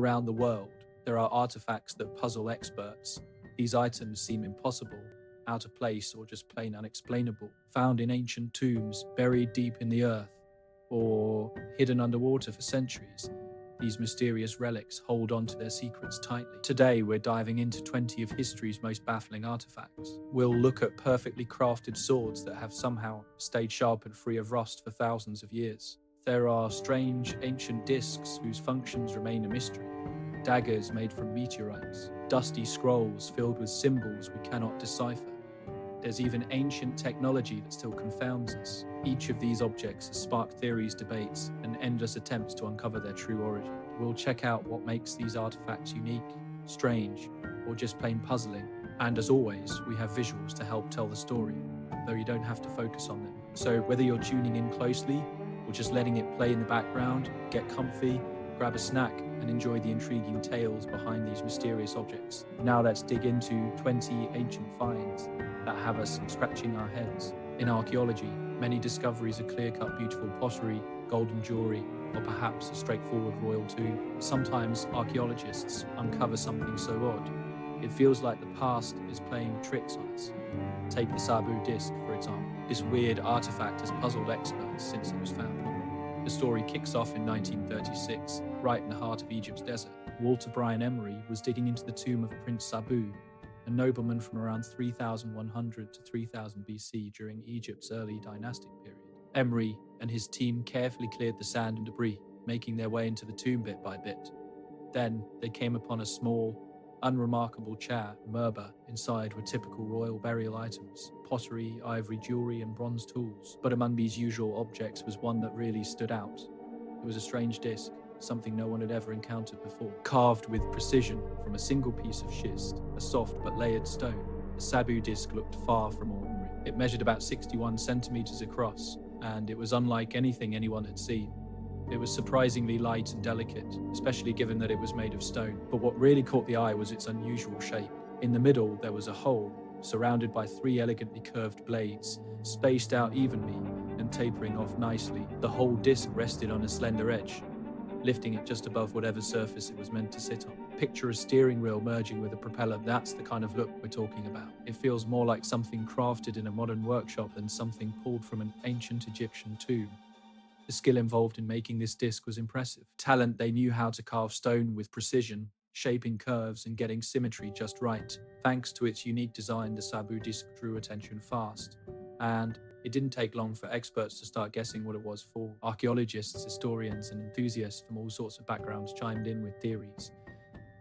around the world, there are artifacts that puzzle experts. These items seem impossible, out of place, or just plain unexplainable, found in ancient tombs, buried deep in the earth, or hidden underwater for centuries. These mysterious relics hold on to their secrets tightly. Today, we're diving into 20 of history's most baffling artifacts. We'll look at perfectly crafted swords that have somehow stayed sharp and free of rust for thousands of years. There are strange ancient discs whose functions remain a mystery. Daggers made from meteorites, dusty scrolls filled with symbols we cannot decipher. There's even ancient technology that still confounds us. Each of these objects has sparked theories, debates, and endless attempts to uncover their true origin. We'll check out what makes these artifacts unique, strange, or just plain puzzling. And as always, we have visuals to help tell the story, though you don't have to focus on them. So whether you're tuning in closely or just letting it play in the background, get comfy, grab a snack, and enjoy the intriguing tales behind these mysterious objects. Now let's dig into 20 ancient finds that have us scratching our heads. In archaeology, many discoveries are clear-cut beautiful pottery, golden jewelry, or perhaps a straightforward royal tomb. Sometimes archaeologists uncover something so odd, it feels like the past is playing tricks on us. Take the Sabu disc, for example. This weird artifact has puzzled experts since it was found. The story kicks off in 1936, right in the heart of Egypt's desert. Walter Bryan Emery was digging into the tomb of Prince Sabu, a nobleman from around 3100 to 3000 BC during Egypt's early dynastic period. Emery and his team carefully cleared the sand and debris, making their way into the tomb bit by bit. Then they came upon a small, unremarkable chair, merba. Inside were typical royal burial items, pottery, ivory jewelry, and bronze tools. But among these usual objects was one that really stood out. It was a strange disc, something no one had ever encountered before. Carved with precision from a single piece of schist, a soft but layered stone, the Sabu disc looked far from ordinary. It measured about 61 centimeters across, and it was unlike anything anyone had seen. It was surprisingly light and delicate, especially given that it was made of stone. But what really caught the eye was its unusual shape. In the middle, there was a hole, surrounded by 3 elegantly curved blades, spaced out evenly and tapering off nicely. The whole disc rested on a slender edge, lifting it just above whatever surface it was meant to sit on. Picture a steering wheel merging with a propeller. That's the kind of look we're talking about. It feels more like something crafted in a modern workshop than something pulled from an ancient Egyptian tomb. The skill involved in making this disc was impressive. Talent, they knew how to carve stone with precision, shaping curves and getting symmetry just right. Thanks to its unique design, the Sabu disc drew attention fast. And it didn't take long for experts to start guessing what it was for. Archaeologists, historians, and enthusiasts from all sorts of backgrounds chimed in with theories,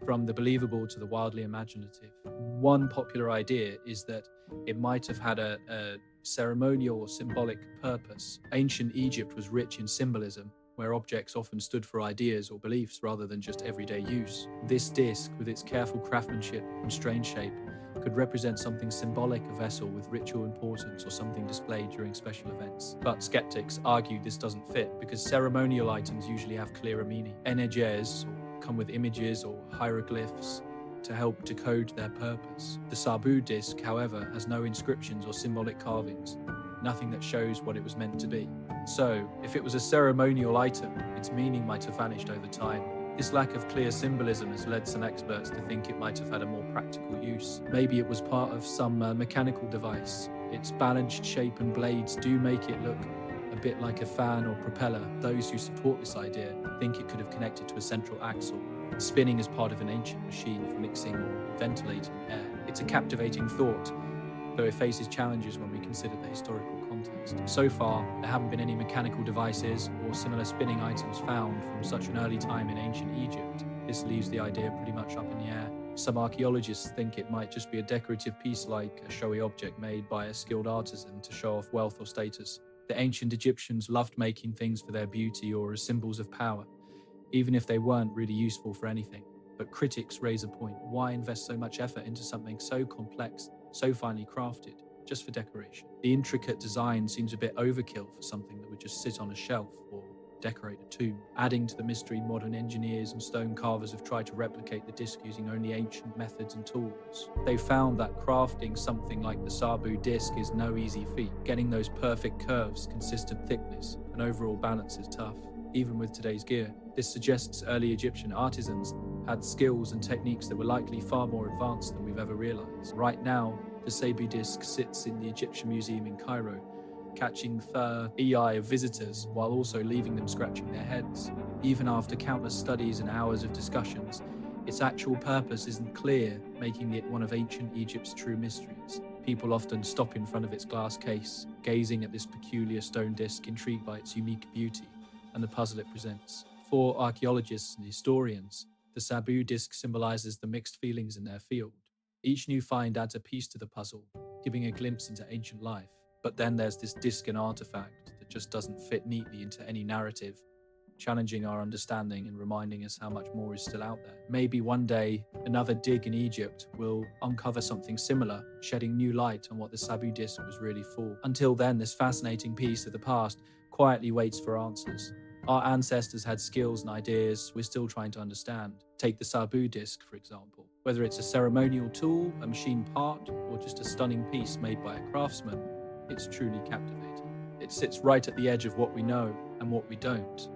from the believable to the wildly imaginative. One popular idea is that it might have had a ceremonial or symbolic purpose. Ancient Egypt was rich in symbolism, where objects often stood for ideas or beliefs rather than just everyday use. This disc, with its careful craftsmanship and strange shape, could represent something symbolic, a vessel with ritual importance or something displayed during special events. But skeptics argue this doesn't fit because ceremonial items usually have clearer meaning. Energes come with images or hieroglyphs to help decode their purpose. The Sabu disc, however, has no inscriptions or symbolic carvings, nothing that shows what it was meant to be. So, if it was a ceremonial item, its meaning might have vanished over time. This lack of clear symbolism has led some experts to think it might have had a more practical use. Maybe it was part of some mechanical device. Its balanced shape and blades do make it look a bit like a fan or propeller. Those who support this idea think it could have connected to a central axle, spinning as part of an ancient machine for mixing or ventilating air. It's a captivating thought, though it faces challenges when we consider the historical context. So far, there haven't been any mechanical devices or similar spinning items found from such an early time in ancient Egypt. This leaves the idea pretty much up in the air. Some archaeologists think it might just be a decorative piece, like a showy object made by a skilled artisan to show off wealth or status. The ancient Egyptians loved making things for their beauty or as symbols of power, even if they weren't really useful for anything. But critics raise a point. Why invest so much effort into something so complex, so finely crafted, just for decoration? The intricate design seems a bit overkill for something that would just sit on a shelf or decorate a tomb. Adding to the mystery, modern engineers and stone carvers have tried to replicate the disc using only ancient methods and tools. They found that crafting something like the Sabu disc is no easy feat. Getting those perfect curves, consistent thickness, and overall balance is tough, even with today's gear. This suggests early Egyptian artisans had skills and techniques that were likely far more advanced than we've ever realized. Right now, the Sabu disc sits in the Egyptian Museum in Cairo, catching the eye of visitors while also leaving them scratching their heads. Even after countless studies and hours of discussions, its actual purpose isn't clear, making it one of ancient Egypt's true mysteries. People often stop in front of its glass case, gazing at this peculiar stone disc, intrigued by its unique beauty and the puzzle it presents. For archaeologists and historians, the Sabu disc symbolizes the mixed feelings in their field. Each new find adds a piece to the puzzle, giving a glimpse into ancient life. But then there's this disc and artifact that just doesn't fit neatly into any narrative, challenging our understanding and reminding us how much more is still out there. Maybe one day, another dig in Egypt will uncover something similar, shedding new light on what the Sabu disc was really for. Until then, this fascinating piece of the past quietly waits for answers. Our ancestors had skills and ideas we're still trying to understand. Take the Sabu disc, for example. Whether it's a ceremonial tool, a machine part, or just a stunning piece made by a craftsman, it's truly captivating. It sits right at the edge of what we know and what we don't.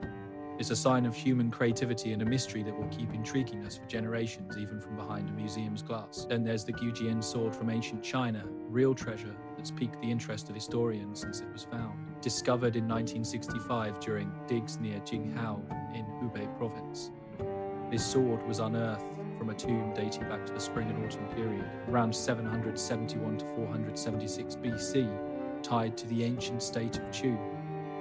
It's a sign of human creativity and a mystery that will keep intriguing us for generations, even from behind a museum's glass. Then there's the Gujian sword from ancient China, real treasure that's piqued the interest of historians since it was found. Discovered in 1965 during digs near Jinghao in Hubei province. This sword was unearthed from a tomb dating back to the spring and autumn period, around 771 to 476 BC, tied to the ancient state of Chu.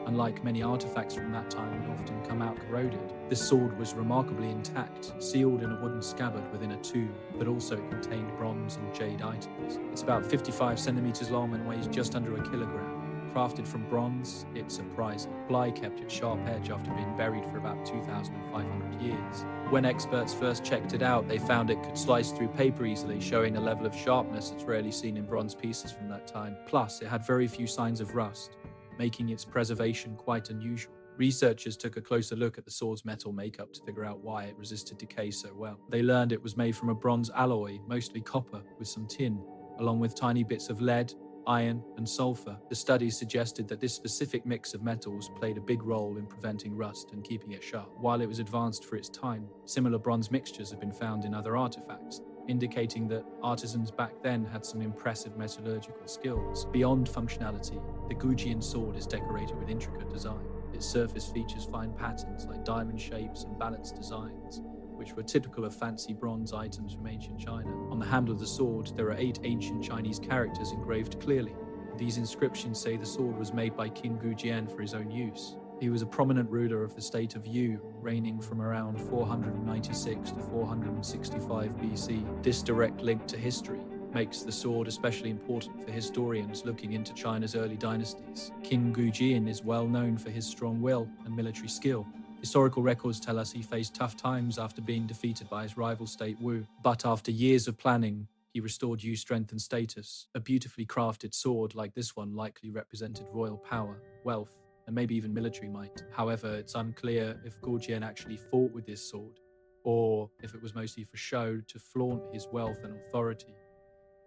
Unlike many artifacts from that time would often come out corroded, this sword was remarkably intact, sealed in a wooden scabbard within a tomb, but also contained bronze and jade items. It's about 55 centimeters long and weighs just under a kilogram. Crafted from bronze, it's surprising. Bly kept its sharp edge after being buried for about 2,500 years. When experts first checked it out, they found it could slice through paper easily, showing a level of sharpness that's rarely seen in bronze pieces from that time. Plus, it had very few signs of rust, making its preservation quite unusual. Researchers took a closer look at the sword's metal makeup to figure out why it resisted decay so well. They learned it was made from a bronze alloy, mostly copper, with some tin, along with tiny bits of lead, iron, and sulfur. The studies suggested that this specific mix of metals played a big role in preventing rust and keeping it sharp. While it was advanced for its time, similar bronze mixtures have been found in other artifacts, indicating that artisans back then had some impressive metallurgical skills. Beyond functionality, the Gujian sword is decorated with intricate design. Its surface features fine patterns like diamond shapes and balanced designs, which were typical of fancy bronze items from ancient China. On the handle of the sword, there are 8 ancient Chinese characters engraved clearly. These inscriptions say the sword was made by King Gujian for his own use. He was a prominent ruler of the state of Yu, reigning from around 496 to 465 BC. This direct link to history makes the sword especially important for historians looking into China's early dynasties. King Gujian is well known for his strong will and military skill. Historical records tell us he faced tough times after being defeated by his rival state Wu, but after years of planning, he restored Yu's strength and status. A beautifully crafted sword like this one likely represented royal power, wealth, and maybe even military might. However, it's unclear if Gujian actually fought with this sword, or if it was mostly for show to flaunt his wealth and authority.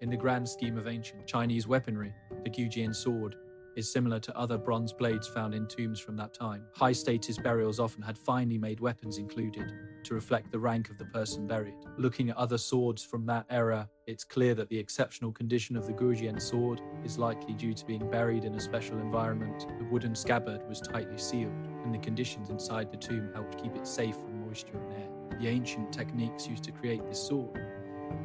In the grand scheme of ancient Chinese weaponry, the Gujian sword is similar to other bronze blades found in tombs from that time. High-status burials often had finely made weapons included to reflect the rank of the person buried. Looking at other swords from that era, it's clear that the exceptional condition of the Gujian sword is likely due to being buried in a special environment. The wooden scabbard was tightly sealed, and the conditions inside the tomb helped keep it safe from moisture and air. The ancient techniques used to create this sword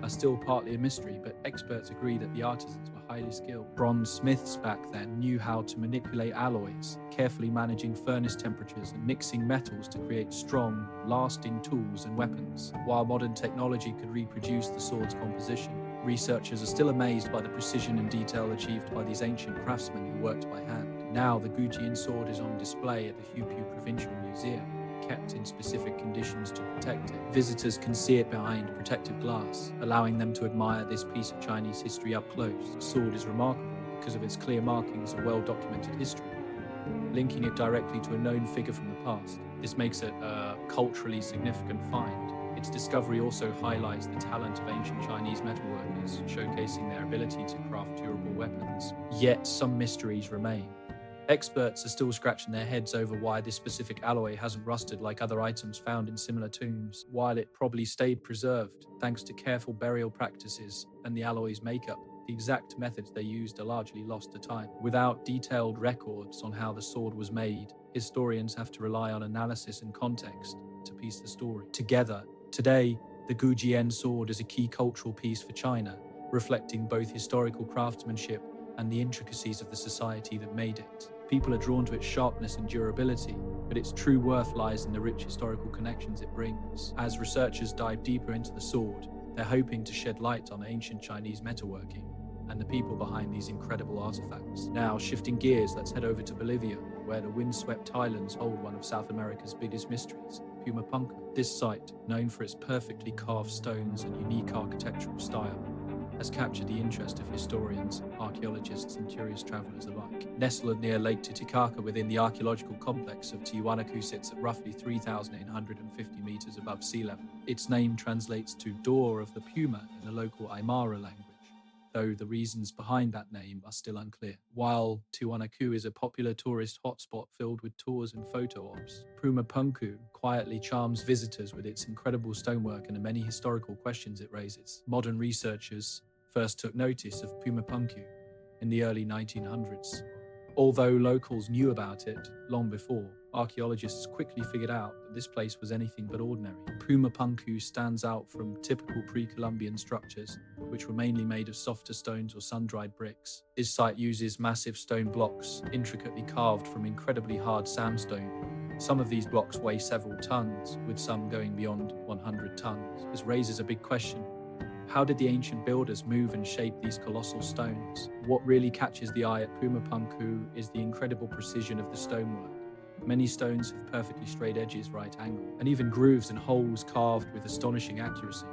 are still partly a mystery, but experts agree that the artisans were highly skilled. Bronze smiths back then knew how to manipulate alloys, carefully managing furnace temperatures and mixing metals to create strong, lasting tools and weapons. While modern technology could reproduce the sword's composition, researchers are still amazed by the precision and detail achieved by these ancient craftsmen who worked by hand. Now, the Gujian sword is on display at the Hupu Provincial Museum, kept in specific conditions to protect it. Visitors can see it behind protective glass, allowing them to admire this piece of Chinese history up close. The sword is remarkable because of its clear markings and well-documented history, linking it directly to a known figure from the past. This makes it a culturally significant find. Its discovery also highlights the talent of ancient Chinese metalworkers, showcasing their ability to craft durable weapons. Yet some mysteries remain. Experts are still scratching their heads over why this specific alloy hasn't rusted like other items found in similar tombs, while it probably stayed preserved thanks to careful burial practices and the alloy's makeup. The exact methods they used are largely lost to time. Without detailed records on how the sword was made, historians have to rely on analysis and context to piece the story together. Today, the Gujian sword is a key cultural piece for China, reflecting both historical craftsmanship and the intricacies of the society that made it. People are drawn to its sharpness and durability, but its true worth lies in the rich historical connections it brings. As researchers dive deeper into the sword, they're hoping to shed light on ancient Chinese metalworking and the people behind these incredible artifacts. Now, shifting gears, let's head over to Bolivia, where the windswept highlands hold one of South America's biggest mysteries, Pumapunku. This site, known for its perfectly carved stones and unique architectural style, has captured the interest of historians, archaeologists, and curious travelers alike. Nestled near Lake Titicaca within the archaeological complex of Tiwanaku sits at roughly 3,850 meters above sea level. Its name translates to door of the puma in the local Aymara language, though the reasons behind that name are still unclear. While Tiwanaku is a popular tourist hotspot filled with tours and photo ops, Pumapunku quietly charms visitors with its incredible stonework and the many historical questions it raises. Modern researchers first took notice of Pumapunku in the early 1900s. Although locals knew about it long before, archaeologists quickly figured out that this place was anything but ordinary. Pumapunku stands out from typical pre-Columbian structures, which were mainly made of softer stones or sun-dried bricks. This site uses massive stone blocks, intricately carved from incredibly hard sandstone. Some of these blocks weigh several tons, with some going beyond 100 tons. This raises a big question. How did the ancient builders move and shape these colossal stones? What really catches the eye at Pumapunku is the incredible precision of the stonework. Many stones have perfectly straight edges, right angle, and even grooves and holes carved with astonishing accuracy.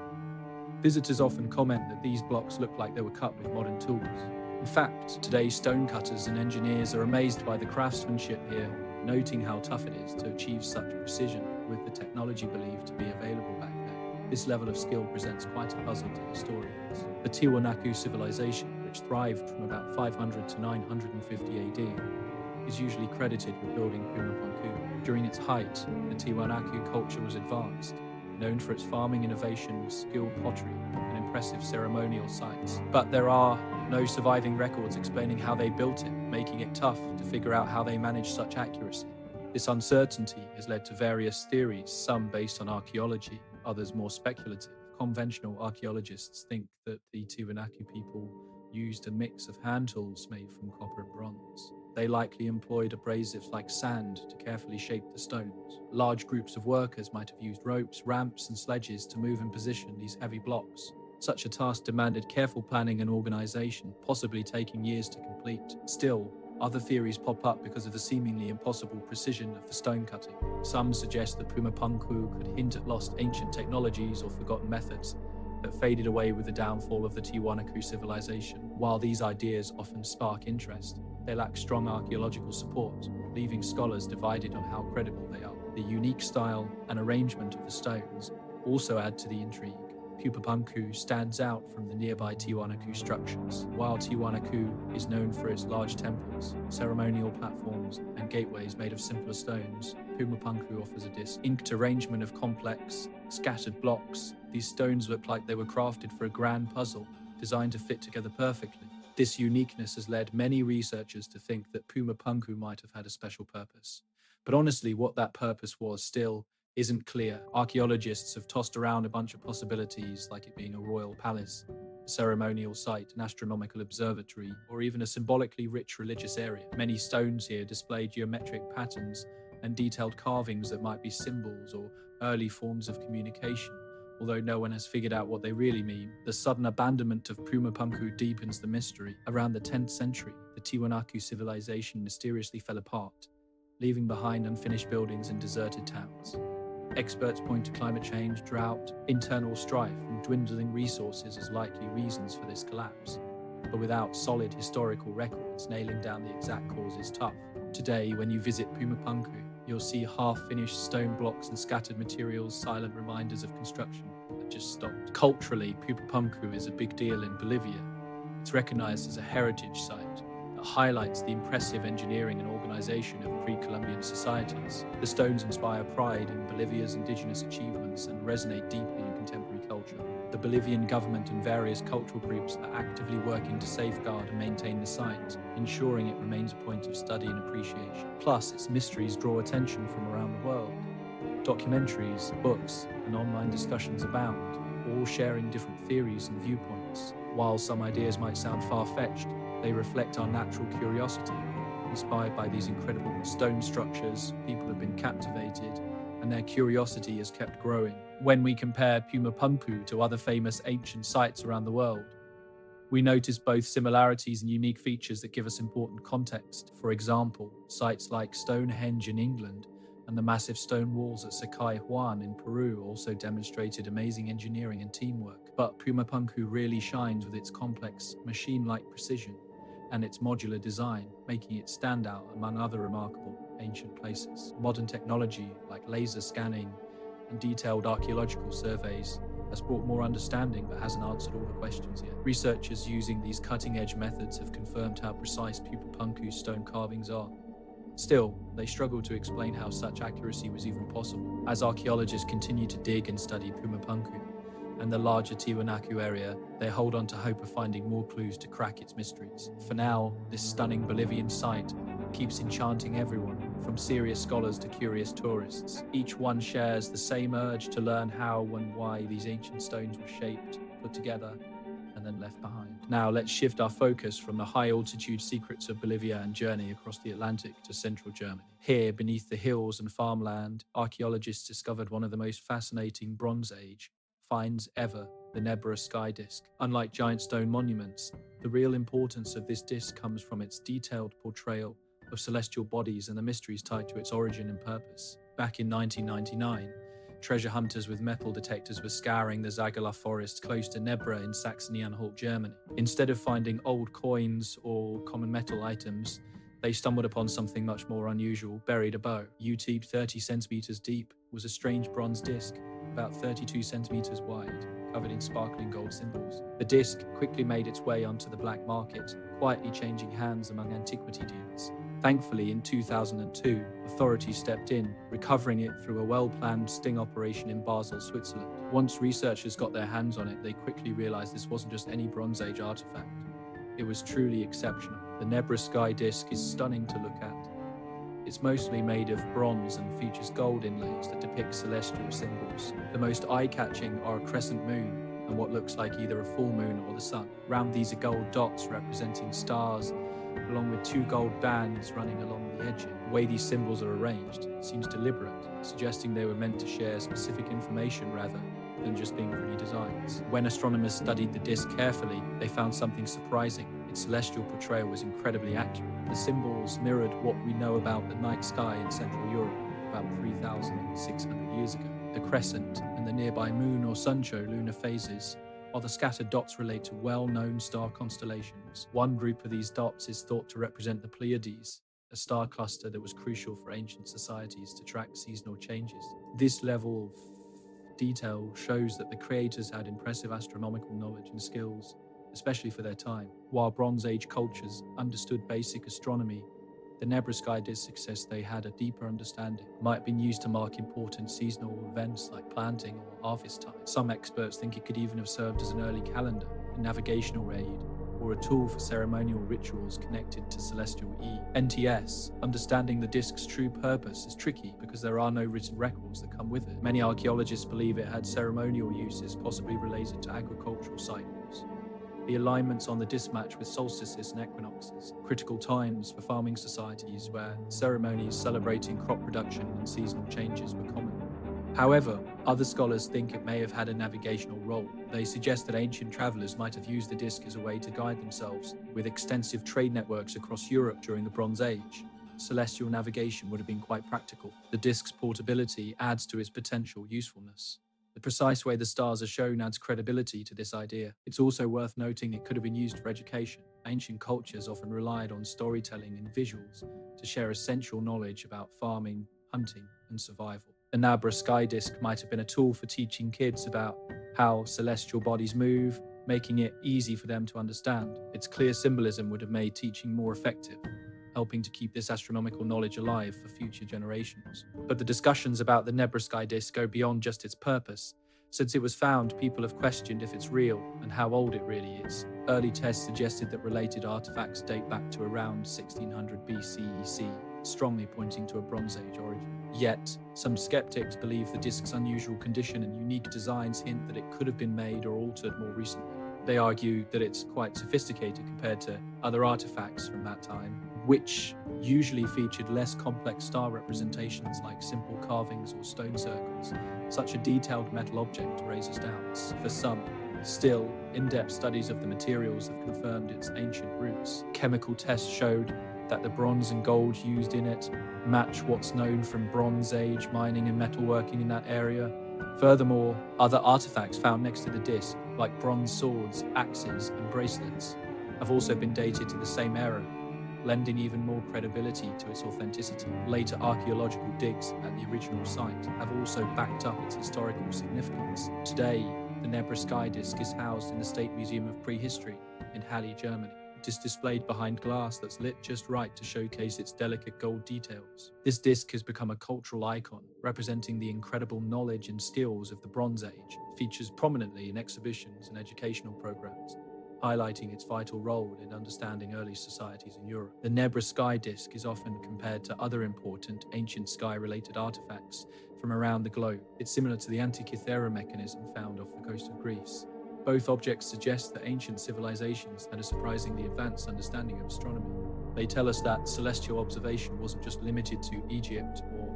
Visitors often comment that these blocks look like they were cut with modern tools. In fact, today's stonecutters and engineers are amazed by the craftsmanship here, noting how tough it is to achieve such precision with the technology believed to be available back then. This level of skill presents quite a puzzle to historians. The Tiwanaku civilization, which thrived from about 500 to 950 AD, is usually credited with building Pumapunku. During its height, the Tiwanaku culture was advanced, known for its farming innovations, skilled pottery, and impressive ceremonial sites. But there are no surviving records explaining how they built it, making it tough to figure out how they managed such accuracy. This uncertainty has led to various theories, some based on archaeology, others more speculative. Conventional archaeologists think that the Tiwanaku people used a mix of hand tools made from copper and bronze. They likely employed abrasives like sand to carefully shape the stones. Large groups of workers might have used ropes, ramps, and sledges to move and position these heavy blocks. Such a task demanded careful planning and organization, possibly taking years to complete. Still, other theories pop up because of the seemingly impossible precision of the stone cutting. Some suggest that Pumapunku could hint at lost ancient technologies or forgotten methods that faded away with the downfall of the Tiwanaku civilization. While these ideas often spark interest, they lack strong archaeological support, leaving scholars divided on how credible they are. The unique style and arrangement of the stones also add to the intrigue. Pumapunku stands out from the nearby Tiwanaku structures. While Tiwanaku is known for its large temples, ceremonial platforms, and gateways made of simpler stones, Pumapunku offers a distinct arrangement of complex, scattered blocks. These stones look like they were crafted for a grand puzzle, designed to fit together perfectly. This uniqueness has led many researchers to think that Pumapunku might have had a special purpose. But honestly, what that purpose was still isn't clear. Archaeologists have tossed around a bunch of possibilities, like it being a royal palace, a ceremonial site, an astronomical observatory, or even a symbolically rich religious area. Many stones here display geometric patterns and detailed carvings that might be symbols or early forms of communication, although no one has figured out what they really mean. The sudden abandonment of Pumapunku deepens the mystery. Around the 10th century, the Tiwanaku civilization mysteriously fell apart, leaving behind unfinished buildings and deserted towns. Experts point to climate change, drought, internal strife, and dwindling resources as likely reasons for this collapse. But without solid historical records, nailing down the exact cause is tough. Today, when you visit Pumapunku, you'll see half-finished stone blocks and scattered materials, silent reminders of construction that just stopped. Culturally, Pumapunku is a big deal in Bolivia. It's recognized as a heritage site, that highlights the impressive engineering and organization of pre-Columbian societies. The stones inspire pride in Bolivia's indigenous achievements and resonate deeply in contemporary culture. The Bolivian government and various cultural groups are actively working to safeguard and maintain the site, ensuring it remains a point of study and appreciation. Plus, its mysteries draw attention from around the world. Documentaries, books, and online discussions abound, all sharing different theories and viewpoints. While some ideas might sound far-fetched, they reflect our natural curiosity. Inspired by these incredible stone structures, people have been captivated, and their curiosity has kept growing. When we compare Pumapunku to other famous ancient sites around the world, we notice both similarities and unique features that give us important context. For example, sites like Stonehenge in England and the massive stone walls at Sakai Juan in Peru also demonstrated amazing engineering and teamwork. But Pumapunku really shines with its complex, machine-like precision and its modular design, making it stand out among other remarkable ancient places. Modern technology like laser scanning and detailed archaeological surveys has brought more understanding but hasn't answered all the questions yet. Researchers using these cutting-edge methods have confirmed how precise Pumapunku's stone carvings are. Still, they struggle to explain how such accuracy was even possible. As archaeologists continue to dig and study Pumapunku and the larger Tiwanaku area, they hold on to hope of finding more clues to crack its mysteries. For now, this stunning Bolivian site keeps enchanting everyone, from serious scholars to curious tourists. Each one shares the same urge to learn how and why these ancient stones were shaped, put together, and then left behind. Now let's shift our focus from the high-altitude secrets of Bolivia and journey across the Atlantic to central Germany. Here, beneath the hills and farmland, archaeologists discovered one of the most fascinating Bronze Age finds ever, the Nebra sky disk. Unlike giant stone monuments, the real importance of this disk comes from its detailed portrayal of celestial bodies and the mysteries tied to its origin and purpose. Back in 1999, treasure hunters with metal detectors were scouring the Zagala forest close to Nebra in Saxony-Anhalt, Germany. Instead of finding old coins or common metal items, they stumbled upon something much more unusual, buried above. UT 30 centimeters deep was a strange bronze disc, about 32 centimeters wide, covered in sparkling gold symbols. The disc quickly made its way onto the black market, quietly changing hands among antiquity dealers. Thankfully, in 2002, authorities stepped in, recovering it through a well-planned sting operation in Basel, Switzerland. Once researchers got their hands on it, they quickly realized this wasn't just any Bronze Age artifact. It was truly exceptional. The Nebra sky disk is stunning to look at. It's mostly made of bronze and features gold inlays that depict celestial symbols. The most eye-catching are a crescent moon and what looks like either a full moon or the sun. Round these are gold dots representing stars, along with two gold bands running along the edges. The way these symbols are arranged seems deliberate, suggesting they were meant to share specific information rather than just being pretty designs. When astronomers studied the disk carefully, they found something surprising. Its celestial portrayal was incredibly accurate. The symbols mirrored what we know about the night sky in Central Europe about 3,600 years ago. The crescent and the nearby moon or suncho lunar phases, while the scattered dots relate to well-known star constellations. One group of these dots is thought to represent the Pleiades, a star cluster that was crucial for ancient societies to track seasonal changes. This level of detail shows that the creators had impressive astronomical knowledge and skills, especially for their time. While Bronze Age cultures understood basic astronomy, the Nebra sky disk success they had a deeper understanding might have been used to mark important seasonal events like planting or harvest time. Some experts think it could even have served as an early calendar, a navigational aid, or a tool for ceremonial rituals connected to celestial NTS. Understanding the disk's true purpose is tricky because there are no written records that come with it. Many archaeologists believe it had ceremonial uses possibly related to agricultural cycles. The alignments on the disk match with solstices and equinoxes, critical times for farming societies where ceremonies celebrating crop production and seasonal changes were common. However, other scholars think it may have had a navigational role. They suggest that ancient travelers might have used the disk as a way to guide themselves. With extensive trade networks across Europe during the Bronze Age, celestial navigation would have been quite practical. The disk's portability adds to its potential usefulness. The precise way the stars are shown adds credibility to this idea. It's also worth noting it could have been used for education. Ancient cultures often relied on storytelling and visuals to share essential knowledge about farming, hunting, and survival. The Nebra sky disk might have been a tool for teaching kids about how celestial bodies move, making it easy for them to understand. Its clear symbolism would have made teaching more effective, helping to keep this astronomical knowledge alive for future generations. But the discussions about the Nebra sky disk go beyond just its purpose. Since it was found, people have questioned if it's real and how old it really is. Early tests suggested that related artifacts date back to around 1600 BCEC, strongly pointing to a Bronze Age origin. Yet, some skeptics believe the disk's unusual condition and unique designs hint that it could have been made or altered more recently. They argue that it's quite sophisticated compared to other artifacts from that time, which usually featured less complex star representations like simple carvings or stone circles. Such a detailed metal object raises doubts. For some, still, in-depth studies of the materials have confirmed its ancient roots. Chemical tests showed that the bronze and gold used in it match what's known from Bronze Age mining and metalworking in that area. Furthermore, other artifacts found next to the disc, like bronze swords, axes, and bracelets, have also been dated to the same era, lending even more credibility to its authenticity. Later archaeological digs at the original site have also backed up its historical significance. Today, the Nebra sky disk is housed in the State Museum of Prehistory in Halle, Germany. It is displayed behind glass that's lit just right to showcase its delicate gold details. This disc has become a cultural icon, representing the incredible knowledge and skills of the Bronze Age. It features prominently in exhibitions and educational programs, highlighting its vital role in understanding early societies in Europe. The Nebra sky disk is often compared to other important ancient sky-related artifacts from around the globe. It's similar to the Antikythera mechanism found off the coast of Greece. Both objects suggest that ancient civilizations had a surprisingly advanced understanding of astronomy. They tell us that celestial observation wasn't just limited to Egypt or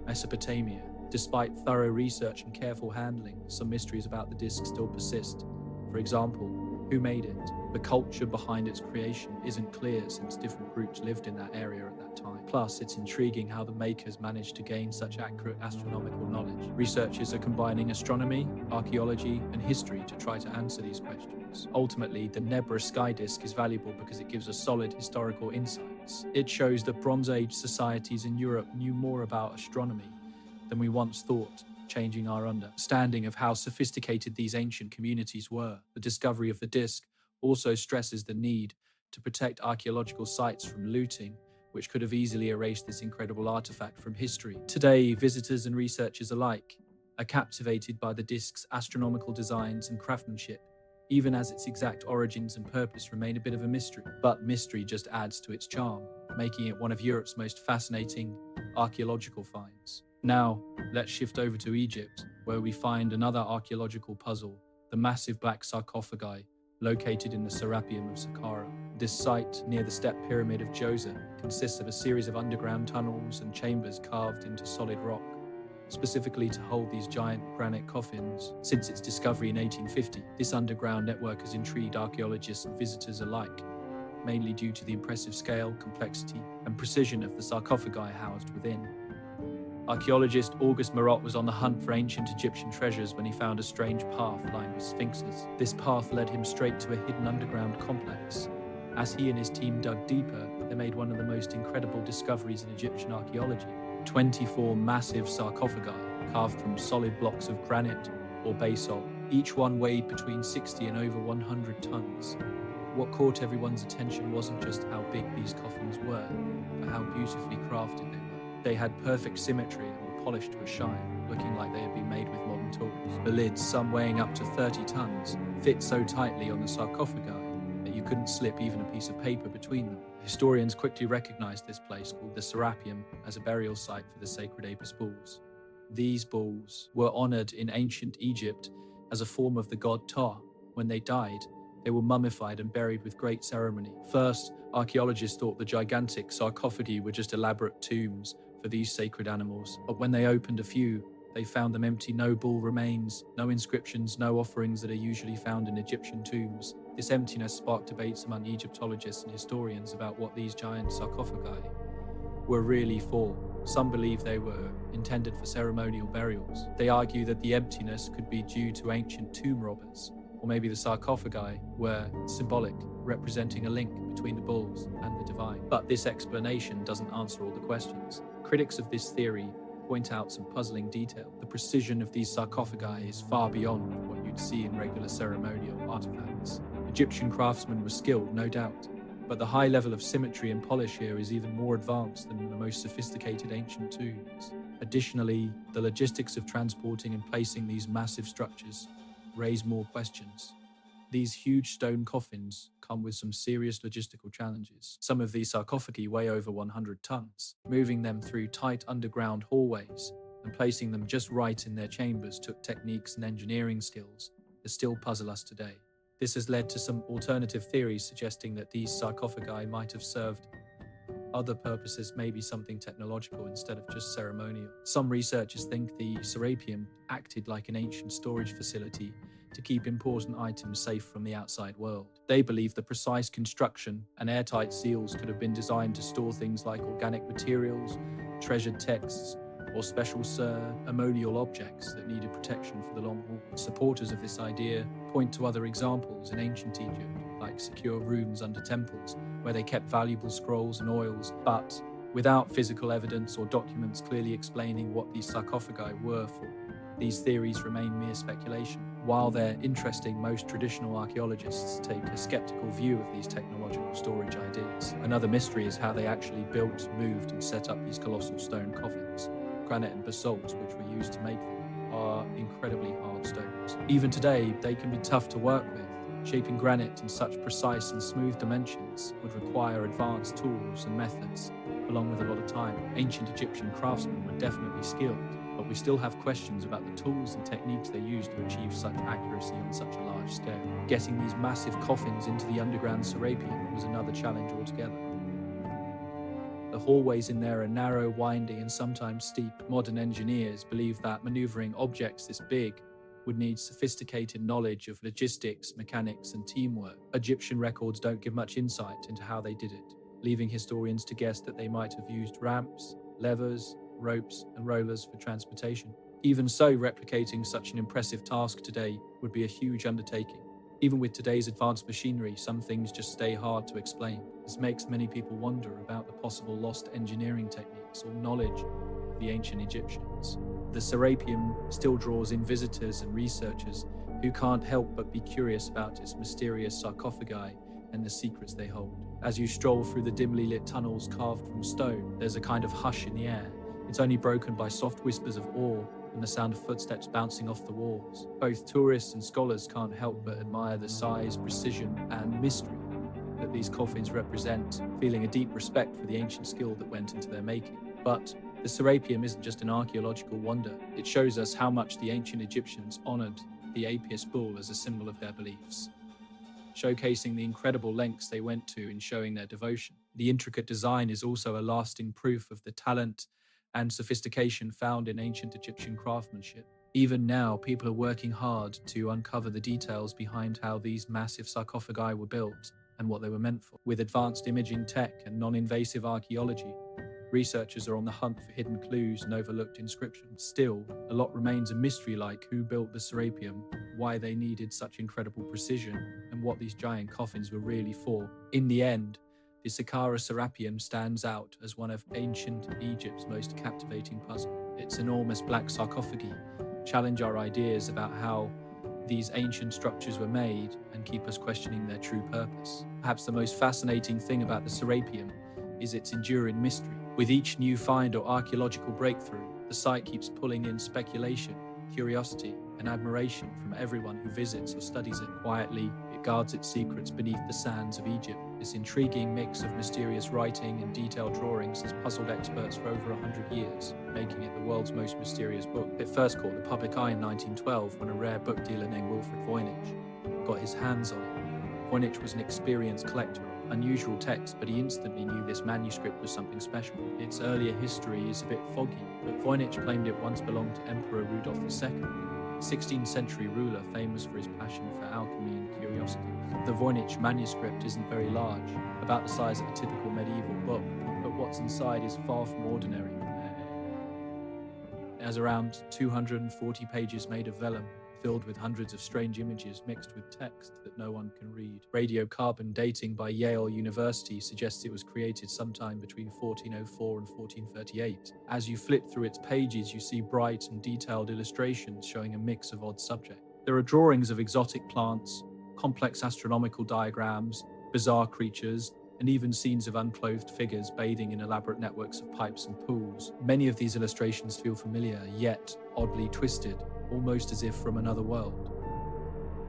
Mesopotamia. Despite thorough research and careful handling, some mysteries about the disk still persist. For example, who made it? The culture behind its creation isn't clear since different groups lived in that area at that time. Plus, it's intriguing how the makers managed to gain such accurate astronomical knowledge. Researchers are combining astronomy, archaeology, and history to try to answer these questions. Ultimately, the Nebra sky disk is valuable because it gives us solid historical insights. It shows that Bronze Age societies in Europe knew more about astronomy than we once thought, changing our understanding of how sophisticated these ancient communities were. The discovery of the disk also stresses the need to protect archaeological sites from looting, which could have easily erased this incredible artifact from history. Today, visitors and researchers alike are captivated by the disk's astronomical designs and craftsmanship, even as its exact origins and purpose remain a bit of a mystery. But mystery just adds to its charm, making it one of Europe's most fascinating archaeological finds. Now, let's shift over to Egypt, where we find another archaeological puzzle, the massive black sarcophagi located in the Serapeum of Saqqara. This site, near the step pyramid of Djoser, consists of a series of underground tunnels and chambers carved into solid rock, specifically to hold these giant granite coffins. Since its discovery in 1850, this underground network has intrigued archaeologists and visitors alike, mainly due to the impressive scale, complexity, and precision of the sarcophagi housed within. Archaeologist Auguste Marot was on the hunt for ancient Egyptian treasures when he found a strange path lined with sphinxes. This path led him straight to a hidden underground complex. As he and his team dug deeper, they made one of the most incredible discoveries in Egyptian archaeology: 24 massive sarcophagi carved from solid blocks of granite or basalt. Each one weighed between 60 and over 100 tons. What caught everyone's attention wasn't just how big these coffins were, but how beautifully crafted they were. They had perfect symmetry and were polished to a shine, looking like they had been made with modern tools. The lids, some weighing up to 30 tons, fit so tightly on the sarcophagi that you couldn't slip even a piece of paper between them. Historians quickly recognized this place, called the Serapeum, as a burial site for the sacred Apis bulls. These bulls were honored in ancient Egypt as a form of the god Ptah. When they died, they were mummified and buried with great ceremony. First, archaeologists thought the gigantic sarcophagi were just elaborate tombs for these sacred animals, but when they opened a few, they found them empty. No bull remains, no inscriptions, no offerings that are usually found in Egyptian tombs. This emptiness sparked debates among Egyptologists and historians about what these giant sarcophagi were really for. Some believe they were intended for ceremonial burials. They argue that the emptiness could be due to ancient tomb robbers, or maybe the sarcophagi were symbolic, representing a link between the bulls and the divine. But this explanation doesn't answer all the questions. Critics of this theory point out some puzzling detail. The precision of these sarcophagi is far beyond what you'd don't see in regular ceremonial artifacts. Egyptian craftsmen were skilled, no doubt, but the high level of symmetry and polish here is even more advanced than the most sophisticated ancient tombs. Additionally, the logistics of transporting and placing these massive structures raise more questions. These huge stone coffins come with some serious logistical challenges. Some of these sarcophagi weigh over 100 tons. Moving them through tight underground hallways and placing them just right in their chambers took techniques and engineering skills that still puzzle us today. This has led to some alternative theories suggesting that these sarcophagi might have served other purposes, maybe something technological instead of just ceremonial. Some researchers think the Serapeum acted like an ancient storage facility to keep important items safe from the outside world. They believe the precise construction and airtight seals could have been designed to store things like organic materials, treasured texts, or special ceremonial objects that needed protection for the long haul. Supporters of this idea point to other examples in ancient Egypt, like secure rooms under temples, where they kept valuable scrolls and oils, but without physical evidence or documents clearly explaining what these sarcophagi were for. These theories remain mere speculation. While they're interesting, most traditional archaeologists take a skeptical view of these technological storage ideas. Another mystery is how they actually built, moved, and set up these colossal stone coffins. Granite and basalt, which were used to make them, are incredibly hard stones. Even today, they can be tough to work with. Shaping granite in such precise and smooth dimensions would require advanced tools and methods, along with a lot of time. Ancient Egyptian craftsmen were definitely skilled, but we still have questions about the tools and techniques they used to achieve such accuracy on such a large scale. Getting these massive coffins into the underground Serapeum was another challenge altogether. The hallways in there are narrow, winding, and sometimes steep. Modern engineers believe that maneuvering objects this big would need sophisticated knowledge of logistics, mechanics, and teamwork. Egyptian records don't give much insight into how they did it, leaving historians to guess that they might have used ramps, levers, ropes, and rollers for transportation. Even so, replicating such an impressive task today would be a huge undertaking. Even with today's advanced machinery, some things just stay hard to explain. This makes many people wonder about the possible lost engineering techniques or knowledge of the ancient Egyptians. The Serapeum still draws in visitors and researchers who can't help but be curious about its mysterious sarcophagi and the secrets they hold. As you stroll through the dimly lit tunnels carved from stone, there's a kind of hush in the air. It's only broken by soft whispers of awe and the sound of footsteps bouncing off the walls. Both tourists and scholars can't help but admire the size, precision, and mystery that these coffins represent, feeling a deep respect for the ancient skill that went into their making. But the Serapeum isn't just an archaeological wonder. It shows us how much the ancient Egyptians honored the Apis bull as a symbol of their beliefs, showcasing the incredible lengths they went to in showing their devotion. The intricate design is also a lasting proof of the talent and sophistication found in ancient Egyptian craftsmanship. Even now, people are working hard to uncover the details behind how these massive sarcophagi were built and what they were meant for. With advanced imaging tech and non-invasive archaeology, researchers are on the hunt for hidden clues and overlooked inscriptions. Still, a lot remains a mystery, like who built the Serapeum, why they needed such incredible precision, and what these giant coffins were really for. In the end, the Saqqara Serapeum stands out as one of ancient Egypt's most captivating puzzles. Its enormous black sarcophagi challenge our ideas about how these ancient structures were made and keep us questioning their true purpose. Perhaps the most fascinating thing about the Serapeum is its enduring mystery. With each new find or archaeological breakthrough, the site keeps pulling in speculation, curiosity, and admiration from everyone who visits or studies it. Quietly, it guards its secrets beneath the sands of Egypt. This intriguing mix of mysterious writing and detailed drawings has puzzled experts for over 100 years, making it the world's most mysterious book. It first caught the public eye in 1912 when a rare book dealer named Wilfred Voynich got his hands on it. Voynich was an experienced collector of unusual texts, but he instantly knew this manuscript was something special. Its earlier history is a bit foggy, but Voynich claimed it once belonged to Emperor Rudolf II, a 16th century ruler famous for his passion for alchemy and curiosities. The Voynich manuscript isn't very large, about the size of a typical medieval book, but what's inside is far from ordinary. It has around 240 pages made of vellum, filled with hundreds of strange images mixed with text that no one can read. Radiocarbon dating by Yale University suggests it was created sometime between 1404 and 1438. As you flip through its pages, you see bright and detailed illustrations showing a mix of odd subjects. There are drawings of exotic plants, complex astronomical diagrams, bizarre creatures, and even scenes of unclothed figures bathing in elaborate networks of pipes and pools. Many of these illustrations feel familiar, yet oddly twisted, almost as if from another world.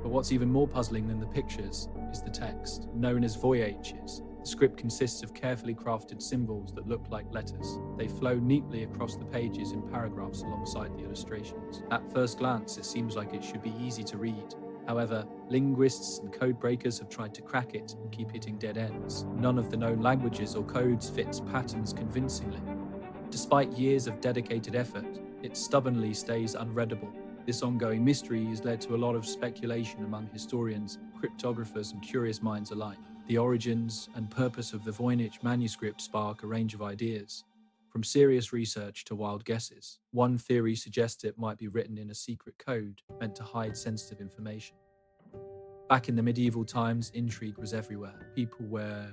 But what's even more puzzling than the pictures is the text. Known as voyages, the script consists of carefully crafted symbols that look like letters. They flow neatly across the pages in paragraphs alongside the illustrations. At first glance, it seems like it should be easy to read. However, linguists and code breakers have tried to crack it and keep hitting dead ends. None of the known languages or codes fits patterns convincingly. Despite years of dedicated effort, it stubbornly stays unreadable. This ongoing mystery has led to a lot of speculation among historians, cryptographers, and curious minds alike. The origins and purpose of the Voynich manuscript spark a range of ideas, from serious research to wild guesses. One theory suggests it might be written in a secret code meant to hide sensitive information. Back in the medieval times, intrigue was everywhere. People were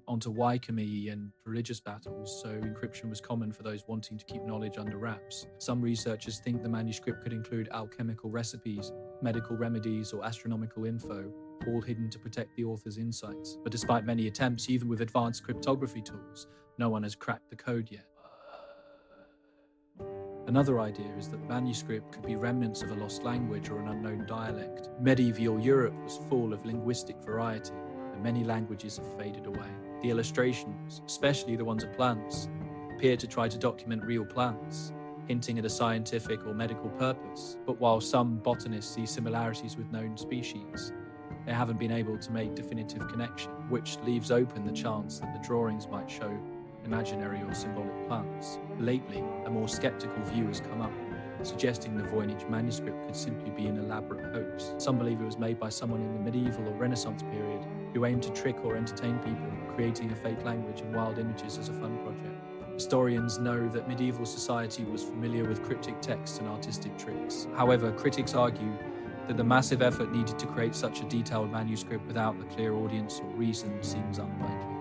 onto Waikami and religious battles, so encryption was common for those wanting to keep knowledge under wraps. Some researchers think the manuscript could include alchemical recipes, medical remedies, or astronomical info, all hidden to protect the author's insights. But despite many attempts, even with advanced cryptography tools, no one has cracked the code yet. Another idea is that the manuscript could be remnants of a lost language or an unknown dialect. Medieval Europe was full of linguistic variety, and many languages have faded away. The illustrations, especially the ones of plants, appear to try to document real plants, hinting at a scientific or medical purpose. But while some botanists see similarities with known species, they haven't been able to make definitive connection, which leaves open the chance that the drawings might show imaginary or symbolic plants. Lately, a more skeptical view has come up, suggesting the Voynich manuscript could simply be an elaborate hoax. Some believe it was made by someone in the medieval or Renaissance period who aimed to trick or entertain people, creating a fake language and wild images as a fun project. Historians know that medieval society was familiar with cryptic texts and artistic tricks. However, critics argue that the massive effort needed to create such a detailed manuscript without a clear audience or reason seems unlikely.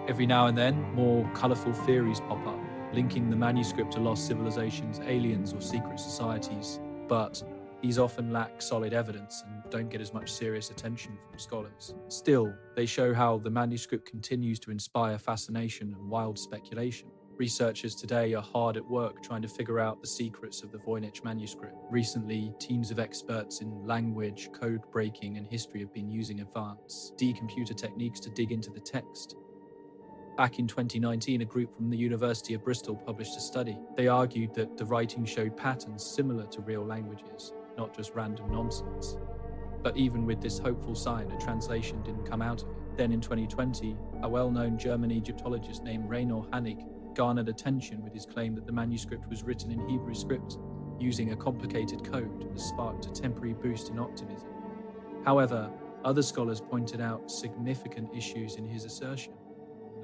Every now and then, more colourful theories pop up, linking the manuscript to lost civilizations, aliens, or secret societies, but these often lack solid evidence and don't get as much serious attention from scholars. Still, they show how the manuscript continues to inspire fascination and wild speculation. Researchers today are hard at work trying to figure out the secrets of the Voynich manuscript. Recently, teams of experts in language, code breaking, and history have been using advanced decomputer techniques to dig into the text. Back in 2019, a group from the University of Bristol published a study. They argued that the writing showed patterns similar to real languages, not just random nonsense. But even with this hopeful sign, a translation didn't come out of it. Then in 2020, a well-known German Egyptologist named Rainer Hannig garnered attention with his claim that the manuscript was written in Hebrew script using a complicated code that sparked a temporary boost in optimism. However, other scholars pointed out significant issues in his assertion,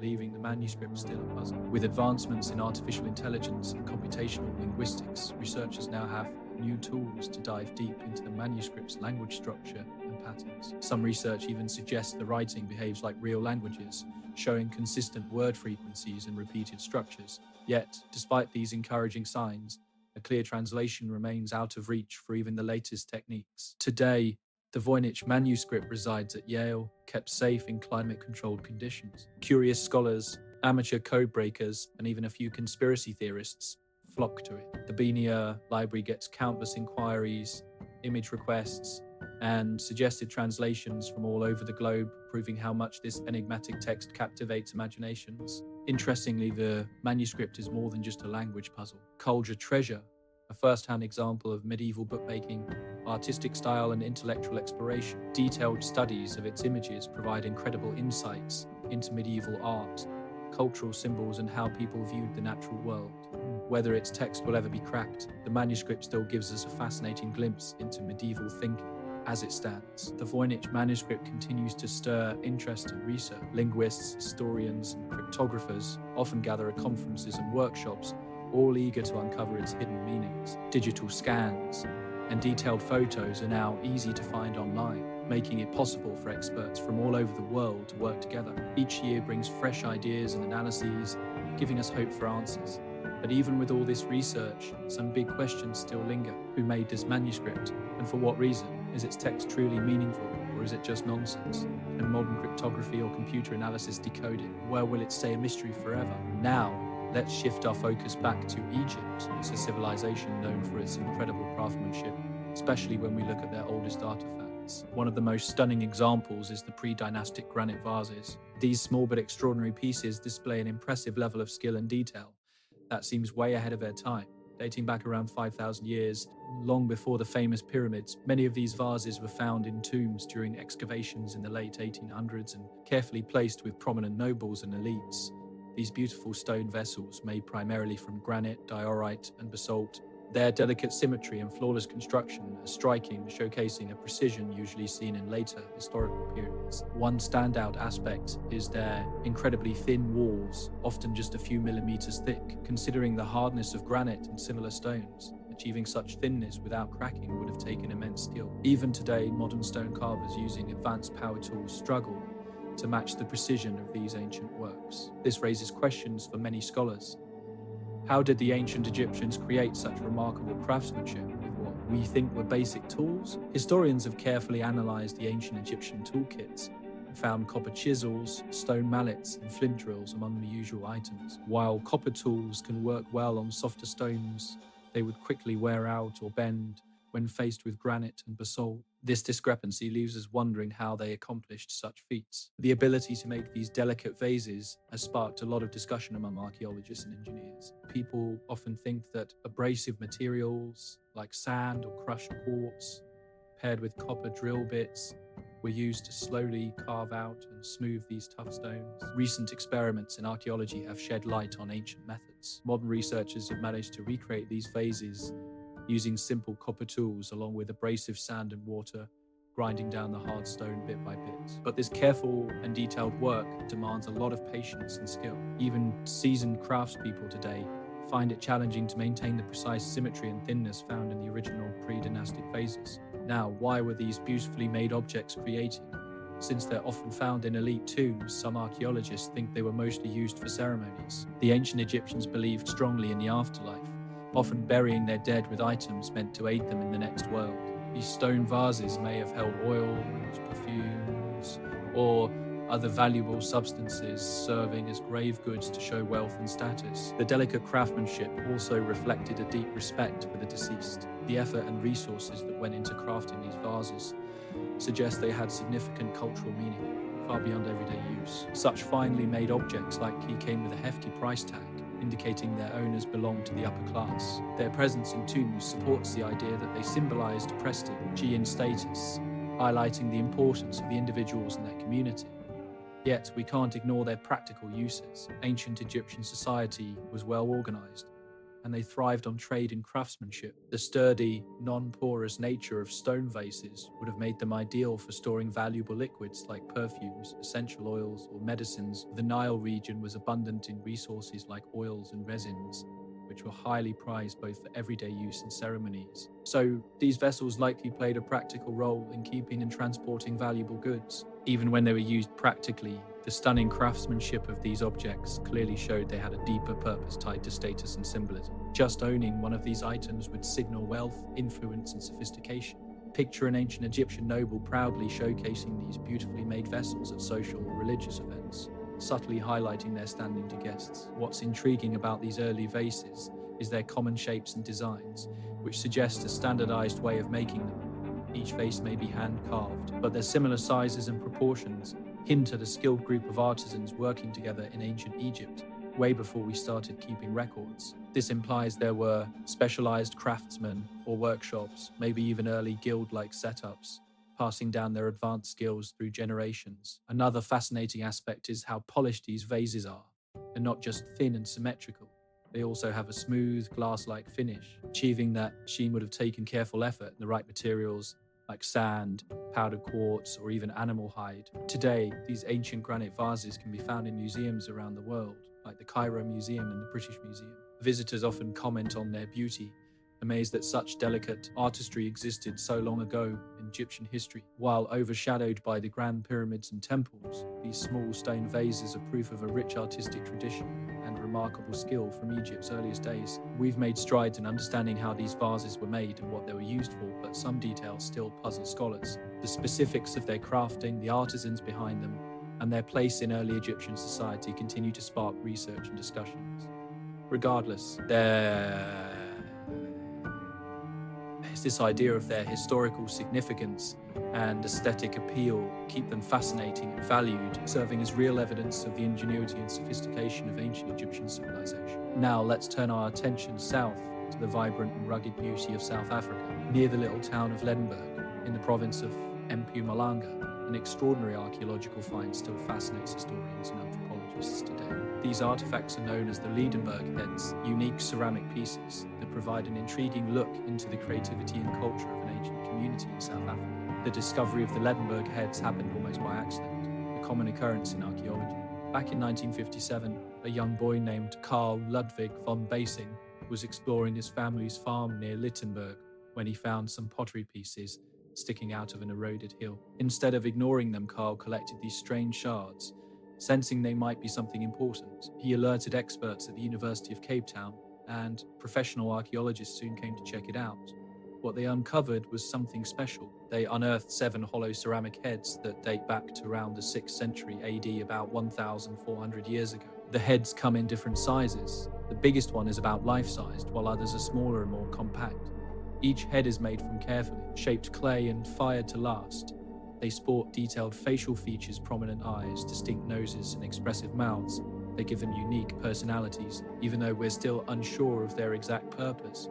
leaving the manuscript still a puzzle. With advancements in artificial intelligence and computational linguistics, researchers now have new tools to dive deep into the manuscript's language structure and patterns. Some research even suggests the writing behaves like real languages, showing consistent word frequencies and repeated structures. Yet, despite these encouraging signs, a clear translation remains out of reach for even the latest techniques. Today, the Voynich manuscript resides at Yale, kept safe in climate-controlled conditions. Curious scholars, amateur code breakers, and even a few conspiracy theorists flock to it. The Benia library gets countless inquiries, image requests, and suggested translations from all over the globe, proving how much this enigmatic text captivates imaginations. Interestingly, the manuscript is more than just a language puzzle. Culture Treasure, a first-hand example of medieval bookmaking, artistic style, and intellectual exploration. Detailed studies of its images provide incredible insights into medieval art, cultural symbols, and how people viewed the natural world. Whether its text will ever be cracked, the manuscript still gives us a fascinating glimpse into medieval thinking. As it stands, the Voynich manuscript continues to stir interest in research. Linguists, historians, and cryptographers often gather at conferences and workshops, all eager to uncover its hidden meanings. Digital scans and detailed photos are now easy to find online, making it possible for experts from all over the world to work together. Each year brings fresh ideas and analyses, giving us hope for answers. But even with all this research, some big questions still linger. Who made this manuscript, and for what reason? Is its text truly meaningful, or is it just nonsense? Can modern cryptography or computer analysis decode it? Where will it stay a mystery forever? Now, let's shift our focus back to Egypt. It's a civilization known for its incredible craftsmanship, especially when we look at their oldest artifacts. One of the most stunning examples is the pre-dynastic granite vases. These small but extraordinary pieces display an impressive level of skill and detail that seems way ahead of their time. Dating back around 5,000 years, long before the famous pyramids, many of these vases were found in tombs during excavations in the late 1800s and carefully placed with prominent nobles and elites. These beautiful stone vessels, made primarily from granite, diorite, and basalt, their delicate symmetry and flawless construction are striking, showcasing a precision usually seen in later historical periods. One standout aspect is their incredibly thin walls, often just a few millimeters thick. Considering the hardness of granite and similar stones, achieving such thinness without cracking would have taken immense skill. Even today, modern stone carvers using advanced power tools struggle to match the precision of these ancient works. This raises questions for many scholars. How did the ancient Egyptians create such remarkable craftsmanship with what we think were basic tools? Historians have carefully analyzed the ancient Egyptian toolkits and found copper chisels, stone mallets, and flint drills among the usual items. While copper tools can work well on softer stones, they would quickly wear out or bend when faced with granite and basalt. This discrepancy leaves us wondering how they accomplished such feats. The ability to make these delicate vases has sparked a lot of discussion among archaeologists and engineers. People often think that abrasive materials like sand or crushed quartz, paired with copper drill bits, were used to slowly carve out and smooth these tough stones. Recent experiments in archaeology have shed light on ancient methods. Modern researchers have managed to recreate these vases using simple copper tools along with abrasive sand and water, grinding down the hard stone bit by bit. But this careful and detailed work demands a lot of patience and skill. Even seasoned craftspeople today find it challenging to maintain the precise symmetry and thinness found in the original pre-dynastic vases. Now, why were these beautifully made objects created? Since they're often found in elite tombs, some archaeologists think they were mostly used for ceremonies. The ancient Egyptians believed strongly in the afterlife, often burying their dead with items meant to aid them in the next world. These stone vases may have held oils, perfumes, or other valuable substances serving as grave goods to show wealth and status. The delicate craftsmanship also reflected a deep respect for the deceased. The effort and resources that went into crafting these vases suggest they had significant cultural meaning, far beyond everyday use. Such finely made objects likely came with a hefty price tag, indicating their owners belonged to the upper class. Their presence in tombs supports the idea that they symbolized prestige and status, highlighting the importance of the individuals in their community. Yet, we can't ignore their practical uses. Ancient Egyptian society was well organized, and they thrived on trade and craftsmanship. The sturdy, non-porous nature of stone vases would have made them ideal for storing valuable liquids like perfumes, essential oils, or medicines. The Nile region was abundant in resources like oils and resins, which were highly prized both for everyday use and ceremonies. So, these vessels likely played a practical role in keeping and transporting valuable goods. Even when they were used practically, the stunning craftsmanship of these objects clearly showed they had a deeper purpose tied to status and symbolism. Just owning one of these items would signal wealth, influence, and sophistication. Picture an ancient Egyptian noble proudly showcasing these beautifully made vessels at social or religious events, subtly highlighting their standing to guests. What's intriguing about these early vases is their common shapes and designs, which suggest a standardized way of making them. Each vase may be hand-carved, but their similar sizes and proportions hint at a skilled group of artisans working together in ancient Egypt, way before we started keeping records. This implies there were specialized craftsmen or workshops, maybe even early guild-like setups, passing down their advanced skills through generations. Another fascinating aspect is how polished these vases are, and not just thin and symmetrical. They also have a smooth, glass-like finish. Achieving that sheen would have taken careful effort and the right materials, like sand, powdered quartz, or even animal hide. Today, these ancient granite vases can be found in museums around the world, like the Cairo Museum and the British Museum. Visitors often comment on their beauty, amazed that such delicate artistry existed so long ago in Egyptian history. While overshadowed by the grand pyramids and temples, these small stone vases are proof of a rich artistic tradition and remarkable skill from Egypt's earliest days. We've made strides in understanding how these vases were made and what they were used for, but some details still puzzle scholars. The specifics of their crafting, the artisans behind them, and their place in early Egyptian society continue to spark research and discussions. Regardless, there's this idea of their historical significance and aesthetic appeal keep them fascinating and valued, serving as real evidence of the ingenuity and sophistication of ancient Egyptian civilization. Now let's turn our attention south to the vibrant and rugged beauty of South Africa. Near the little town of Ledenburg, in the province of Mpumalanga, an extraordinary archaeological find still fascinates historians and anthropologists today. These artifacts are known as the Ledenburg heads, unique ceramic pieces that provide an intriguing look into the creativity and culture of an ancient community in South Africa. The discovery of the Ledenburg heads happened almost by accident, a common occurrence in archaeology. Back in 1957, a young boy named Carl Ludwig von Basing was exploring his family's farm near Littenberg when he found some pottery pieces sticking out of an eroded hill. Instead of ignoring them, Carl collected these strange shards. Sensing they might be something important, he alerted experts at the University of Cape Town, and professional archaeologists soon came to check it out. What they uncovered was something special. They unearthed 7 hollow ceramic heads that date back to around the 6th century AD, about 1,400 years ago. The heads come in different sizes. The biggest one is about life-sized, while others are smaller and more compact. Each head is made from carefully shaped clay and fired to last. They sport detailed facial features, prominent eyes, distinct noses, and expressive mouths. They give them unique personalities, even though we're still unsure of their exact purpose.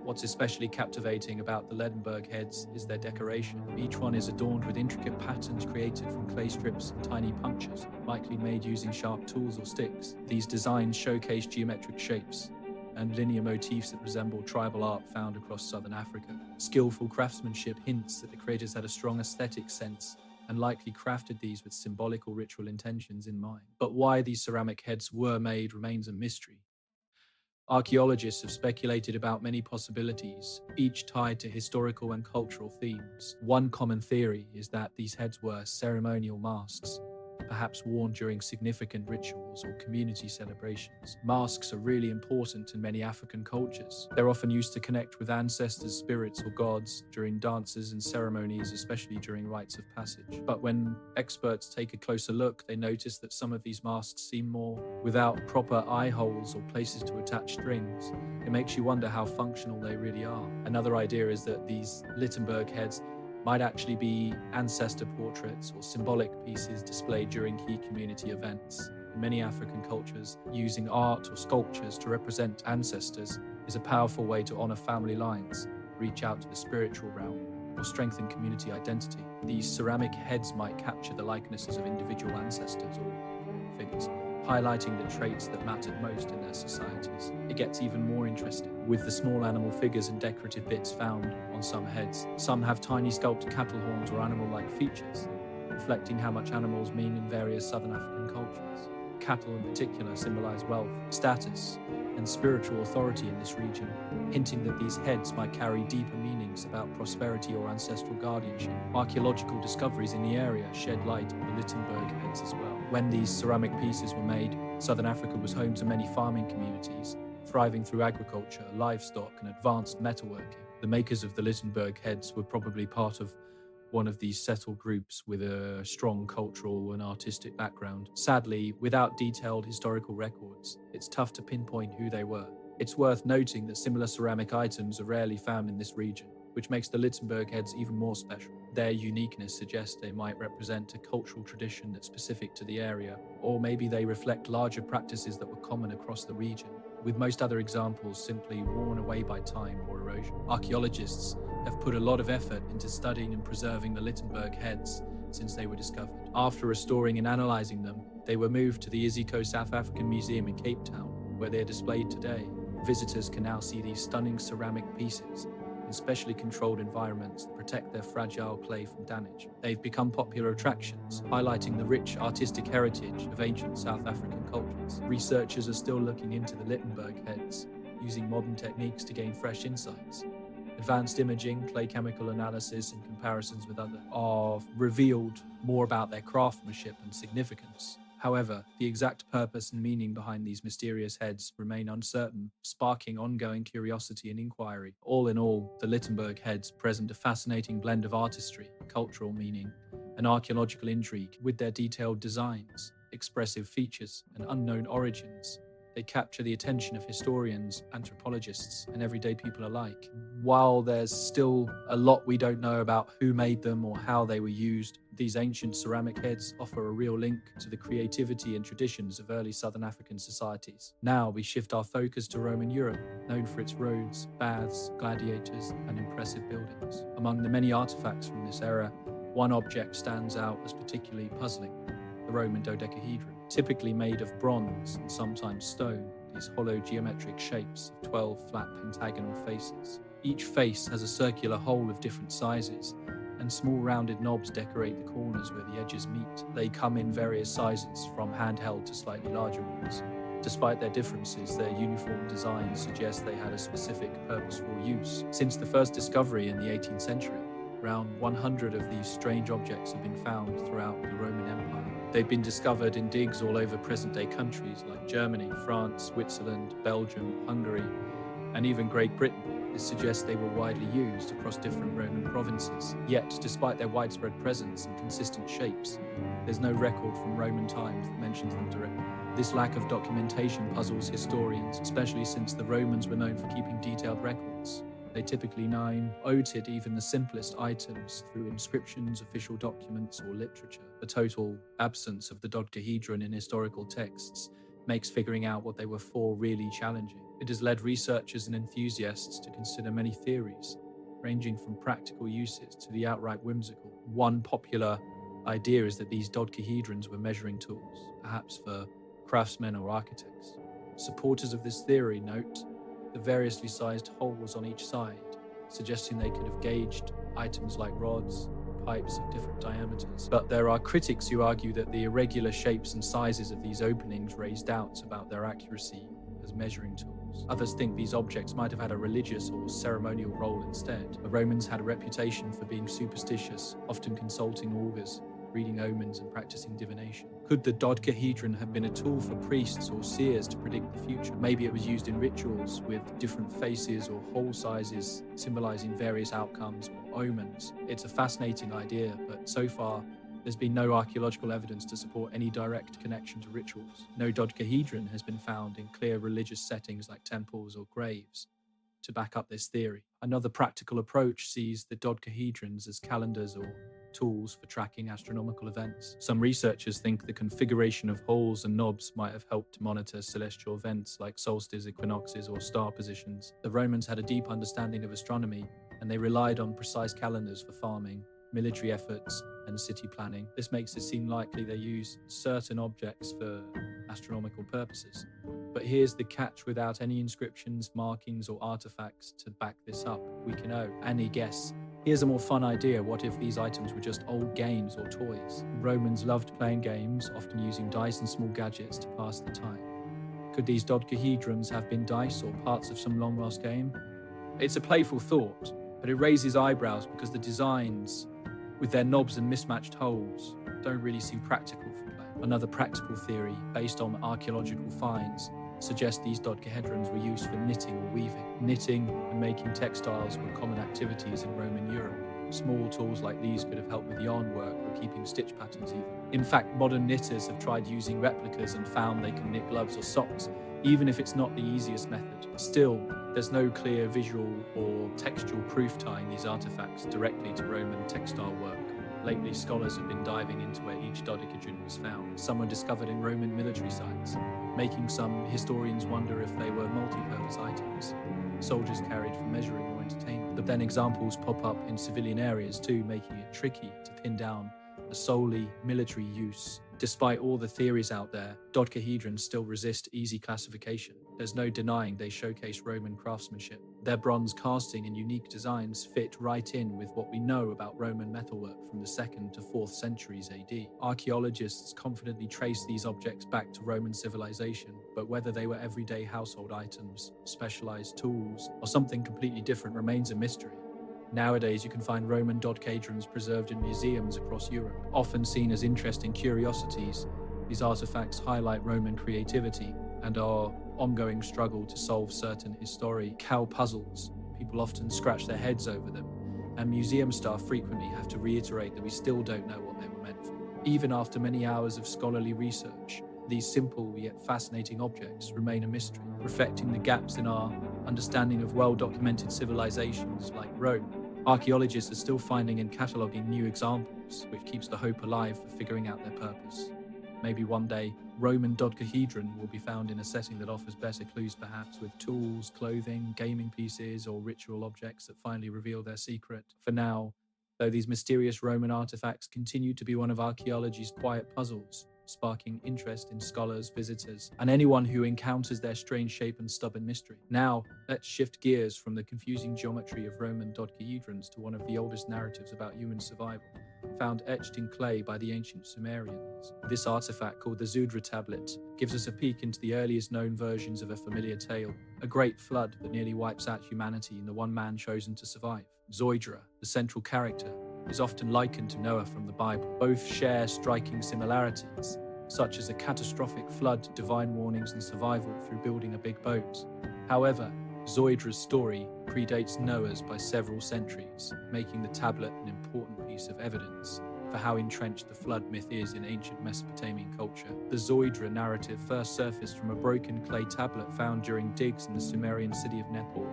What's especially captivating about the Ledenburg heads is their decoration. Each one is adorned with intricate patterns created from clay strips and tiny punctures, likely made using sharp tools or sticks. These designs showcase geometric shapes and linear motifs that resemble tribal art found across southern Africa. Skillful craftsmanship hints that the creators had a strong aesthetic sense and likely crafted these with symbolic or ritual intentions in mind. But why these ceramic heads were made remains a mystery. Archaeologists have speculated about many possibilities, each tied to historical and cultural themes. One common theory is that these heads were ceremonial masks, perhaps worn during significant rituals or community celebrations. Masks are really important in many African cultures. They're often used to connect with ancestors, spirits, or gods during dances and ceremonies, especially during rites of passage. But when experts take a closer look, they notice that some of these masks seem more without proper eye holes or places to attach strings. It makes you wonder how functional they really are. Another idea is that these Littenberg heads might actually be ancestor portraits or symbolic pieces displayed during key community events. In many African cultures, using art or sculptures to represent ancestors is a powerful way to honor family lines, reach out to the spiritual realm, or strengthen community identity. These ceramic heads might capture the likenesses of individual ancestors or figures, highlighting the traits that mattered most in their societies. It gets even more interesting, with the small animal figures and decorative bits found on some heads. Some have tiny sculpted cattle horns or animal-like features, reflecting how much animals mean in various southern African cultures. Cattle in particular symbolize wealth, status, and spiritual authority in this region, hinting that these heads might carry deeper meanings about prosperity or ancestral guardianship. Archaeological discoveries in the area shed light on the Littenberg heads as well. When these ceramic pieces were made, southern Africa was home to many farming communities, thriving through agriculture, livestock, and advanced metalworking. The makers of the Littenberg heads were probably part of one of these settled groups with a strong cultural and artistic background. Sadly, without detailed historical records, it's tough to pinpoint who they were. It's worth noting that similar ceramic items are rarely found in this region, which makes the Littenberg heads even more special. Their uniqueness suggests they might represent a cultural tradition that's specific to the area, or maybe they reflect larger practices that were common across the region, with most other examples simply worn away by time or erosion. Archaeologists have put a lot of effort into studying and preserving the Littenberg heads since they were discovered. After restoring and analysing them, they were moved to the Iziko South African Museum in Cape Town, where they are displayed today. Visitors can now see these stunning ceramic pieces in specially controlled environments that protect their fragile clay from damage. They've become popular attractions, highlighting the rich artistic heritage of ancient South African cultures. Researchers are still looking into the Littenberg heads, using modern techniques to gain fresh insights. Advanced imaging, clay chemical analysis, and comparisons with others have revealed more about their craftsmanship and significance. However, the exact purpose and meaning behind these mysterious heads remain uncertain, sparking ongoing curiosity and inquiry. All in all, the Littenberg heads present a fascinating blend of artistry, cultural meaning, and archaeological intrigue. With their detailed designs, expressive features, and unknown origins, they capture the attention of historians, anthropologists, and everyday people alike. While there's still a lot we don't know about who made them or how they were used, these ancient ceramic heads offer a real link to the creativity and traditions of early southern African societies. Now we shift our focus to Roman Europe, known for its roads, baths, gladiators, and impressive buildings. Among the many artifacts from this era, one object stands out as particularly puzzling: the Roman dodecahedron. Typically made of bronze and sometimes stone, these hollow geometric shapes of 12 flat pentagonal faces. Each face has a circular hole of different sizes, and small rounded knobs decorate the corners where the edges meet. They come in various sizes, from handheld to slightly larger ones. Despite their differences, their uniform design suggests they had a specific, purposeful use. Since the first discovery in the 18th century, around 100 of these strange objects have been found throughout the Roman Empire. They've been discovered in digs all over present-day countries like Germany, France, Switzerland, Belgium, Hungary, and even Great Britain. This suggests they were widely used across different Roman provinces. Yet, despite their widespread presence and consistent shapes, there's no record from Roman times that mentions them directly. This lack of documentation puzzles historians, especially since the Romans were known for keeping detailed records. They typically noted even the simplest items through inscriptions, official documents, or literature. The total absence of the dodecahedron in historical texts makes figuring out what they were for really challenging. It has led researchers and enthusiasts to consider many theories, ranging from practical uses to the outright whimsical. One popular idea is that these dodecahedrons were measuring tools, perhaps for craftsmen or architects. Supporters of this theory note the variously sized holes on each side, suggesting they could have gauged items like rods, pipes of different diameters. But there are critics who argue that the irregular shapes and sizes of these openings raise doubts about their accuracy as measuring tools. Others think these objects might have had a religious or ceremonial role instead. The Romans had a reputation for being superstitious, often consulting augurs, reading omens, and practicing divination. Could the dodecahedron have been a tool for priests or seers to predict the future? Maybe it was used in rituals with different faces or hole sizes symbolizing various outcomes or omens. It's a fascinating idea, but so far there's been no archaeological evidence to support any direct connection to rituals. No dodecahedron has been found in clear religious settings like temples or graves to back up this theory. Another practical approach sees the dodecahedrons as calendars or tools for tracking astronomical events. Some researchers think the configuration of holes and knobs might have helped to monitor celestial events like solstices, equinoxes, or star positions. The Romans had a deep understanding of astronomy, and they relied on precise calendars for farming, military efforts, and city planning. This makes it seem likely they used certain objects for astronomical purposes. But here's the catch: without any inscriptions, markings, or artifacts to back this up, we can only guess. Here's a more fun idea: what if these items were just old games or toys? Romans loved playing games, often using dice and small gadgets to pass the time. Could these dodecahedrons have been dice or parts of some long-lost game? It's a playful thought, but it raises eyebrows because the designs, with their knobs and mismatched holes, don't really seem practical for play. Another practical theory, based on archaeological finds, suggests these dodecahedrons were used for knitting or weaving. Knitting and making textiles were common activities in Roman Europe. Small tools like these could have helped with yarn work or keeping stitch patterns even. In fact, modern knitters have tried using replicas and found they can knit gloves or socks, even if it's not the easiest method. Still, there's no clear visual or textual proof tying these artifacts directly to Roman textile work. Lately, scholars have been diving into where each dodecahedron was found. Some were discovered in Roman military sites, making some historians wonder if they were multi-purpose items soldiers carried for measuring or entertainment. But then examples pop up in civilian areas too, making it tricky to pin down a solely military use. Despite all the theories out there, dodecahedrons still resist easy classification. There's no denying they showcase Roman craftsmanship. Their bronze casting and unique designs fit right in with what we know about Roman metalwork from the 2nd to 4th centuries AD. Archaeologists confidently trace these objects back to Roman civilization, but whether they were everyday household items, specialized tools, or something completely different remains a mystery. Nowadays, you can find Roman dodecahedrons preserved in museums across Europe. Often seen as interesting curiosities, These artifacts highlight Roman creativity and our ongoing struggle to solve certain historical puzzles. People often scratch their heads over them, and museum staff frequently have to reiterate that we still don't know what they were meant for. Even after many hours of scholarly research, these simple yet fascinating objects remain a mystery, reflecting the gaps in our understanding of well-documented civilizations like Rome. Archaeologists are still finding and cataloguing new examples, which keeps the hope alive for figuring out their purpose. Maybe one day, Roman dodecahedron will be found in a setting that offers better clues, perhaps with tools, clothing, gaming pieces, or ritual objects that finally reveal their secret. For now, though, these mysterious Roman artifacts continue to be one of archaeology's quiet puzzles, sparking interest in scholars, visitors, and anyone who encounters their strange shape and stubborn mystery. Now, let's shift gears from the confusing geometry of Roman dodecahedrons to one of the oldest narratives about human survival, found etched in clay by the ancient Sumerians. This artifact, called the Zudra tablet, gives us a peek into the earliest known versions of a familiar tale, a great flood that nearly wipes out humanity and the one man chosen to survive. Zoidra, the central character, is often likened to Noah from the Bible. Both share striking similarities, such as a catastrophic flood, divine warnings, and survival through building a big boat. However, Zoidra's story predates Noah's by several centuries, making the tablet an important piece of evidence for how entrenched the flood myth is in ancient Mesopotamian culture. The Zoidra narrative first surfaced from a broken clay tablet found during digs in the Sumerian city of Nippur,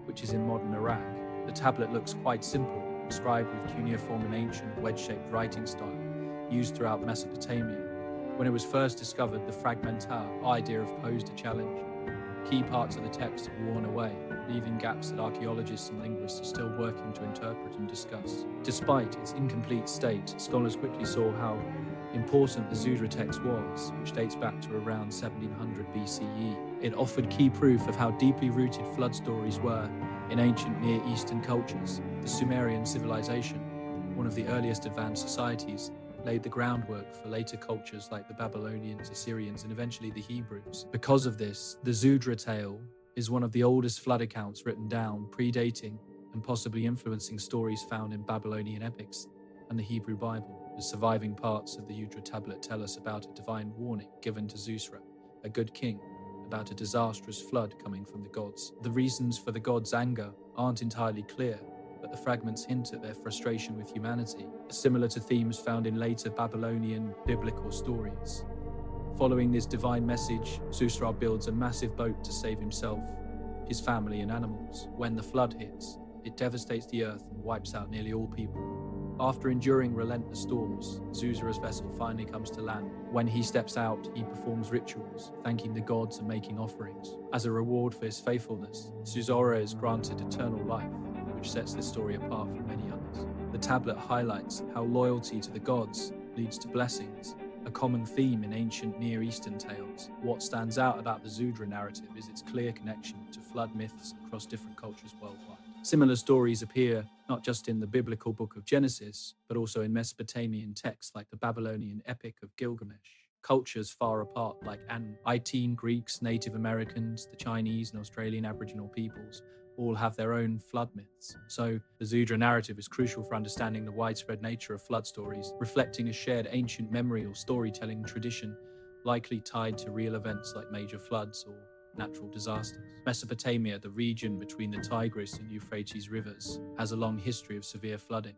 which is in modern Iraq. The tablet looks quite simple, inscribed with cuneiform and ancient wedge-shaped writing style used throughout Mesopotamia. When it was first discovered, the fragmentar idea posed a challenge. Key parts of the text had worn away, leaving gaps that archaeologists and linguists are still working to interpret and discuss. Despite its incomplete state, scholars quickly saw how important the Zudra text was, which dates back to around 1700 BCE. It offered key proof of how deeply rooted flood stories were in ancient Near Eastern cultures. The Sumerian civilization, one of the earliest advanced societies, laid the groundwork for later cultures like the Babylonians, Assyrians, and eventually the Hebrews. Because of this, the Zudra tale is one of the oldest flood accounts written down, predating and possibly influencing stories found in Babylonian epics and the Hebrew Bible. The surviving parts of the Zudra tablet tell us about a divine warning given to Zusra, a good king, about a disastrous flood coming from the gods. The reasons for the gods' anger aren't entirely clear, but the fragments hint at their frustration with humanity, similar to themes found in later Babylonian biblical stories. Following this divine message, Zusra builds a massive boat to save himself, his family, and animals. When the flood hits, it devastates the earth and wipes out nearly all people. After enduring relentless storms, Zusra's vessel finally comes to land. When he steps out, he performs rituals, thanking the gods and making offerings. As a reward for his faithfulness, Zusra is granted eternal life, which sets this story apart from many others. The tablet highlights how loyalty to the gods leads to blessings, a common theme in ancient Near Eastern tales. What stands out about the Zudra narrative is its clear connection to flood myths across different cultures worldwide. Similar stories appear not just in the biblical book of Genesis, but also in Mesopotamian texts like the Babylonian epic of Gilgamesh. Cultures far apart like Antine Greeks, Native Americans, the Chinese and Australian Aboriginal peoples all have their own flood myths. So the Zudra narrative is crucial for understanding the widespread nature of flood stories, reflecting a shared ancient memory or storytelling tradition likely tied to real events like major floods or natural disasters. Mesopotamia, the region between the Tigris and Euphrates rivers, has a long history of severe flooding.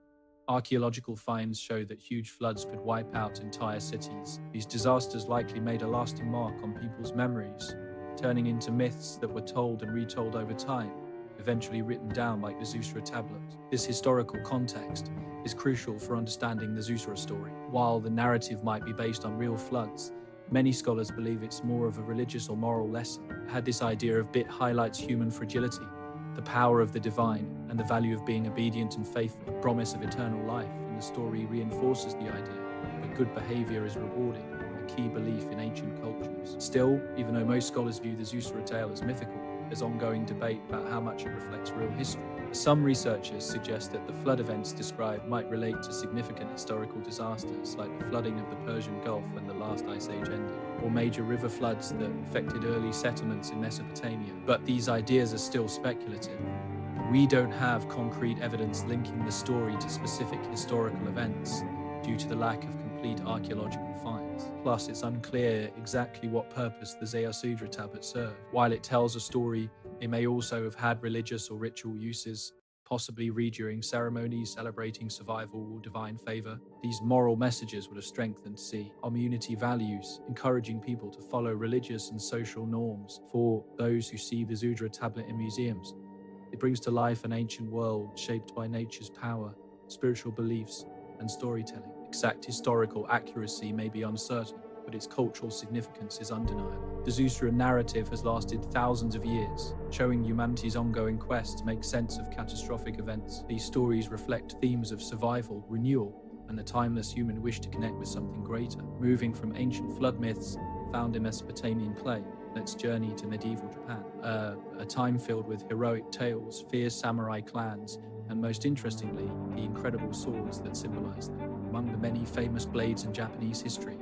Archaeological finds show that huge floods could wipe out entire cities. These disasters likely made a lasting mark on people's memories, turning into myths that were told and retold over time, eventually written down like the Zusra tablet. This historical context is crucial for understanding the Zusra story. While the narrative might be based on real floods, many scholars believe it's more of a religious or moral lesson. This idea of bit highlights human fragility, the power of the divine, and the value of being obedient and faithful. The promise of eternal life in the story reinforces the idea that good behavior is rewarded, a key belief in ancient cultures. Still, even though most scholars view the Zusra tale as mythical, there's ongoing debate about how much it reflects real history. Some researchers suggest that the flood events described might relate to significant historical disasters like the flooding of the Persian Gulf when the last ice age ended, or major river floods that affected early settlements in Mesopotamia. But these ideas are still speculative. We don't have concrete evidence linking the story to specific historical events due to the lack of complete archaeological finds. blades. Plus, it's unclear exactly what purpose the Zeusudra tablet served. While it tells a story, it may also have had religious or ritual uses, possibly read during ceremonies celebrating survival or divine favor. These moral messages would have strengthened community values, encouraging people to follow religious and social norms. For those who see the Zudra tablet in museums, it brings to life an ancient world shaped by nature's power, spiritual beliefs, and storytelling. Exact historical accuracy may be uncertain, but its cultural significance is undeniable. The Zeusa narrative has lasted thousands of years, showing humanity's ongoing quest to make sense of catastrophic events. These stories reflect themes of survival, renewal, and the timeless human wish to connect with something greater. Moving from ancient flood myths found in Mesopotamian clay, let's journey to medieval Japan, a time filled with heroic tales, fierce samurai clans, and most interestingly, the incredible swords that symbolize them. Among the many famous blades in Japanese history,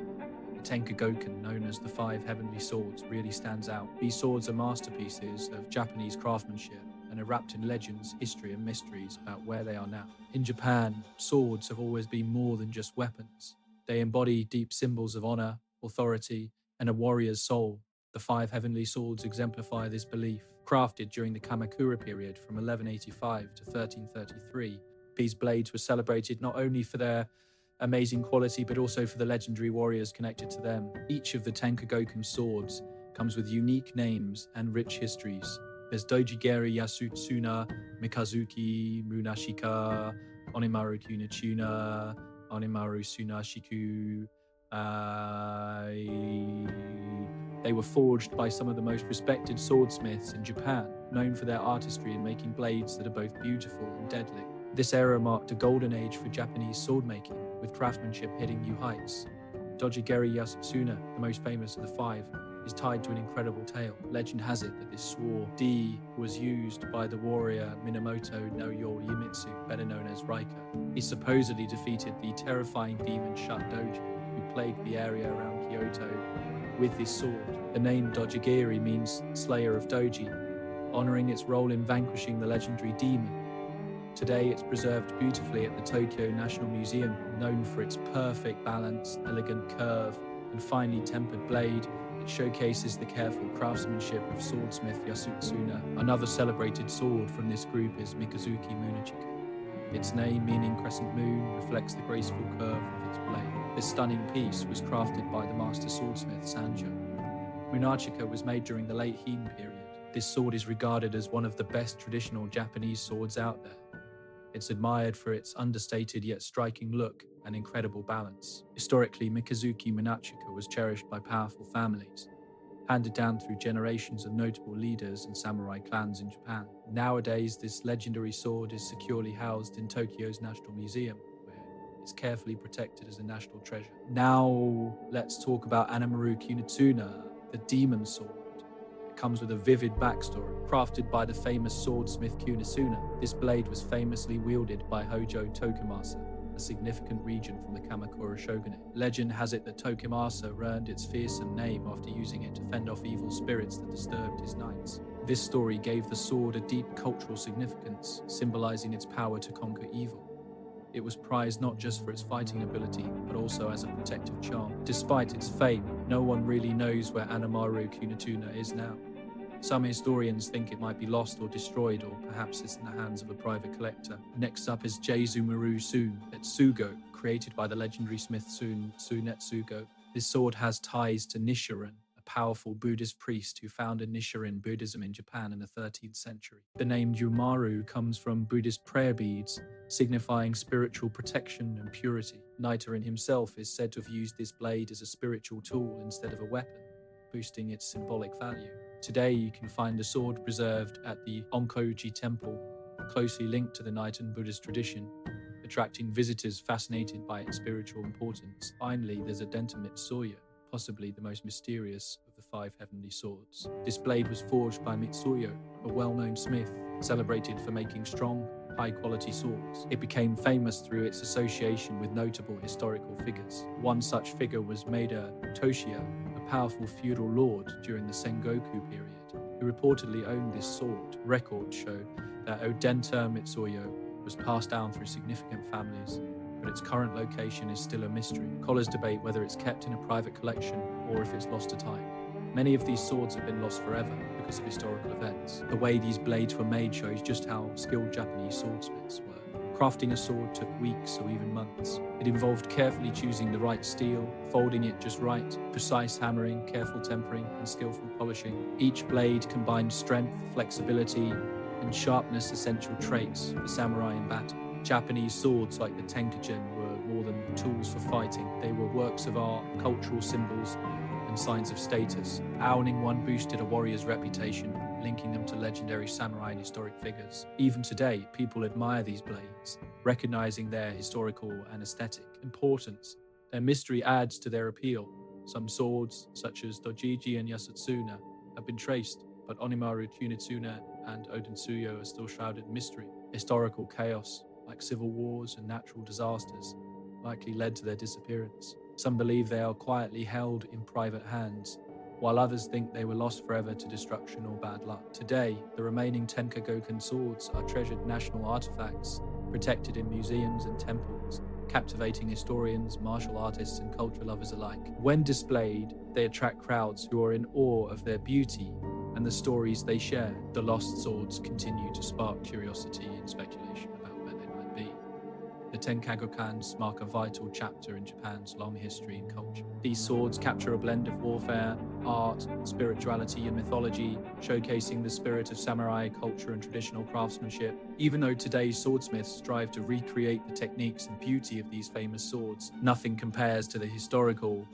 the Tenkagoken, known as the Five Heavenly Swords, really stands out. These swords are masterpieces of Japanese craftsmanship and are wrapped in legends, history, and mysteries about where they are now. In Japan, swords have always been more than just weapons. They embody deep symbols of honor, authority, and a warrior's soul. The Five Heavenly Swords exemplify this belief. Crafted during the Kamakura period from 1185 to 1333, these blades were celebrated not only for their amazing quality, but also for the legendary warriors connected to them. Each of the Tenkagoken swords comes with unique names and rich histories. There's Dojigeri Yasutsuna, Mikazuki Munashika, Onimaru Kunitsuna, Onimaru Sunashiku. They were forged by some of the most respected swordsmiths in Japan, known for their artistry in making blades that are both beautiful and deadly. This era marked a golden age for Japanese swordmaking, with craftsmanship hitting new heights. Dojigeri Yasutsuna, the most famous of the five, is tied to an incredible tale. Legend has it that this sword, D, was used by the warrior Minamoto no Yorimitsu, better known as Raiko. He supposedly defeated the terrifying demon Shut Doji, who plagued the area around Kyoto with this sword. The name Dojigiri means Slayer of Doji, honoring its role in vanquishing the legendary demon. Today, it's preserved beautifully at the Tokyo National Museum, known for its perfect balance, elegant curve, and finely tempered blade. It showcases the careful craftsmanship of swordsmith Yasutsuna. Another celebrated sword from this group is Mikazuki Munachika. Its name, meaning crescent moon, reflects the graceful curve of its blade. This stunning piece was crafted by the master swordsmith Sanjo. Munachika was made during the late Heian period. This sword is regarded as one of the best traditional Japanese swords out there. It's admired for its understated yet striking look and incredible balance. Historically, Mikazuki Munachika was cherished by powerful families, handed down through generations of notable leaders and samurai clans in Japan. Nowadays, this legendary sword is securely housed in Tokyo's National Museum, where it's carefully protected as a national treasure. Now, let's talk about Anamaru Kunitsuna, the demon sword. Comes with a vivid backstory. Crafted by the famous swordsmith Kunitsuna, this blade was famously wielded by Hojo Tokimasa, a significant region from the Kamakura shogunate. Legend has it that Tokimasa earned its fearsome name after using it to fend off evil spirits that disturbed his knights. This story gave the sword a deep cultural significance, symbolizing its power to conquer evil. It was prized not just for its fighting ability, but also as a protective charm. Despite its fame, no one really knows where Anamaru Kunitsuna is now. Some historians think it might be lost or destroyed, or perhaps it's in the hands of a private collector. Next up is Jeizumaru Tsugo, created by the legendary smith Tsunetsugo. This sword has ties to Nichiren, a powerful Buddhist priest who founded Nichiren Buddhism in Japan in the 13th century. The name Jumaru comes from Buddhist prayer beads, signifying spiritual protection and purity. Nichiren himself is said to have used this blade as a spiritual tool instead of a weapon, boosting its symbolic value. Today, you can find the sword preserved at the Onkoji Temple, closely linked to the Nichiren Buddhist tradition, attracting visitors fascinated by its spiritual importance. Finally, there's a Denta Mitsuya, possibly the most mysterious of the five heavenly swords. This blade was forged by Mitsuyo, a well-known smith, celebrated for making strong, high-quality swords. It became famous through its association with notable historical figures. One such figure was Maeda Toshiya, a powerful feudal lord during the Sengoku period, who reportedly owned this sword. Records show that Odenta Mitsuyo was passed down through significant families, but its current location is still a mystery. Scholars debate whether it's kept in a private collection or if it's lost to time. Many of these swords have been lost forever because of historical events. The way these blades were made shows just how skilled Japanese swordsmiths were. Crafting a sword took weeks or even months. It involved carefully choosing the right steel, folding it just right, precise hammering, careful tempering, and skillful polishing. Each blade combined strength, flexibility, and sharpness, essential traits for samurai in battle. Japanese swords like the Tenkagen were more than tools for fighting. They were works of art, cultural symbols, and signs of status. Owning one boosted a warrior's reputation, linking them to legendary samurai and historic figures. Even today, people admire these blades, recognizing their historical and aesthetic importance. Their mystery adds to their appeal. Some swords, such as Dojiji and Yasutsuna, have been traced, but Onimaru Kunitsuna and Odinsuyo are still shrouded in mystery. Historical chaos, like civil wars and natural disasters, likely led to their disappearance. Some believe they are quietly held in private hands, while others think they were lost forever to destruction or bad luck. Today, the remaining Tenka-Goken swords are treasured national artifacts, protected in museums and temples, captivating historians, martial artists, and culture lovers alike. When displayed, they attract crowds who are in awe of their beauty and the stories they share. The lost swords continue to spark curiosity and speculation about where they might be. The Tenkagokans mark a vital chapter in Japan's long history and culture. These swords capture a blend of warfare, art, spirituality, and mythology, showcasing the spirit of samurai culture and traditional craftsmanship. Even though today's swordsmiths strive to recreate the techniques and beauty of these famous swords, nothing compares to the historical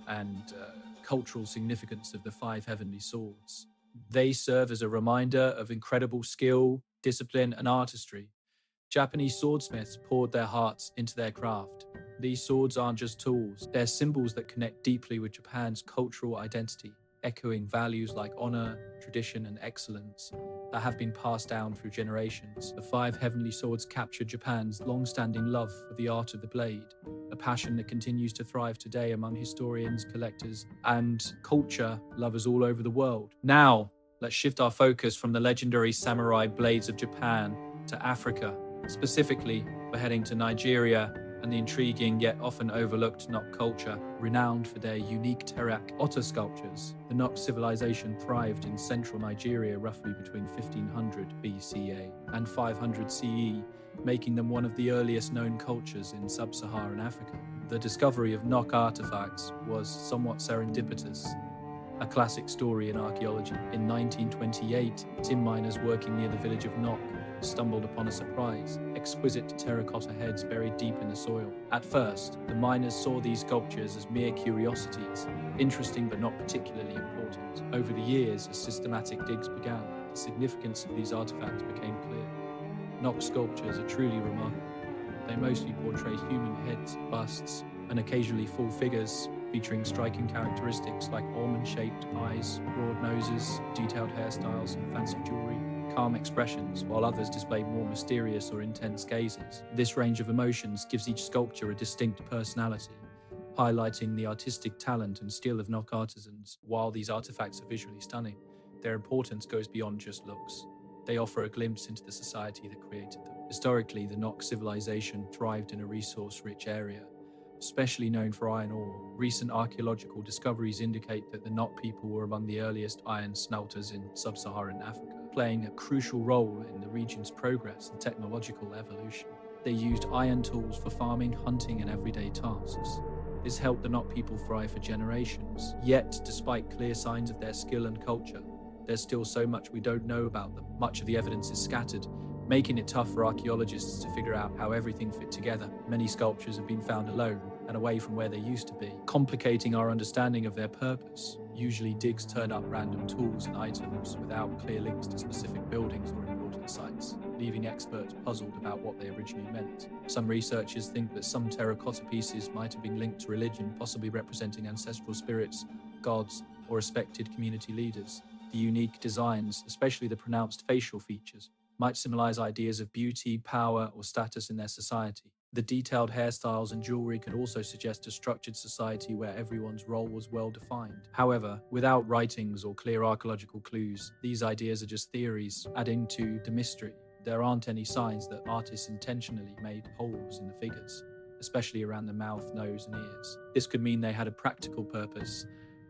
and cultural significance of the five heavenly swords. They serve as a reminder of incredible skill, discipline, and artistry. Japanese swordsmiths poured their hearts into their craft. These swords aren't just tools, they're symbols that connect deeply with Japan's cultural identity, echoing values like honor, tradition, and excellence that have been passed down through generations. The five heavenly swords capture Japan's long-standing love for the art of the blade, a passion that continues to thrive today among historians, collectors, and culture lovers all over the world. Now, let's shift our focus from the legendary samurai blades of Japan to Africa. Specifically, we're heading to Nigeria and the intriguing yet often overlooked Nok culture, renowned for their unique terracotta sculptures. The Nok civilization thrived in central Nigeria roughly between 1500 BCE and 500 CE, making them one of the earliest known cultures in sub-Saharan Africa. The discovery of Nok artifacts was somewhat serendipitous, a classic story in archaeology. In 1928, tin miners working near the village of Nok stumbled upon a surprise: exquisite terracotta heads buried deep in the soil. At first, the miners saw these sculptures as mere curiosities, interesting but not particularly important. Over the years, as systematic digs began, the significance of these artifacts became clear. Nok sculptures are truly remarkable. They mostly portray human heads, busts, and occasionally full figures, featuring striking characteristics like almond-shaped eyes, broad noses, detailed hairstyles, and fancy jewelry. Calm expressions, while others display more mysterious or intense gazes. This range of emotions gives each sculpture a distinct personality, highlighting the artistic talent and skill of Nok artisans. While these artifacts are visually stunning, their importance goes beyond just looks. They offer a glimpse into the society that created them. Historically, the Nok civilization thrived in a resource-rich area, especially known for iron ore. Recent archaeological discoveries indicate that the Nok people were among the earliest iron smelters in sub-Saharan Africa, playing a crucial role in the region's progress and technological evolution. They used iron tools for farming, hunting, and everyday tasks. This helped the Nok people thrive for generations. Yet, despite clear signs of their skill and culture, there's still so much we don't know about them. Much of the evidence is scattered, making it tough for archaeologists to figure out how everything fit together. Many sculptures have been found alone and away from where they used to be, complicating our understanding of their purpose. Usually digs turn up random tools and items without clear links to specific buildings or important sites, leaving experts puzzled about what they originally meant. Some researchers think that some terracotta pieces might have been linked to religion, possibly representing ancestral spirits, gods, or respected community leaders. The unique designs, especially the pronounced facial features, might symbolize ideas of beauty, power, or status in their society. The detailed hairstyles and jewelry could also suggest a structured society where everyone's role was well defined. However, without writings or clear archaeological clues, these ideas are just theories, adding to the mystery. There aren't any signs that artists intentionally made holes in the figures, especially around the mouth, nose, and ears. This could mean they had a practical purpose,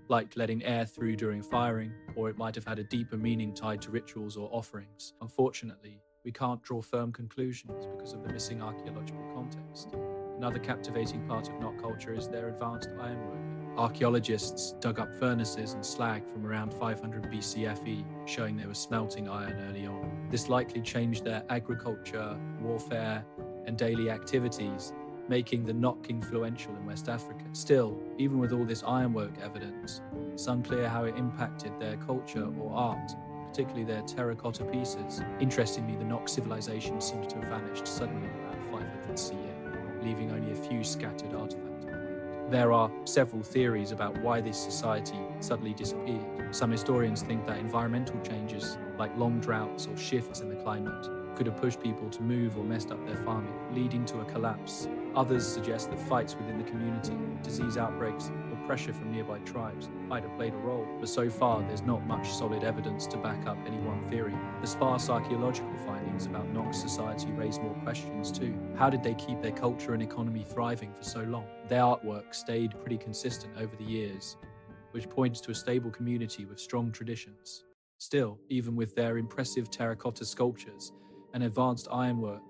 like letting air through during firing, or it might have had a deeper meaning tied to rituals or offerings. Unfortunately, we can't draw firm conclusions because of the missing archaeological context. Another captivating part of Nok culture is their advanced ironworking. Archaeologists dug up furnaces and slag from around 500 BCFE, showing they were smelting iron early on. This likely changed their agriculture, warfare, and daily activities, making the Nok influential in West Africa. Still, even with all this ironwork evidence, it's unclear how it impacted their culture or art, particularly their terracotta pieces. Interestingly, the Nok civilization seems to have vanished suddenly around 500 CE, leaving only a few scattered artifacts. There are several theories about why this society suddenly disappeared. Some historians think that environmental changes, like long droughts or shifts in the climate, could have pushed people to move or messed up their farming, leading to a collapse. Others suggest that fights within the community, disease outbreaks, or pressure from nearby tribes might have played a role, but so far there's not much solid evidence to back up any one theory. The sparse archaeological findings about Nok society raise more questions too. How did they keep their culture and economy thriving for so long? Their artwork stayed pretty consistent over the years, which points to a stable community with strong traditions. Still, even with their impressive terracotta sculptures and advanced ironwork,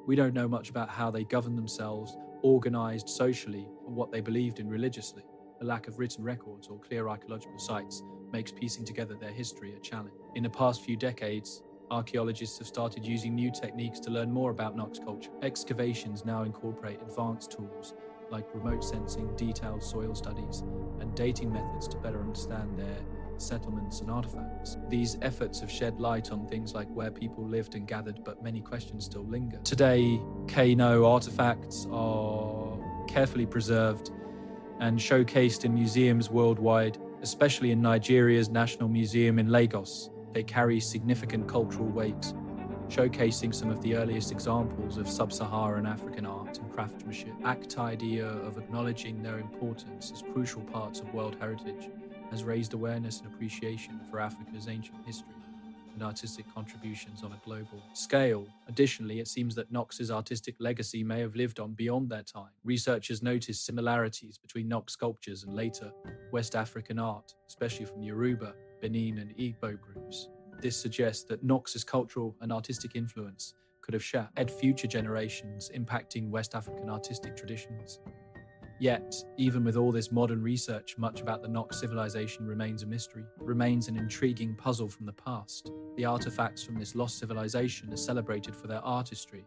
we don't know much about how they governed themselves, organized socially, or what they believed in religiously. The lack of written records or clear archaeological sites makes piecing together their history a challenge. In the past few decades, archaeologists have started using new techniques to learn more about Nok's culture. Excavations now incorporate advanced tools like remote sensing, detailed soil studies, and dating methods to better understand their settlements and artifacts. These efforts have shed light on things like where people lived and gathered, but many questions still linger. Today, Kano artifacts are carefully preserved and showcased in museums worldwide, especially in Nigeria's National Museum in Lagos. They carry significant cultural weight, showcasing some of the earliest examples of sub-Saharan African art and craftsmanship. The idea of acknowledging their importance as crucial parts of World Heritage has raised awareness and appreciation for Africa's ancient history and artistic contributions on a global scale. Additionally, it seems that Nok's artistic legacy may have lived on beyond their time. Researchers noticed similarities between Nok sculptures and later West African art, especially from Yoruba, Benin, and Igbo groups. This suggests that Nok's cultural and artistic influence could have shaped future generations, impacting West African artistic traditions. Yet, even with all this modern research, much about the Nok civilization remains a mystery, remains an intriguing puzzle from the past. The artifacts from this lost civilization are celebrated for their artistry,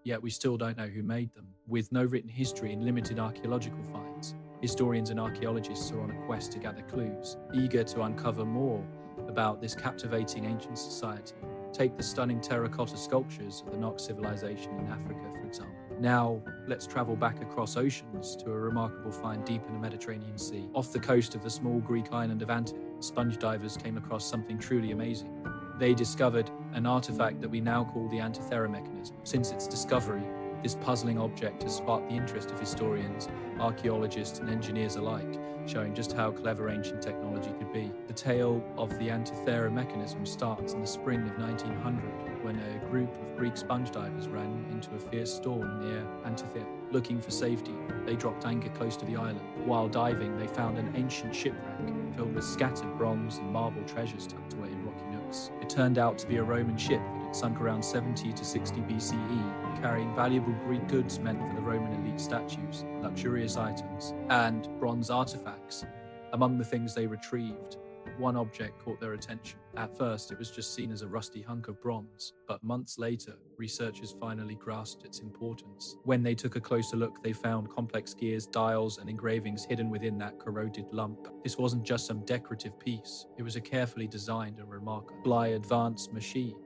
yet we still don't know who made them. With no written history and limited archaeological finds, historians and archaeologists are on a quest to gather clues, eager to uncover more about this captivating ancient society. Take the stunning terracotta sculptures of the Nok civilization in Africa, for example. Now, let's travel back across oceans to a remarkable find deep in the Mediterranean Sea. Off the coast of the small Greek island of Antioch, sponge divers came across something truly amazing. They discovered an artifact that we now call the Antithera mechanism. Since its discovery, this puzzling object has sparked the interest of historians, archaeologists, and engineers alike, showing just how clever ancient technology could be. The tale of the Antithera mechanism starts in the spring of 1900, when a group of Greek sponge divers ran into a fierce storm near Antithera. Looking for safety, they dropped anchor close to the island. While diving, they found an ancient shipwreck filled with scattered bronze and marble treasures tucked away in rocky nooks. It turned out to be a Roman ship that had sunk around 70 to 60 BCE, carrying valuable Greek goods meant for the Roman elite statues, luxurious items, and bronze artifacts. Among the things they retrieved, one object caught their attention. At first, it was just seen as a rusty hunk of bronze, but months later, researchers finally grasped its importance. When they took a closer look, they found complex gears, dials, and engravings hidden within that corroded lump. This wasn't just some decorative piece, it was a carefully designed and remarkable advanced machine.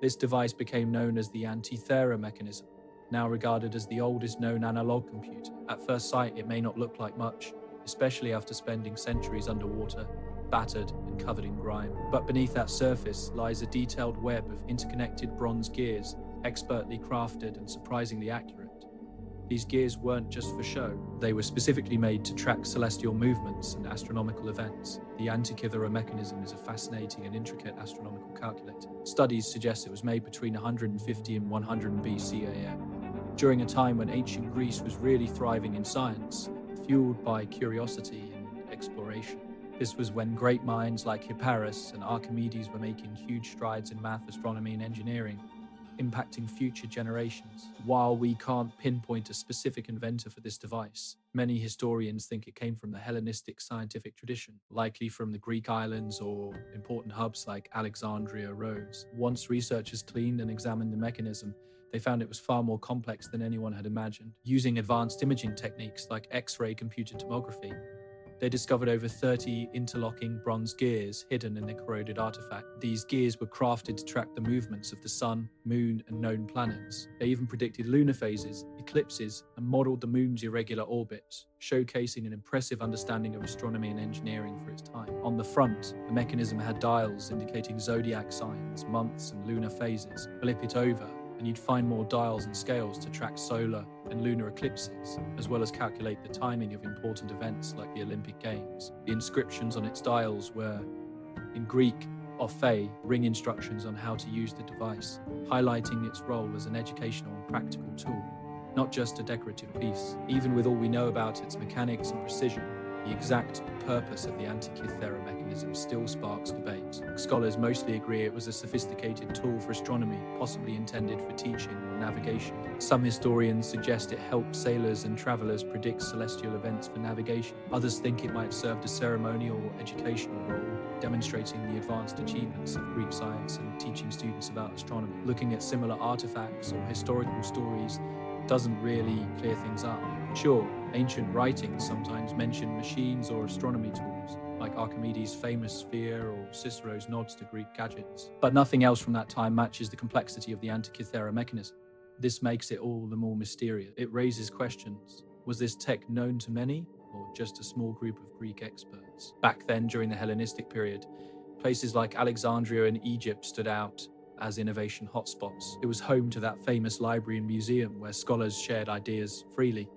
This device became known as the Antithera mechanism, now regarded as the oldest known analog computer. At first sight, it may not look like much, especially after spending centuries underwater, battered and covered in grime. But beneath that surface lies a detailed web of interconnected bronze gears, expertly crafted and surprisingly accurate. These gears weren't just for show, they were specifically made to track celestial movements and astronomical events. The Antikythera mechanism is a fascinating and intricate astronomical calculator. Studies suggest it was made between 150 and 100 BCAM, during a time when ancient Greece was really thriving in science, fueled by curiosity and exploration. This was when great minds like Hipparchus and Archimedes were making huge strides in math, astronomy, and engineering, impacting future generations. While we can't pinpoint a specific inventor for this device, many historians think it came from the Hellenistic scientific tradition, likely from the Greek islands or important hubs like Alexandria, Rhodes. Once researchers cleaned and examined the mechanism, they found it was far more complex than anyone had imagined. Using advanced imaging techniques like X-ray computed tomography, they discovered over 30 interlocking bronze gears hidden in the corroded artifact. These gears were crafted to track the movements of the sun, moon, and known planets. They even predicted lunar phases, eclipses, and modeled the moon's irregular orbits, showcasing an impressive understanding of astronomy and engineering for its time. On the front, the mechanism had dials indicating zodiac signs, months, and lunar phases. Flip it over, and you'd find more dials and scales to track solar and lunar eclipses, as well as calculate the timing of important events like the Olympic Games. The inscriptions on its dials were, in Greek, ophe, ring instructions on how to use the device, highlighting its role as an educational and practical tool, not just a decorative piece. Even with all we know about its mechanics and precision, the exact purpose of the Antikythera mechanism still sparks debate. Scholars mostly agree it was a sophisticated tool for astronomy, possibly intended for teaching or navigation. Some historians suggest it helped sailors and travelers predict celestial events for navigation. Others think it might have served a ceremonial or educational role, demonstrating the advanced achievements of Greek science and teaching students about astronomy. Looking at similar artifacts or historical stories doesn't really clear things up. Sure, ancient writings sometimes mention machines or astronomy tools, like Archimedes' famous sphere or Cicero's nods to Greek gadgets. But nothing else from that time matches the complexity of the Antikythera mechanism. This makes it all the more mysterious. It raises questions. Was this tech known to many, or just a small group of Greek experts? Back then, during the Hellenistic period, places like Alexandria and Egypt stood out as innovation hotspots. It was home to that famous library and museum where scholars shared ideas freely.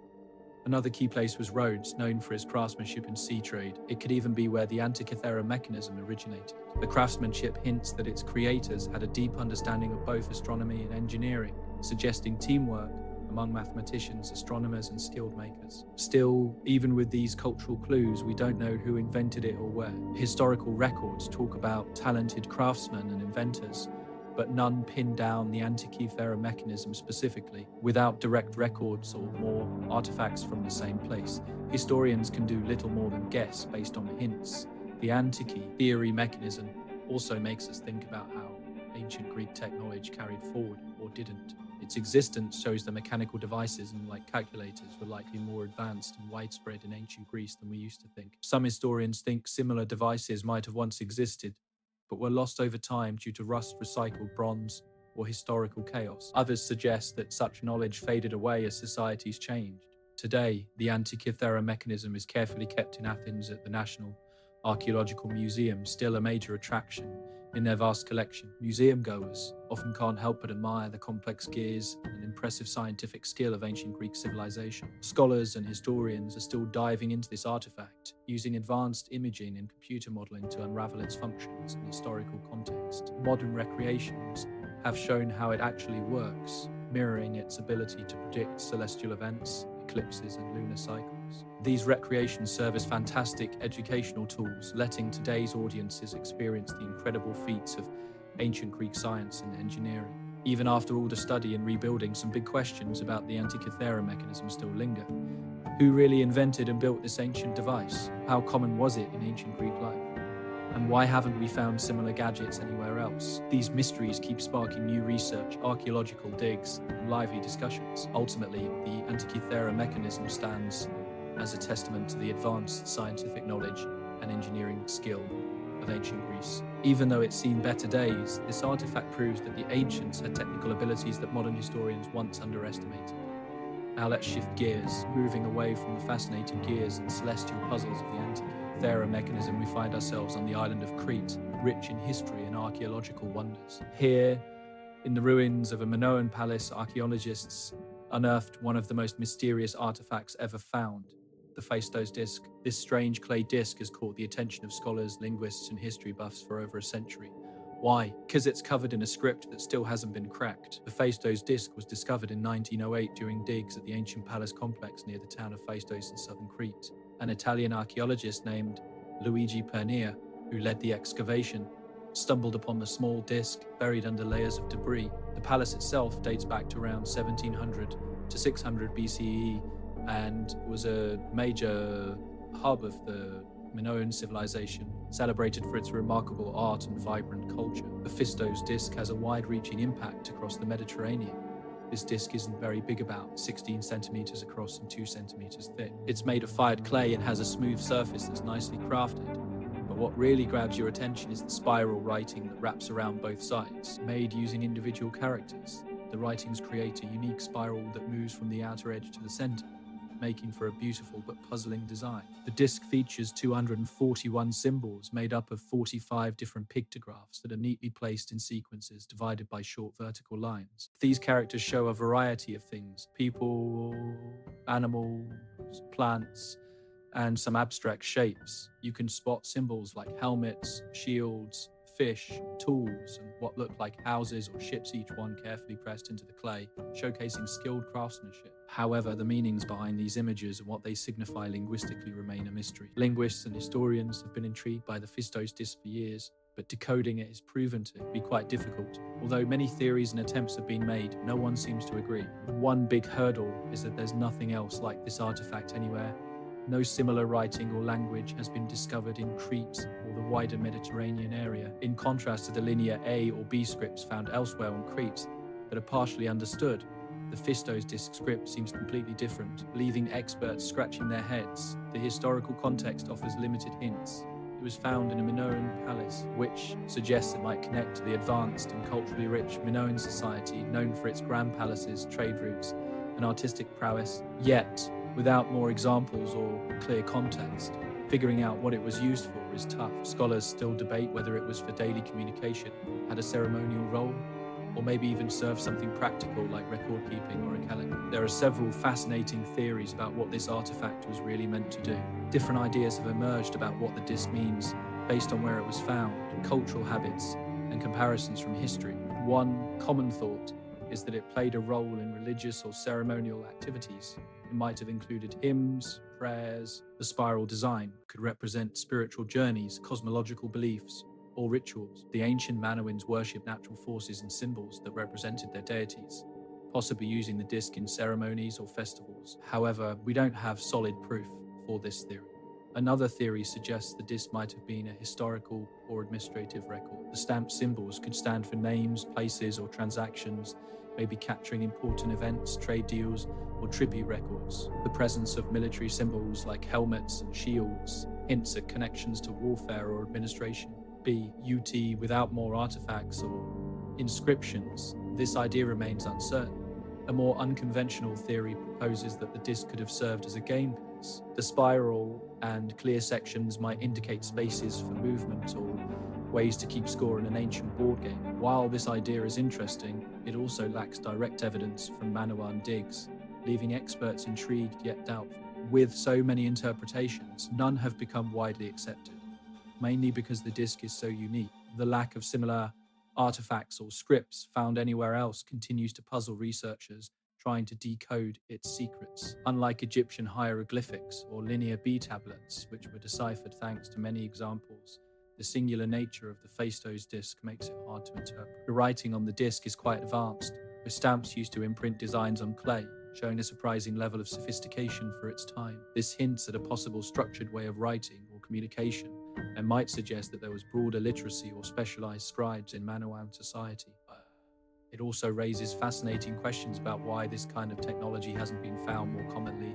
Another key place was Rhodes, known for its craftsmanship and sea trade. It could even be where the Antikythera mechanism originated. The craftsmanship hints that its creators had a deep understanding of both astronomy and engineering, suggesting teamwork among mathematicians, astronomers, and skilled makers. Still, even with these cultural clues, we don't know who invented it or where. Historical records talk about talented craftsmen and inventors, but none pin down the Antikythera mechanism specifically. Without direct records or more artifacts from the same place, historians can do little more than guess based on hints. The Antiky theory mechanism also makes us think about how ancient Greek technology carried forward or didn't. Its existence shows the mechanical devices, like calculators, were likely more advanced and widespread in ancient Greece than we used to think. Some historians think similar devices might have once existed, but were lost over time due to rust, recycled bronze, or historical chaos. Others suggest that such knowledge faded away as societies changed. Today, the Antikythera mechanism is carefully kept in Athens at the National Archaeological Museum, still a major attraction in their vast collection. Museum goers often can't help but admire the complex gears and impressive scientific skill of ancient Greek civilization. Scholars and historians are still diving into this artifact, using advanced imaging and computer modeling to unravel its functions and historical context. Modern recreations have shown how it actually works, mirroring its ability to predict celestial events, eclipses, and lunar cycles. These recreations serve as fantastic educational tools, letting today's audiences experience the incredible feats of ancient Greek science and engineering. Even after all the study and rebuilding, some big questions about the Antikythera mechanism still linger. Who really invented and built this ancient device? How common was it in ancient Greek life? And why haven't we found similar gadgets anywhere else? These mysteries keep sparking new research, archaeological digs, and lively discussions. Ultimately, the Antikythera mechanism stands as a testament to the advanced scientific knowledge and engineering skill of ancient Greece. Even though it's seen better days, this artifact proves that the ancients had technical abilities that modern historians once underestimated. Now let's shift gears, moving away from the fascinating gears and celestial puzzles of the Antikythera mechanism. We find ourselves on the island of Crete, rich in history and archaeological wonders. Here, in the ruins of a Minoan palace, archaeologists unearthed one of the most mysterious artifacts ever found, the Phaistos disc. This strange clay disc has caught the attention of scholars, linguists, and history buffs for over a century. Why? Because it's covered in a script that still hasn't been cracked. Hephaestus' disc was discovered in 1908 during digs at the ancient palace complex near the town of Phaistos in southern Crete. An Italian archaeologist named Luigi Pernia, who led the excavation, stumbled upon the small disc buried under layers of debris. The palace itself dates back to around 1700 to 600 BCE and was a major hub of the Minoan civilization, celebrated for its remarkable art and vibrant culture. Hephaestos' disc has a wide-reaching impact across the Mediterranean. This disc isn't very big, about 16 centimeters across and 2 centimeters thick. It's made of fired clay and has a smooth surface that's nicely crafted. But what really grabs your attention is the spiral writing that wraps around both sides. Made using individual characters, the writings create a unique spiral that moves from the outer edge to the center, making for a beautiful but puzzling design. The disc features 241 symbols made up of 45 different pictographs that are neatly placed in sequences divided by short vertical lines. These characters show a variety of things: people, animals, plants, and some abstract shapes. You can spot symbols like helmets, shields, fish, tools, and what look like houses or ships, each one carefully pressed into the clay, showcasing skilled craftsmanship. However, the meanings behind these images and what they signify linguistically remain a mystery. Linguists and historians have been intrigued by the Hephaestos disc for years, but decoding it is proven to be quite difficult. Although many theories and attempts have been made, no one seems to agree. One big hurdle is that there's nothing else like this artifact anywhere. No similar writing or language has been discovered in Crete or the wider Mediterranean area, in contrast to the linear A or B scripts found elsewhere on Crete that are partially understood. The Hephaestos disc script seems completely different, leaving experts scratching their heads. The historical context offers limited hints. It was found in a Minoan palace, which suggests it might connect to the advanced and culturally rich Minoan society known for its grand palaces, trade routes, and artistic prowess. Yet, without more examples or clear context, figuring out what it was used for is tough. Scholars still debate whether it was for daily communication, had a ceremonial role, or maybe even served something practical like record keeping or a calendar. There are several fascinating theories about what this artifact was really meant to do. Different ideas have emerged about what the disc means based on where it was found, cultural habits, and comparisons from history. One common thought is that it played a role in religious or ceremonial activities. It might have included hymns, prayers. The spiral design could represent spiritual journeys, cosmological beliefs, or rituals. The ancient Minoans worshipped natural forces and symbols that represented their deities, possibly using the disc in ceremonies or festivals. However, we don't have solid proof for this theory. Another theory suggests the disc might have been a historical or administrative record. The stamped symbols could stand for names, places, or transactions, maybe capturing important events, trade deals, or tribute records. The presence of military symbols like helmets and shields hints at connections to warfare or administration. UT without more artifacts or inscriptions, this idea remains uncertain. A more unconventional theory proposes that the disc could have served as a game piece. The spiral and clear sections might indicate spaces for movement or ways to keep score in an ancient board game. While this idea is interesting, it also lacks direct evidence from Minoan digs, leaving experts intrigued yet doubtful. With so many interpretations, none have become widely accepted, mainly because the disc is so unique. The lack of similar artifacts or scripts found anywhere else continues to puzzle researchers trying to decode its secrets. Unlike Egyptian hieroglyphics or linear B tablets, which were deciphered thanks to many examples, the singular nature of the Hephaestos disc makes it hard to interpret. The writing on the disc is quite advanced, with stamps used to imprint designs on clay, showing a surprising level of sophistication for its time. This hints at a possible structured way of writing or communication, and might suggest that there was broader literacy or specialized scribes in Minoan society. It also raises fascinating questions about why this kind of technology hasn't been found more commonly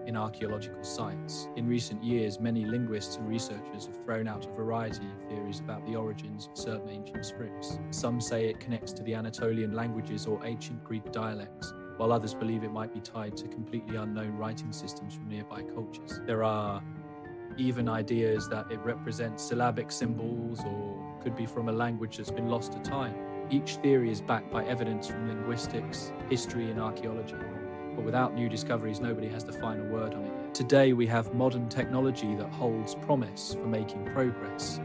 in archaeological sites. In recent years, many linguists and researchers have thrown out a variety of theories about the origins of certain ancient scripts. Some say it connects to the Anatolian languages or ancient Greek dialects, while others believe it might be tied to completely unknown writing systems from nearby cultures. There are even ideas that it represents syllabic symbols or could be from a language that's been lost to time. Each theory is backed by evidence from linguistics, history, and archaeology, but without new discoveries, nobody has the final word on it yet. Today, we have modern technology that holds promise for making progress,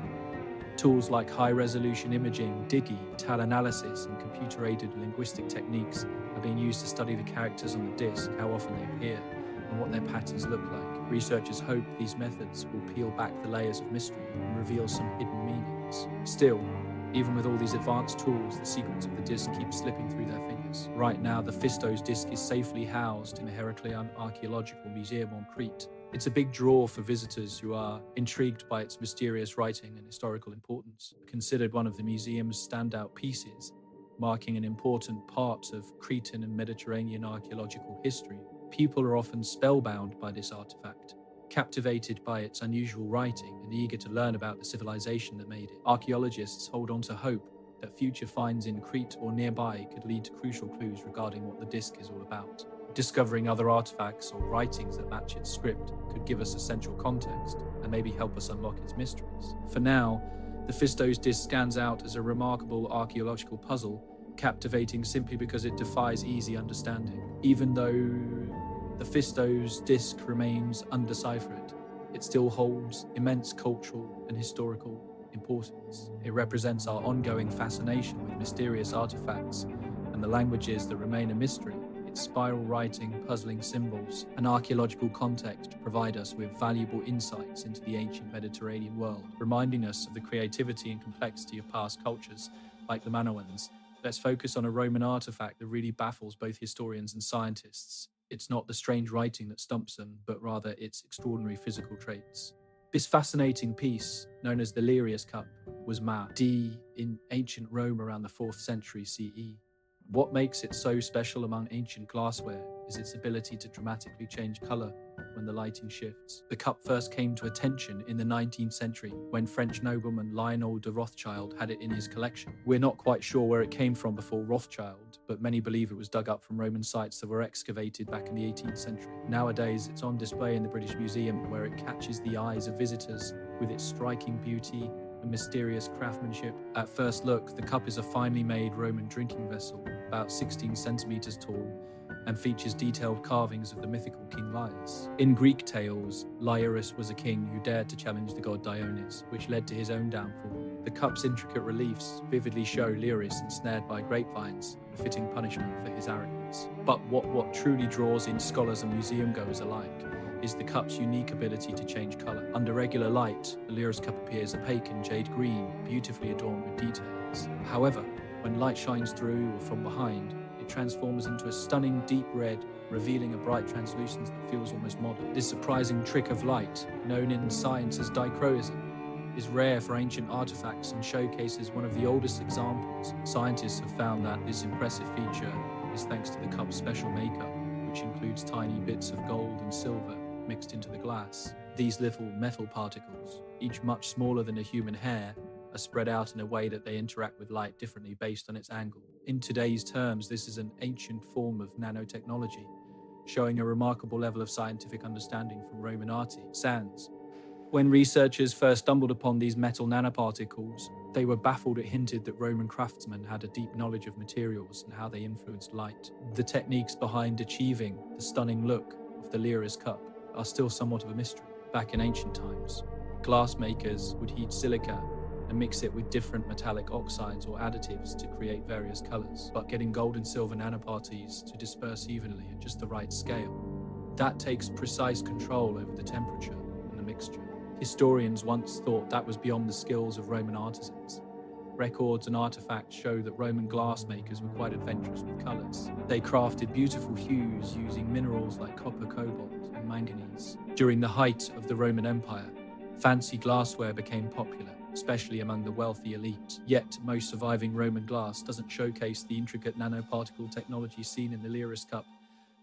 Tools like high-resolution imaging, Digi, TAL analysis, and computer-aided linguistic techniques are being used to study the characters on the disc, how often they appear, and what their patterns look like. Researchers hope these methods will peel back the layers of mystery and reveal some hidden meanings. Still, even with all these advanced tools, the secrets of the disc keep slipping through their fingers. Right now, the Phistos disc is safely housed in the Heraclean Archaeological Museum on Crete. It's a big draw for visitors who are intrigued by its mysterious writing and historical importance. Considered one of the museum's standout pieces, marking an important part of Cretan and Mediterranean archaeological history, people are often spellbound by this artifact, captivated by its unusual writing and eager to learn about the civilization that made it. Archaeologists hold on to hope that future finds in Crete or nearby could lead to crucial clues regarding what the disc is all about. Discovering other artifacts or writings that match its script could give us essential context and maybe help us unlock its mysteries. For now, the Phistos disc stands out as a remarkable archaeological puzzle, captivating simply because it defies easy understanding. Even though the Phistos disc remains undeciphered, it still holds immense cultural and historical importance. It represents our ongoing fascination with mysterious artifacts and the languages that remain a mystery. Its spiral writing, puzzling symbols, and archaeological context provide us with valuable insights into the ancient Mediterranean world, reminding us of the creativity and complexity of past cultures like the Minoans. Let's focus on a Roman artifact that really baffles both historians and scientists. It's not the strange writing that stumps them, but rather its extraordinary physical traits. This fascinating piece, known as the Lirius Cup, was made in ancient Rome around the 4th century CE. What makes it so special among ancient glassware is its ability to dramatically change color when the lighting shifts. The cup first came to attention in the 19th century when French nobleman Lionel de Rothschild had it in his collection. We're not quite sure where it came from before Rothschild, but many believe it was dug up from Roman sites that were excavated back in the 18th century. Nowadays, it's on display in the British Museum, where it catches the eyes of visitors with its striking beauty and mysterious craftsmanship. At first look, the cup is a finely made Roman drinking vessel, about 16 centimeters tall, and features detailed carvings of the mythical King Lias. In Greek tales, Liarus was a king who dared to challenge the god Dionys, which led to his own downfall. The cup's intricate reliefs vividly show Liarus ensnared by grapevines, a fitting punishment for his arrogance. But what truly draws in scholars and museum goers alike is the cup's unique ability to change color. Under regular light, the Liarus cup appears opaque and jade green, beautifully adorned with details. However, when light shines through or from behind, it transforms into a stunning deep red, revealing a bright translucence that feels almost modern. This surprising trick of light, known in science as dichroism, is rare for ancient artifacts and showcases one of the oldest examples. Scientists have found that this impressive feature is thanks to the cup's special makeup, which includes tiny bits of gold and silver mixed into the glass. These little metal particles, each much smaller than a human hair, are spread out in a way that they interact with light differently based on its angle. In today's terms, this is an ancient form of nanotechnology, showing a remarkable level of scientific understanding from Roman artisans. When researchers first stumbled upon these metal nanoparticles, they were baffled. It hinted that Roman craftsmen had a deep knowledge of materials and how they influenced light. The techniques behind achieving the stunning look of the Lirius cup are still somewhat of a mystery. Back in ancient times, glass makers would heat silica and mix it with different metallic oxides or additives to create various colors, but getting gold and silver nanoparticles to disperse evenly at just the right scale. That takes precise control over the temperature and the mixture. Historians once thought that was beyond the skills of Roman artisans. Records and artifacts show that Roman glassmakers were quite adventurous with colors. They crafted beautiful hues using minerals like copper, cobalt, and manganese. During the height of the Roman Empire, fancy glassware became popular, especially among the wealthy elite. Yet, most surviving Roman glass doesn't showcase the intricate nanoparticle technology seen in the Lirius cup,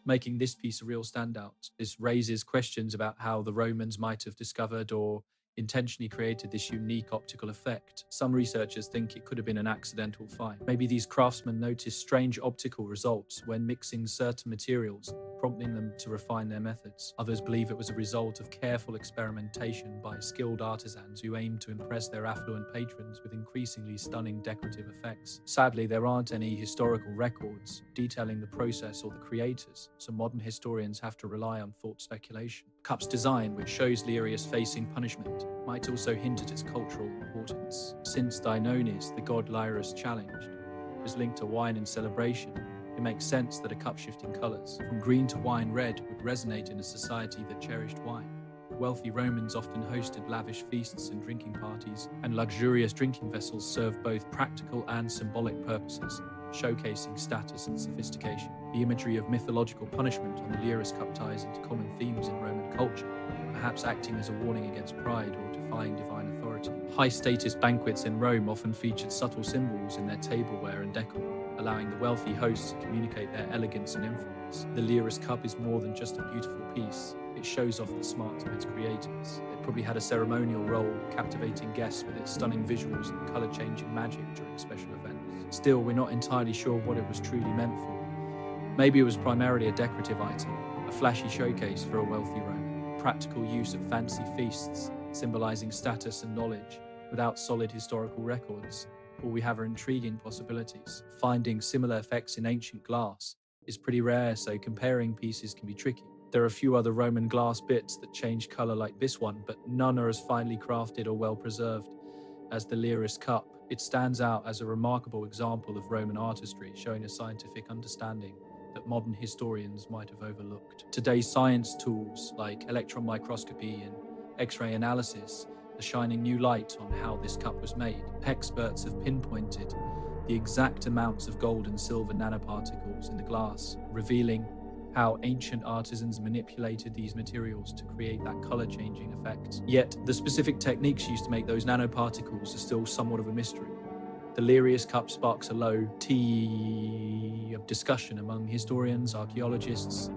making this piece a real standout. This raises questions about how the Romans might have discovered or intentionally created this unique optical effect. Some researchers think it could have been an accidental find. Maybe these craftsmen noticed strange optical results when mixing certain materials, prompting them to refine their methods. Others believe it was a result of careful experimentation by skilled artisans who aimed to impress their affluent patrons with increasingly stunning decorative effects. Sadly, there aren't any historical records detailing the process or the creators, so modern historians have to rely on thought speculation. Cup's design, which shows Lirius facing punishment, might also hint at its cultural importance. Since Dioneus, the god Lyrus challenged, was linked to wine and celebration, it makes sense that a cup shifting colours from green to wine red would resonate in a society that cherished wine. Wealthy Romans often hosted lavish feasts and drinking parties, and luxurious drinking vessels served both practical and symbolic purposes, showcasing status and sophistication. The imagery of mythological punishment on the Lyrus Cup ties into common themes in Roman culture, perhaps acting as a warning against pride or defying divine authority. High-status banquets in Rome often featured subtle symbols in their tableware and decor, allowing the wealthy hosts to communicate their elegance and influence. The Lyrus Cup is more than just a beautiful piece. It shows off the smarts of its creators. It probably had a ceremonial role, captivating guests with its stunning visuals and colour-changing magic during special events. Still, we're not entirely sure what it was truly meant for. Maybe it was primarily a decorative item, a flashy showcase for a wealthy Roman, practical use at fancy feasts, symbolising status and knowledge, without solid historical records. All we have are intriguing possibilities. Finding similar effects in ancient glass is pretty rare, so comparing pieces can be tricky. There are a few other Roman glass bits that change colour like this one, but none are as finely crafted or well preserved as the Lyrus Cup. It stands out as a remarkable example of Roman artistry, showing a scientific understanding that modern historians might have overlooked. Today's science tools like electron microscopy and X-ray analysis are shining new light on how this cup was made. Experts have pinpointed the exact amounts of gold and silver nanoparticles in the glass, revealing how ancient artisans manipulated these materials to create that color-changing effect. Yet, the specific techniques used to make those nanoparticles are still somewhat of a mystery. The Lyrus Cup sparks a low T of discussion among historians, archaeologists,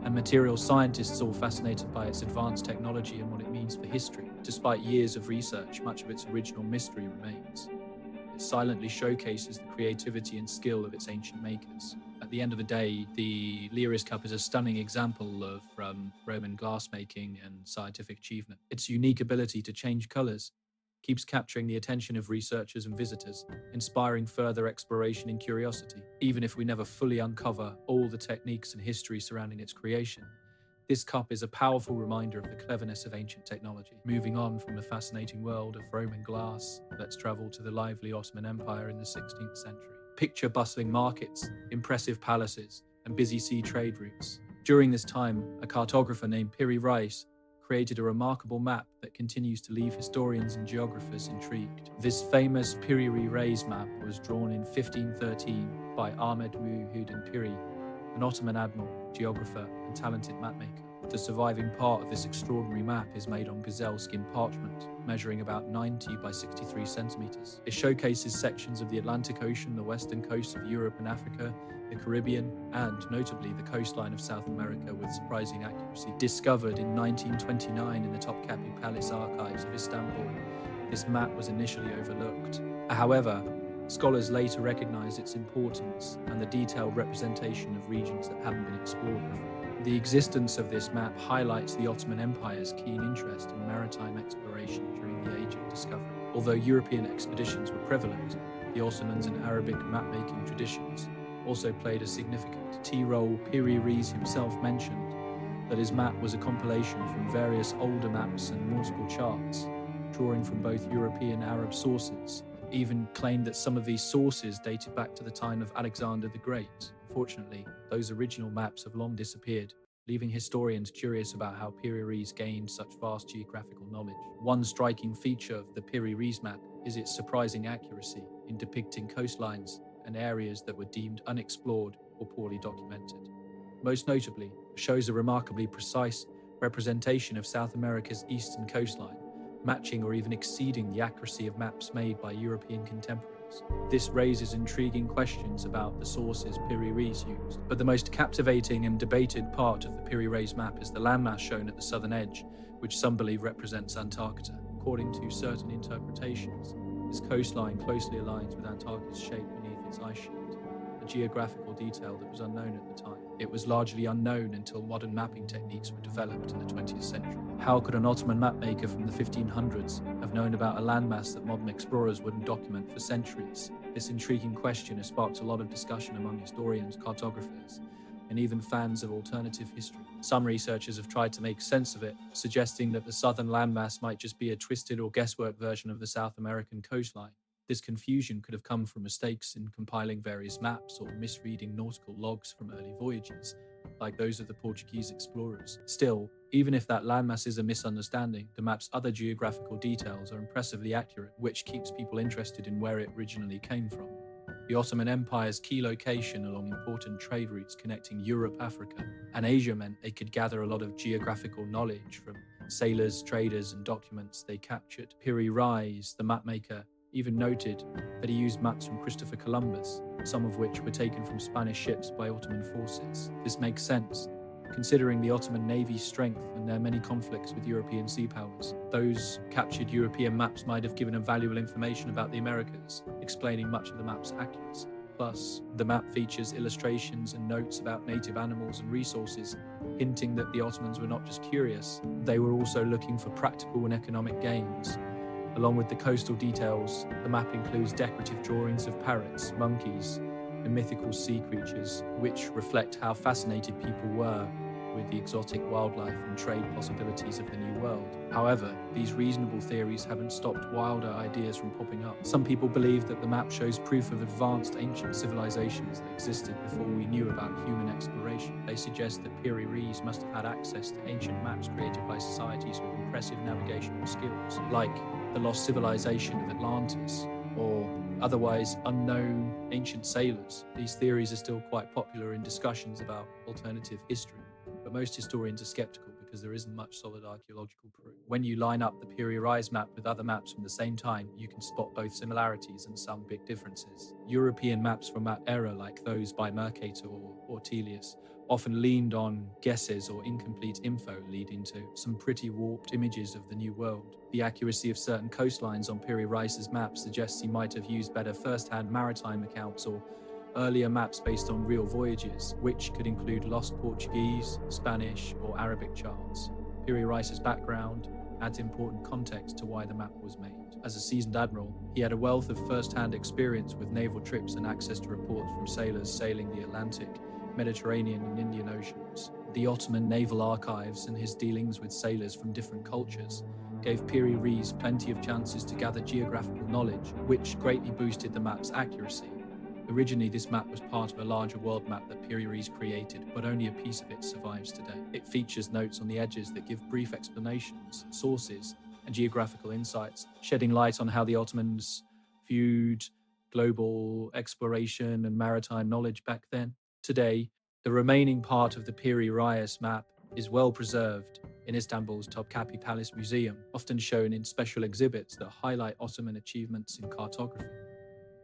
and material scientists, all fascinated by its advanced technology and what it means for history. Despite years of research, much of its original mystery remains. It silently showcases the creativity and skill of its ancient makers. At the end of the day, the Lyrus Cup is a stunning example of Roman glassmaking and scientific achievement. Its unique ability to change colors keeps capturing the attention of researchers and visitors, inspiring further exploration and curiosity. Even if we never fully uncover all the techniques and history surrounding its creation, this cup is a powerful reminder of the cleverness of ancient technology. Moving on from the fascinating world of Roman glass, let's travel to the lively Ottoman Empire in the 16th century. Picture bustling markets, impressive palaces, and busy sea trade routes. During this time, a cartographer named Piri Reis created a remarkable map that continues to leave historians and geographers intrigued. This famous Piri Reis map was drawn in 1513 by Ahmed Muhyiddin Piri, an Ottoman admiral, geographer, and talented mapmaker. The surviving part of this extraordinary map is made on gazelle skin parchment, measuring about 90 by 63 centimeters. It showcases sections of the Atlantic Ocean, the western coasts of Europe and Africa, the Caribbean, and notably the coastline of South America with surprising accuracy. Discovered in 1929 in the Topkapi Palace archives of Istanbul, this map was initially overlooked. However, scholars later recognized its importance and the detailed representation of regions that haven't been explored before. The existence of this map highlights the Ottoman Empire's keen interest in maritime exploration during the Age of Discovery. Although European expeditions were prevalent, the Ottomans and Arabic mapmaking traditions also played a significant role. Piri Reis himself mentioned that his map was a compilation from various older maps and nautical charts, drawing from both European and Arab sources. Even claimed that some of these sources dated back to the time of Alexander the Great. Unfortunately, those original maps have long disappeared, leaving historians curious about how Piri Reis gained such vast geographical knowledge. One striking feature of the Piri Reis map is its surprising accuracy in depicting coastlines and areas that were deemed unexplored or poorly documented. Most notably, it shows a remarkably precise representation of South America's eastern coastline, matching or even exceeding the accuracy of maps made by European contemporaries. This raises intriguing questions about the sources Piri Reis used, but the most captivating and debated part of the Piri Reis map is the landmass shown at the southern edge, which some believe represents Antarctica. According to certain interpretations, this coastline closely aligns with Antarctica's shape beneath its ice sheet, a geographical detail that was unknown at the time. It was largely unknown until modern mapping techniques were developed in the 20th century. How could an Ottoman mapmaker from the 1500s have known about a landmass that modern explorers wouldn't document for centuries? This intriguing question has sparked a lot of discussion among historians, cartographers, and even fans of alternative history. Some researchers have tried to make sense of it, suggesting that the southern landmass might just be a twisted or guesswork version of the South American coastline. This confusion could have come from mistakes in compiling various maps or misreading nautical logs from early voyages, like those of the Portuguese explorers. Still, even if that landmass is a misunderstanding, the map's other geographical details are impressively accurate, which keeps people interested in where it originally came from. The Ottoman Empire's key location along important trade routes connecting Europe, Africa, and Asia meant they could gather a lot of geographical knowledge from sailors, traders, and documents they captured. Piri Reis, the mapmaker, even noted that he used maps from Christopher Columbus, some of which were taken from Spanish ships by Ottoman forces. This makes sense, considering the Ottoman Navy's strength and their many conflicts with European sea powers. Those captured European maps might have given valuable information about the Americas, explaining much of the map's accuracy. Plus, the map features illustrations and notes about native animals and resources, hinting that the Ottomans were not just curious, they were also looking for practical and economic gains. Along with the coastal details, the map includes decorative drawings of parrots, monkeys, and mythical sea creatures, which reflect how fascinated people were with the exotic wildlife and trade possibilities of the New World. However, these reasonable theories haven't stopped wilder ideas from popping up. Some people believe that the map shows proof of advanced ancient civilizations that existed before we knew about human exploration. They suggest that Piri Reis must have had access to ancient maps created by societies with impressive navigational skills, like the lost civilization of Atlantis, or otherwise unknown ancient sailors. These theories are still quite popular in discussions about alternative history, but most historians are skeptical because there isn't much solid archaeological proof. When you line up the Piri Reis map with other maps from the same time, you can spot both similarities and some big differences. European maps from that era, like those by Mercator or Ortelius, often leaned on guesses or incomplete info, leading to some pretty warped images of the New World. The accuracy of certain coastlines on Piri Reis's map suggests he might have used better first-hand maritime accounts or earlier maps based on real voyages, which could include lost Portuguese, Spanish, or Arabic charts. Piri Reis's background adds important context to why the map was made. As a seasoned admiral, he had a wealth of first-hand experience with naval trips and access to reports from sailors sailing the Atlantic, Mediterranean, and Indian Oceans. The Ottoman naval archives and his dealings with sailors from different cultures gave Piri Reis plenty of chances to gather geographical knowledge, which greatly boosted the map's accuracy. Originally, this map was part of a larger world map that Piri Reis created, but only a piece of it survives today. It features notes on the edges that give brief explanations, sources, and geographical insights, shedding light on how the Ottomans viewed global exploration and maritime knowledge back then. Today, the remaining part of the Piri Reis map is well preserved in Istanbul's Topkapi Palace Museum, often shown in special exhibits that highlight Ottoman achievements in cartography.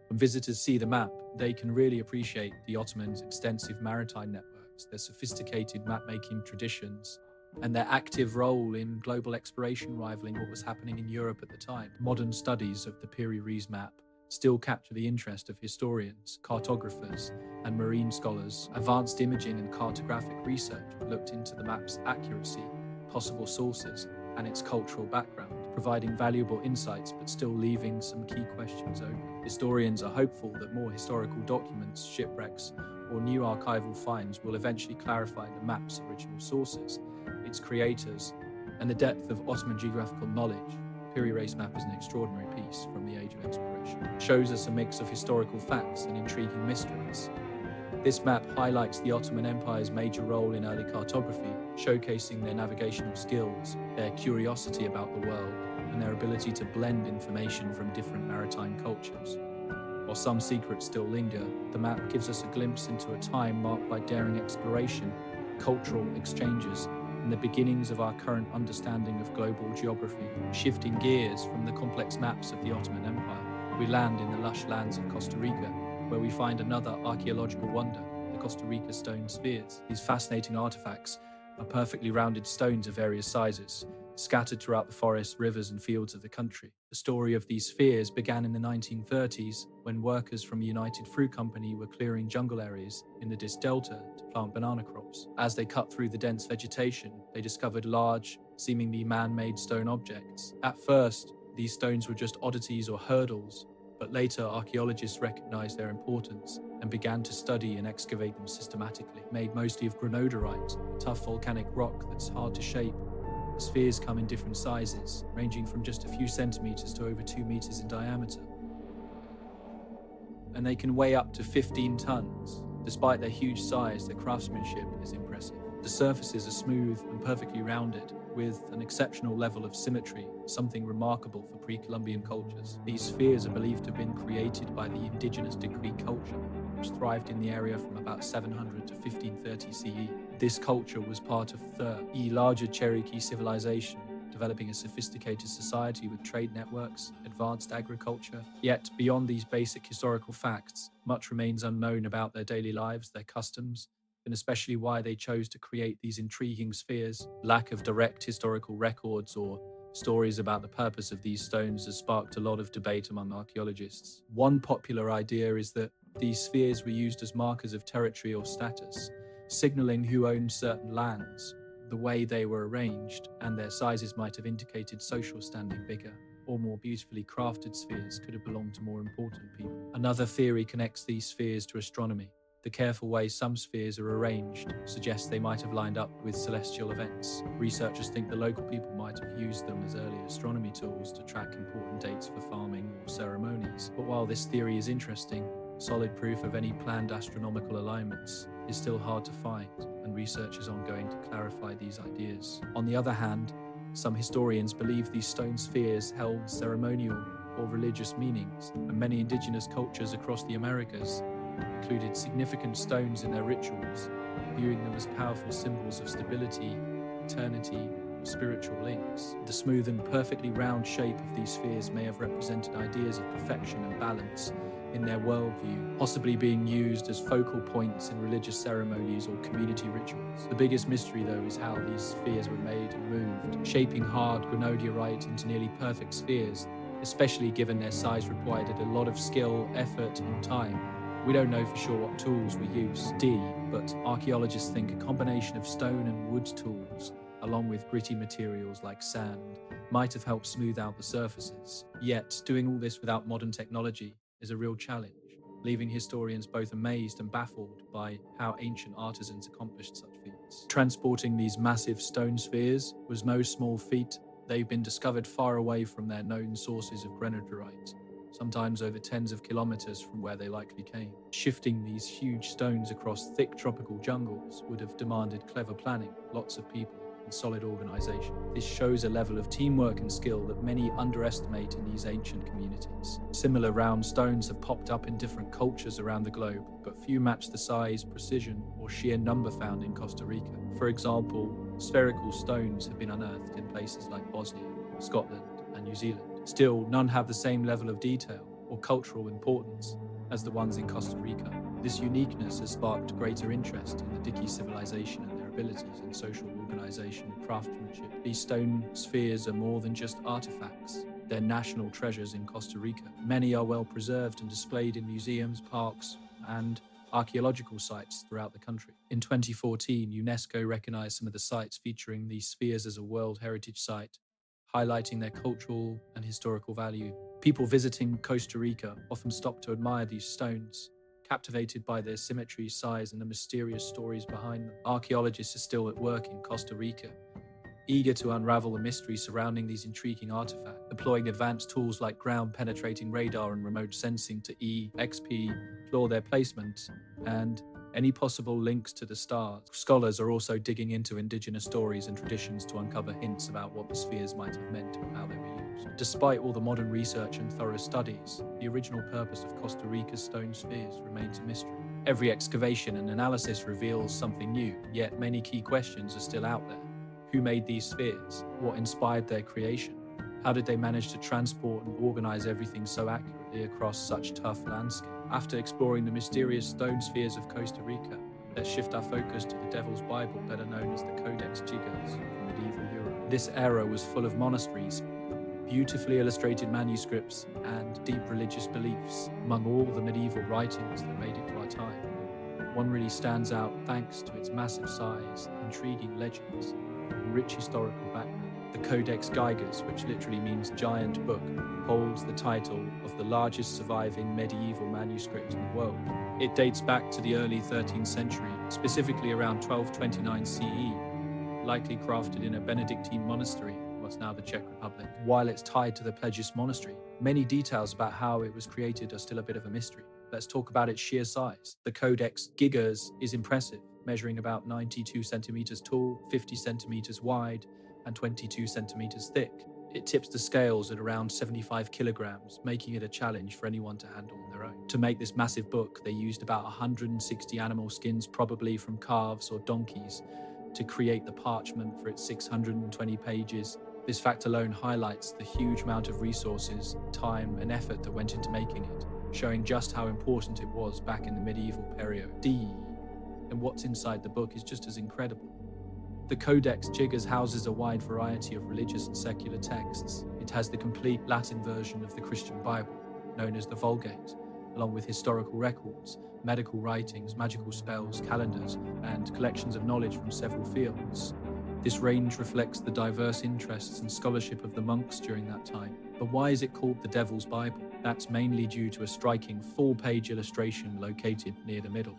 When visitors see the map, they can really appreciate the Ottomans' extensive maritime networks, their sophisticated map-making traditions, and their active role in global exploration rivaling what was happening in Europe at the time. Modern studies of the Piri Reis map still capture the interest of historians, cartographers, and marine scholars. Advanced imaging and cartographic research looked into the map's accuracy, possible sources, and its cultural background, providing valuable insights but still leaving some key questions open. Historians are hopeful that more historical documents, shipwrecks, or new archival finds will eventually clarify the map's original sources, its creators, and the depth of Ottoman geographical knowledge. Piri Reis map is an extraordinary piece from the age of exploration. It shows us a mix of historical facts and intriguing mysteries. This map highlights the Ottoman Empire's major role in early cartography, showcasing their navigational skills, their curiosity about the world, and their ability to blend information from different maritime cultures. While some secrets still linger, the map gives us a glimpse into a time marked by daring exploration, cultural exchanges, and the beginnings of our current understanding of global geography. Shifting gears from the complex maps of the Ottoman Empire, we land in the lush lands of Costa Rica, where we find another archaeological wonder, the Costa Rica stone spheres. These fascinating artifacts are perfectly rounded stones of various sizes, scattered throughout the forests, rivers, and fields of the country. The story of these spheres began in the 1930s when workers from a United Fruit Company were clearing jungle areas in the Dis Delta to plant banana crops. As they cut through the dense vegetation, they discovered large, seemingly man-made stone objects. At first, these stones were just oddities or hurdles, but later archaeologists recognized their importance and began to study and excavate them systematically. Made mostly of granodorite, a tough volcanic rock that's hard to shape, the spheres come in different sizes, ranging from just a few centimeters to over 2 meters in diameter. And they can weigh up to 15 tons. Despite their huge size, their craftsmanship is impressive. The surfaces are smooth and perfectly rounded, with an exceptional level of symmetry, something remarkable for pre-Columbian cultures. These spheres are believed to have been created by the indigenous Decree culture, which thrived in the area from about 700 to 1530 CE. This culture was part of the larger Cherokee civilization, developing a sophisticated society with trade networks, advanced agriculture. Yet, beyond these basic historical facts, much remains unknown about their daily lives, their customs, and especially why they chose to create these intriguing spheres. Lack of direct historical records or stories about the purpose of these stones has sparked a lot of debate among archaeologists. One popular idea is that these spheres were used as markers of territory or status, signaling who owned certain lands. The way they were arranged and their sizes might have indicated social standing. Bigger or more beautifully crafted spheres could have belonged to more important people. Another theory connects these spheres to astronomy. The careful way some spheres are arranged suggests they might have lined up with celestial events. Researchers think the local people might have used them as early astronomy tools to track important dates for farming or ceremonies. But while this theory is interesting, solid proof of any planned astronomical alignments is still hard to find, and research is ongoing to clarify these ideas. On the other hand, some historians believe these stone spheres held ceremonial or religious meanings, and many indigenous cultures across the Americas included significant stones in their rituals, viewing them as powerful symbols of stability, eternity, or spiritual links. The smooth and perfectly round shape of these spheres may have represented ideas of perfection and balance in their worldview, possibly being used as focal points in religious ceremonies or community rituals. The biggest mystery, though, is how these spheres were made and moved, shaping hard granodiorite into nearly perfect spheres, especially given their size required a lot of skill, effort, and time. We don't know for sure what tools were used, but archaeologists think a combination of stone and wood tools, along with gritty materials like sand, might have helped smooth out the surfaces. Yet, doing all this without modern technology is a real challenge, leaving historians both amazed and baffled by how ancient artisans accomplished such feats. Transporting these massive stone spheres was no small feat. They've been discovered far away from their known sources of granodiorite, sometimes over tens of kilometers from where they likely came. Shifting these huge stones across thick tropical jungles would have demanded clever planning, lots of people, and solid organization. This shows a level of teamwork and skill that many underestimate in these ancient communities. Similar round stones have popped up in different cultures around the globe, but few match the size, precision, or sheer number found in Costa Rica. For example, spherical stones have been unearthed in places like Bosnia, Scotland, and New Zealand. Still, none have the same level of detail or cultural importance as the ones in Costa Rica. This uniqueness has sparked greater interest in the Dickey civilization and their abilities in social organization and craftsmanship. These stone spheres are more than just artifacts. They're national treasures in Costa Rica. Many are well preserved and displayed in museums, parks, and archaeological sites throughout the country. In 2014, UNESCO recognized some of the sites featuring these spheres as a World Heritage Site, highlighting their cultural and historical value. People visiting Costa Rica often stop to admire these stones, captivated by their symmetry, size, and the mysterious stories behind them. Archaeologists are still at work in Costa Rica, eager to unravel the mystery surrounding these intriguing artifacts, deploying advanced tools like ground-penetrating radar and remote sensing to explore their placement and any possible links to the stars. Scholars are also digging into indigenous stories and traditions to uncover hints about what the spheres might have meant or how they were used. Despite all the modern research and thorough studies, the original purpose of Costa Rica's stone spheres remains a mystery. Every excavation and analysis reveals something new, yet many key questions are still out there. Who made these spheres? What inspired their creation? How did they manage to transport and organize everything so accurately across such tough landscape? After exploring the mysterious stone spheres of Costa Rica, let's shift our focus to the Devil's Bible, better known as the Codex Gigas from medieval Europe. This era was full of monasteries, beautifully illustrated manuscripts, and deep religious beliefs. Among all the medieval writings that made it to our time, one really stands out thanks to its massive size, intriguing legends, and rich historical background. The Codex Gigas, which literally means giant book, holds the title of the largest surviving medieval manuscript in the world. It dates back to the early 13th century, specifically around 1229 CE, likely crafted in a Benedictine monastery, what's now the Czech Republic. While it's tied to the Pledges Monastery, many details about how it was created are still a bit of a mystery. Let's talk about its sheer size. The Codex Gigas is impressive, measuring about 92 centimeters tall, 50 centimeters wide, and 22 centimeters thick. It tips the scales at around 75 kilograms, making it a challenge for anyone to handle on their own. To make this massive book, they used about 160 animal skins, probably from calves or donkeys, to create the parchment for its 620 pages. This fact alone highlights the huge amount of resources, time, and effort that went into making it, showing just how important it was back in the medieval period. And what's inside the book is just as incredible. The Codex Gigas houses a wide variety of religious and secular texts. It has the complete Latin version of the Christian Bible, known as the Vulgate, along with historical records, medical writings, magical spells, calendars, and collections of knowledge from several fields. This range reflects the diverse interests and scholarship of the monks during that time. But why is it called the Devil's Bible? That's mainly due to a striking full-page illustration located near the middle.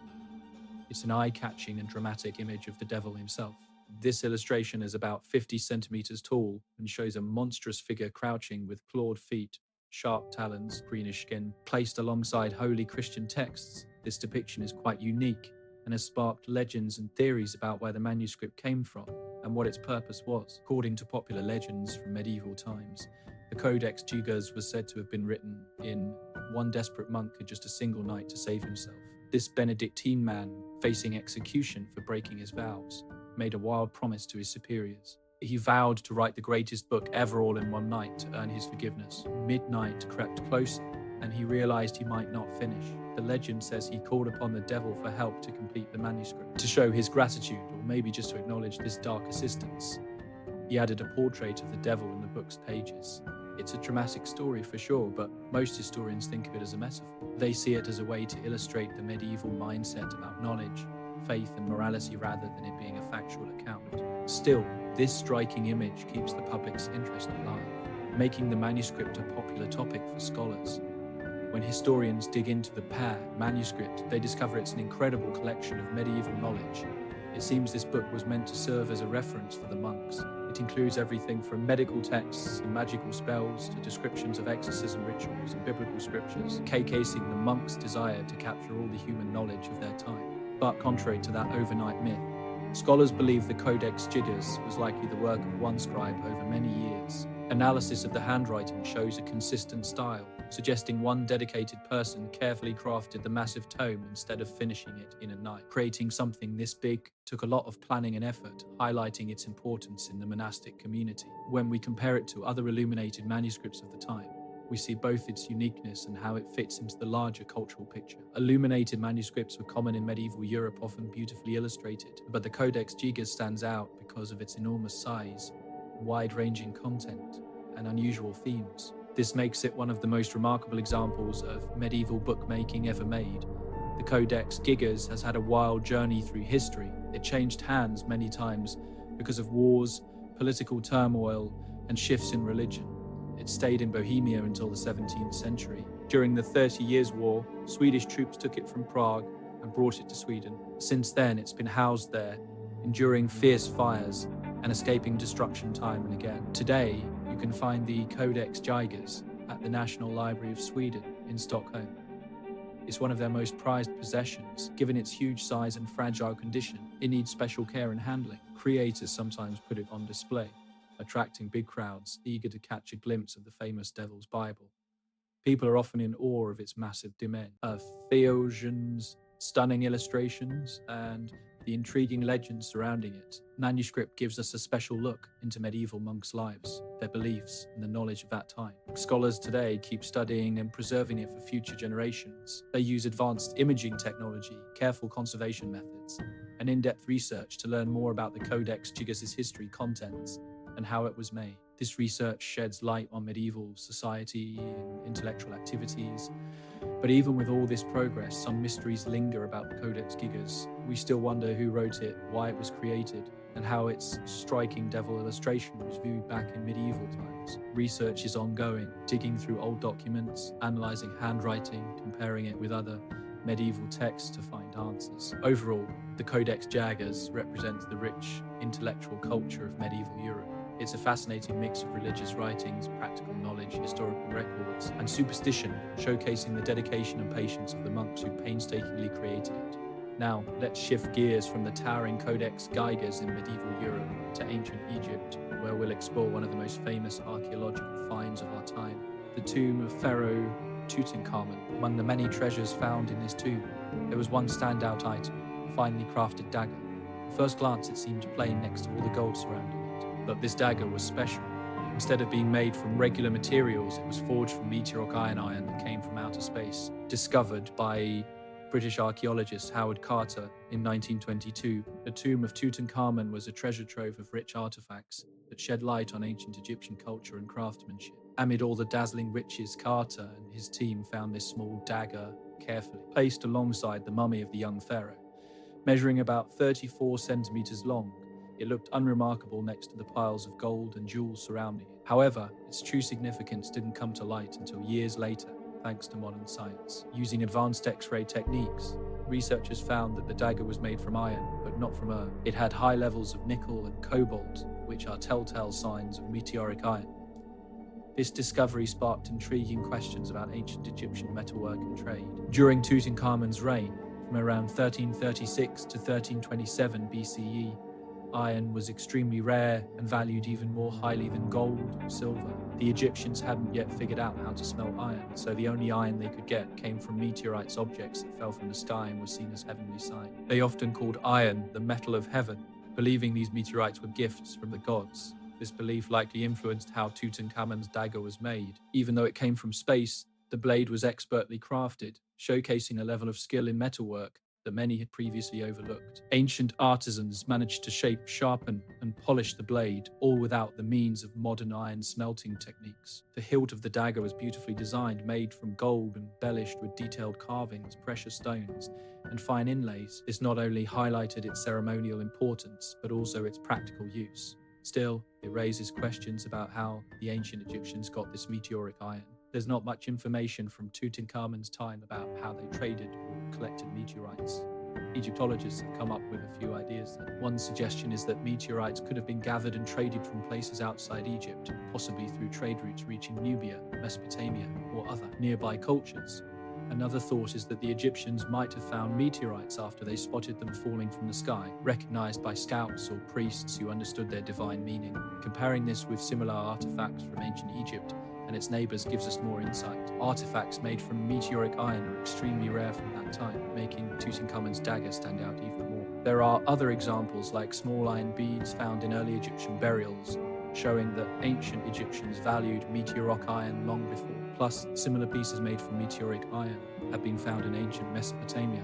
It's an eye-catching and dramatic image of the devil himself. This illustration is about 50 centimeters tall and shows a monstrous figure crouching with clawed feet, sharp talons, greenish skin, placed alongside holy Christian texts. This depiction is quite unique and has sparked legends and theories about where the manuscript came from and what its purpose was. According to popular legends from medieval times, the Codex Gigas was said to have been written in one desperate monk had just a single night to save himself. This Benedictine man, facing execution for breaking his vows, made a wild promise to his superiors. He vowed to write the greatest book ever all in one night to earn his forgiveness. Midnight crept closer, and he realized he might not finish. The legend says he called upon the devil for help to complete the manuscript. To show his gratitude, or maybe just to acknowledge this dark assistance, he added a portrait of the devil in the book's pages. It's a dramatic story for sure, but most historians think of it as a metaphor. They see it as a way to illustrate the medieval mindset about knowledge, faith, and morality rather than it being a factual account. Still, this striking image keeps the public's interest alive, making the manuscript a popular topic for scholars. When historians dig into the manuscript, they discover it's an incredible collection of medieval knowledge. It seems this book was meant to serve as a reference for the monks. It includes everything from medical texts and magical spells to descriptions of exorcism rituals and biblical scriptures, showcasing the monks' desire to capture all the human knowledge of their time. But contrary to that overnight myth, scholars believe the Codex Gigas was likely the work of one scribe over many years. Analysis of the handwriting shows a consistent style, suggesting one dedicated person carefully crafted the massive tome instead of finishing it in a night. Creating something this big took a lot of planning and effort, highlighting its importance in the monastic community. When we compare it to other illuminated manuscripts of the time, we see both its uniqueness and how it fits into the larger cultural picture. Illuminated manuscripts were common in medieval Europe, often beautifully illustrated, but the Codex Gigas stands out because of its enormous size, wide-ranging content, and unusual themes. This makes it one of the most remarkable examples of medieval bookmaking ever made. The Codex Gigas has had a wild journey through history. It changed hands many times because of wars, political turmoil, and shifts in religion. It stayed in Bohemia until the 17th century. During the 30 Years' War, Swedish troops took it from Prague and brought it to Sweden. Since then, it's been housed there, enduring fierce fires and escaping destruction time and again. Today, you can find the Codex Gigas at the National Library of Sweden in Stockholm. It's one of their most prized possessions. Given its huge size and fragile condition, it needs special care and handling. Creators sometimes put it on display, attracting big crowds eager to catch a glimpse of the famous Devil's Bible. People are often in awe of its massive theologians, stunning illustrations, and the intriguing legends surrounding it. Manuscript gives us a special look into medieval monks' lives, their beliefs, and the knowledge of that time. Scholars today keep studying and preserving it for future generations. They use advanced imaging technology, careful conservation methods, and in-depth research to learn more about the Codex Gigas' history, contents, and how it was made. This research sheds light on medieval society and intellectual activities. But even with all this progress, some mysteries linger about the Codex Gigas. We still wonder who wrote it, why it was created, and how its striking devil illustration was viewed back in medieval times. Research is ongoing, digging through old documents, analyzing handwriting, comparing it with other medieval texts to find answers. Overall, the Codex Jagas represents the rich intellectual culture of medieval Europe. It's a fascinating mix of religious writings, practical knowledge, historical records, and superstition, showcasing the dedication and patience of the monks who painstakingly created it. Now, let's shift gears from the towering Codex Gigas in medieval Europe to ancient Egypt, where we'll explore one of the most famous archaeological finds of our time, the tomb of Pharaoh Tutankhamun. Among the many treasures found in this tomb, there was one standout item, a finely crafted dagger. At first glance, it seemed plain next to all the gold surrounding it, but this dagger was special. Instead of being made from regular materials, it was forged from meteoric iron that came from outer space, discovered by British archaeologist Howard Carter in 1922. The tomb of Tutankhamun was a treasure trove of rich artifacts that shed light on ancient Egyptian culture and craftsmanship. Amid all the dazzling riches, Carter and his team found this small dagger carefully placed alongside the mummy of the young pharaoh. Measuring about 34 centimeters long, it looked unremarkable next to the piles of gold and jewels surrounding it. However, its true significance didn't come to light until years later, thanks to modern science. Using advanced X-ray techniques, researchers found that the dagger was made from iron, but not from earth. It had high levels of nickel and cobalt, which are telltale signs of meteoric iron. This discovery sparked intriguing questions about ancient Egyptian metalwork and trade. During Tutankhamun's reign, from around 1336 to 1327 BCE, iron was extremely rare and valued even more highly than gold or silver. The Egyptians hadn't yet figured out how to smelt iron, so the only iron they could get came from meteorites, objects that fell from the sky and were seen as heavenly sign. They often called iron the metal of heaven, believing these meteorites were gifts from the gods. This belief likely influenced how Tutankhamun's dagger was made. Even though it came from space, the blade was expertly crafted, showcasing a level of skill in metalwork that many had previously overlooked. Ancient artisans managed to shape, sharpen, and polish the blade, all without the means of modern iron smelting techniques. The hilt of the dagger was beautifully designed, made from gold and embellished with detailed carvings, precious stones, and fine inlays. This not only highlighted its ceremonial importance, but also its practical use. Still, it raises questions about how the ancient Egyptians got this meteoric iron. There's not much information from Tutankhamun's time about how they traded or collected meteorites. Egyptologists have come up with a few ideas. One suggestion is that meteorites could have been gathered and traded from places outside Egypt, possibly through trade routes reaching Nubia, Mesopotamia, or other nearby cultures. Another thought is that the Egyptians might have found meteorites after they spotted them falling from the sky, recognized by scouts or priests who understood their divine meaning. Comparing this with similar artifacts from ancient Egypt and its neighbors gives us more insight. Artifacts made from meteoric iron are extremely rare from that time, making Tutankhamun's dagger stand out even more. There are other examples like small iron beads found in early Egyptian burials, showing that ancient Egyptians valued meteoric iron long before. Plus, similar pieces made from meteoric iron have been found in ancient Mesopotamia,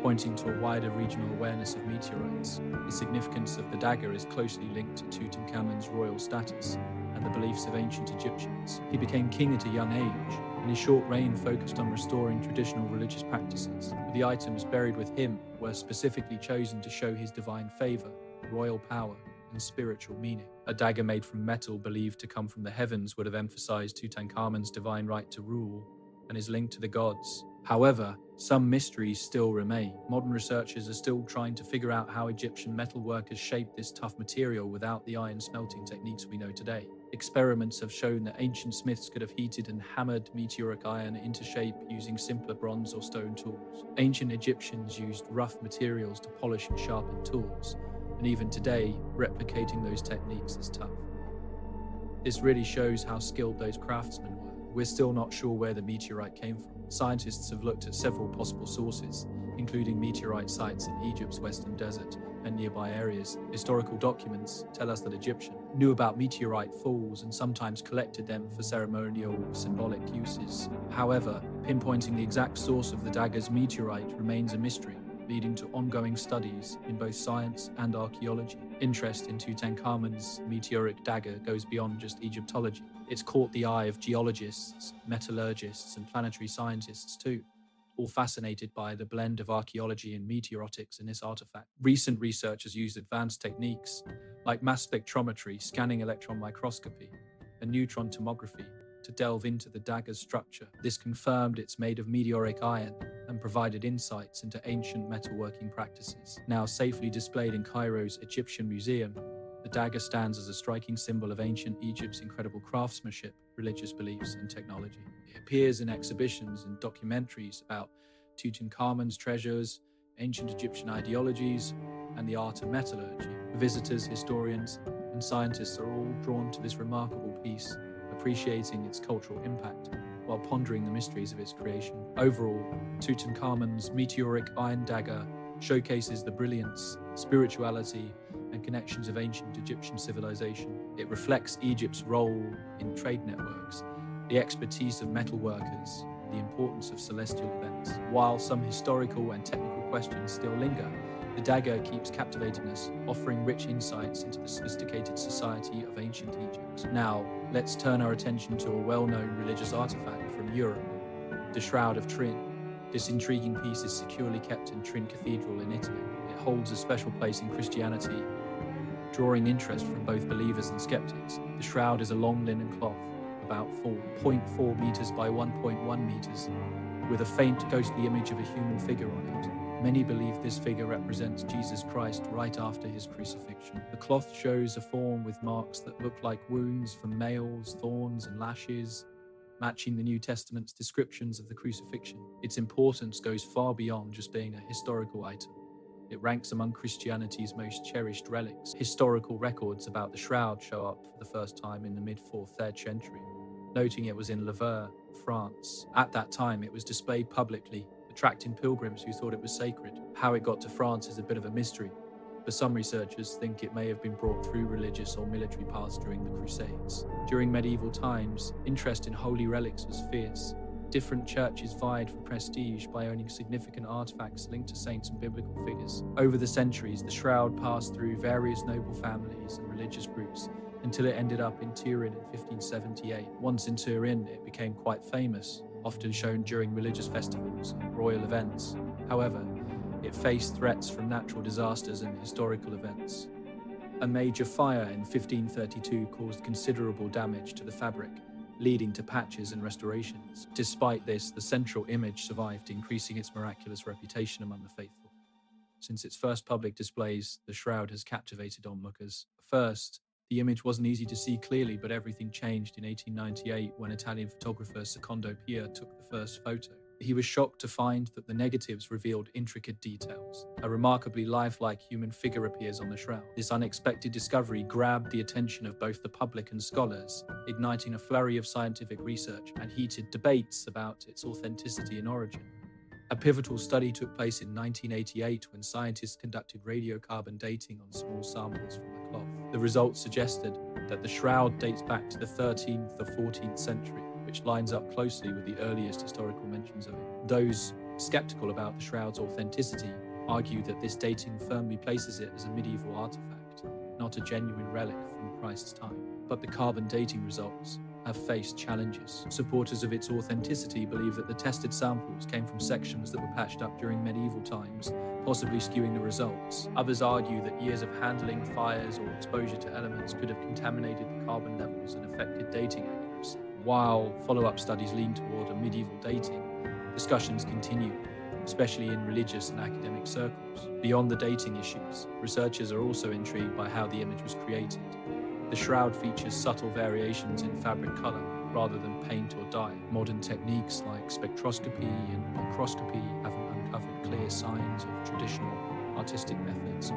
pointing to a wider regional awareness of meteorites. The significance of the dagger is closely linked to Tutankhamun's royal status and the beliefs of ancient Egyptians. He became king at a young age, and his short reign focused on restoring traditional religious practices. The items buried with him were specifically chosen to show his divine favor, royal power, and spiritual meaning. A dagger made from metal believed to come from the heavens would have emphasized Tutankhamun's divine right to rule and his link to the gods. However, some mysteries still remain. Modern researchers are still trying to figure out how Egyptian metalworkers shaped this tough material without the iron smelting techniques we know today. Experiments have shown that ancient smiths could have heated and hammered meteoric iron into shape using simpler bronze or stone tools. Ancient Egyptians used rough materials to polish and sharpen tools, and even today, replicating those techniques is tough. This really shows how skilled those craftsmen were. We're still not sure where the meteorite came from. Scientists have looked at several possible sources, including meteorite sites in Egypt's western desert and nearby areas. Historical documents tell us that Egyptians knew about meteorite falls and sometimes collected them for ceremonial or symbolic uses. However, pinpointing the exact source of the dagger's meteorite remains a mystery, leading to ongoing studies in both science and archaeology. Interest in Tutankhamun's meteoric dagger goes beyond just Egyptology. It's caught the eye of geologists, metallurgists, and planetary scientists too. all fascinated by the blend of archaeology and meteorotics in this artifact. Recent research has used advanced techniques like mass spectrometry, scanning electron microscopy, and neutron tomography to delve into the dagger's structure. This confirmed it's made of meteoric iron and provided insights into ancient metalworking practices. Now safely displayed in Cairo's Egyptian Museum, the dagger stands as a striking symbol of ancient Egypt's incredible craftsmanship, religious beliefs, and technology. It appears in exhibitions and documentaries about Tutankhamun's treasures, ancient Egyptian ideologies, and the art of metallurgy. Visitors, historians, and scientists are all drawn to this remarkable piece, appreciating its cultural impact while pondering the mysteries of its creation. Overall, Tutankhamun's meteoric iron dagger showcases the brilliance, spirituality, and connections of ancient Egyptian civilization. It reflects Egypt's role in trade networks, the expertise of metalworkers, the importance of celestial events. While some historical and technical questions still linger, the dagger keeps captivating us, offering rich insights into the sophisticated society of ancient Egypt. Now, let's turn our attention to a well-known religious artifact from Europe, the Shroud of Turin. This intriguing piece is securely kept in Turin Cathedral in Italy. It holds a special place in Christianity, drawing interest from both believers and skeptics. The shroud is a long linen cloth, about 4.4 meters by 1.1 meters, with a faint ghostly image of a human figure on it. Many believe this figure represents Jesus Christ right after his crucifixion. The cloth shows a form with marks that look like wounds from nails, thorns, and lashes, matching the New Testament's descriptions of the crucifixion. Its importance goes far beyond just being a historical item. It ranks among Christianity's most cherished relics. Historical records about the shroud show up for the first time in the mid-4th century, noting it was in Leveur, France. At that time, it was displayed publicly, attracting pilgrims who thought it was sacred. How it got to France is a bit of a mystery, but some researchers think it may have been brought through religious or military paths during the Crusades. During medieval times, interest in holy relics was fierce. Different churches vied for prestige by owning significant artifacts linked to saints and biblical figures. Over the centuries, the shroud passed through various noble families and religious groups until it ended up in Turin in 1578. Once in Turin, it became quite famous, often shown during religious festivals and royal events. However, it faced threats from natural disasters and historical events. A major fire in 1532 caused considerable damage to the fabric, leading to patches and restorations. Despite this, the central image survived, increasing its miraculous reputation among the faithful. Since its first public displays, the shroud has captivated onlookers. First, the image wasn't easy to see clearly, but everything changed in 1898 when Italian photographer Secondo Pia took the first photo. He was shocked to find that the negatives revealed intricate details. A remarkably lifelike human figure appears on the shroud. This unexpected discovery grabbed the attention of both the public and scholars, igniting a flurry of scientific research and heated debates about its authenticity and origin. A pivotal study took place in 1988 when scientists conducted radiocarbon dating on small samples from the cloth. The results suggested that the shroud dates back to the 13th or 14th century, which lines up closely with the earliest historical mentions of it. Those skeptical about the shroud's authenticity argue that this dating firmly places it as a medieval artifact, not a genuine relic from Christ's time. But the carbon dating results have faced challenges. Supporters of its authenticity believe that the tested samples came from sections that were patched up during medieval times, possibly skewing the results. Others argue that years of handling, fires, or exposure to elements could have contaminated the carbon levels and affected dating accuracy. While follow-up studies lean toward a medieval dating, discussions continue, especially in religious and academic circles. Beyond the dating issues, researchers are also intrigued by how the image was created. The shroud features subtle variations in fabric color rather than paint or dye. Modern techniques like spectroscopy and microscopy haven't uncovered clear signs of traditional artistic methods.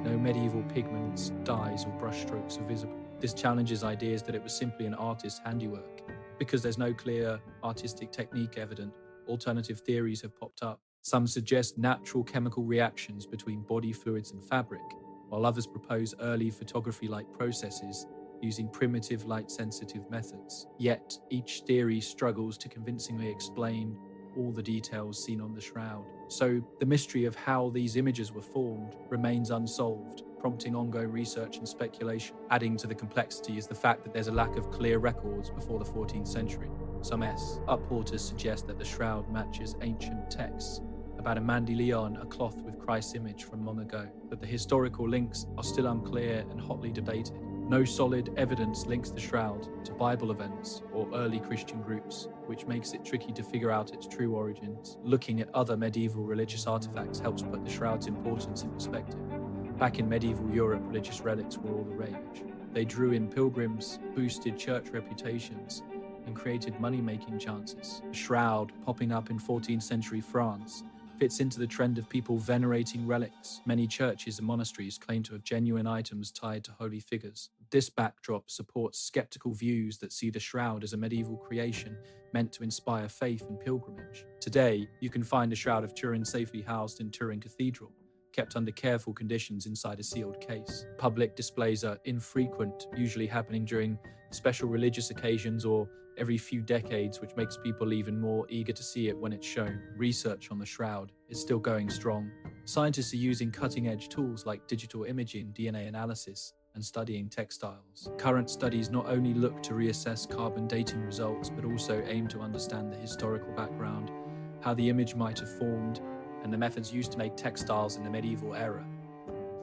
No medieval pigments, dyes, or brushstrokes are visible. This challenges ideas that it was simply an artist's handiwork. Because there's no clear artistic technique evident, alternative theories have popped up. Some suggest natural chemical reactions between body fluids and fabric, while others propose early photography-like processes using primitive light-sensitive methods. Yet, each theory struggles to convincingly explain all the details seen on the shroud. So, the mystery of how these images were formed remains unsolved, prompting ongoing research and speculation. Adding to the complexity is the fact that there's a lack of clear records before the 14th century. some S. Upporters suggest that the shroud matches ancient texts about a mandilion, a cloth with Christ's image from long ago, but the historical links are still unclear and hotly debated. No solid evidence links the shroud to Bible events or early Christian groups, which makes it tricky to figure out its true origins. Looking at other medieval religious artifacts helps put the shroud's importance in perspective. Back in medieval Europe, religious relics were all the rage. They drew in pilgrims, boosted church reputations, and created money-making chances. The shroud, popping up in 14th century France, fits into the trend of people venerating relics. Many churches and monasteries claim to have genuine items tied to holy figures. This backdrop supports skeptical views that see the shroud as a medieval creation meant to inspire faith and pilgrimage. Today, you can find a Shroud of Turin safely housed in Turin Cathedral, kept under careful conditions inside a sealed case. Public displays are infrequent, usually happening during special religious occasions or every few decades, which makes people even more eager to see it when it's shown. Research on the shroud is still going strong. Scientists are using cutting-edge tools like digital imaging, DNA analysis, and studying textiles. Current studies not only look to reassess carbon dating results, but also aim to understand the historical background, how the image might have formed, and the methods used to make textiles in the medieval era.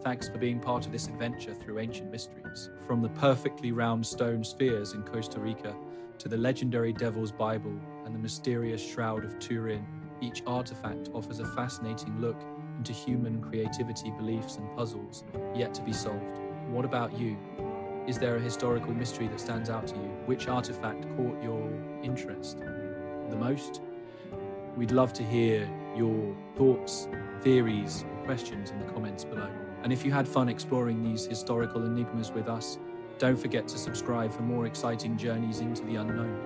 Thanks for being part of this adventure through ancient mysteries. From the perfectly round stone spheres in Costa Rica to the legendary Devil's Bible and the mysterious Shroud of Turin, each artifact offers a fascinating look into human creativity, beliefs, and puzzles yet to be solved. What about you? Is there a historical mystery that stands out to you? Which artifact caught your interest the most? We'd love to hear your thoughts, theories, and questions in the comments below. And if you had fun exploring these historical enigmas with us, don't forget to subscribe for more exciting journeys into the unknown.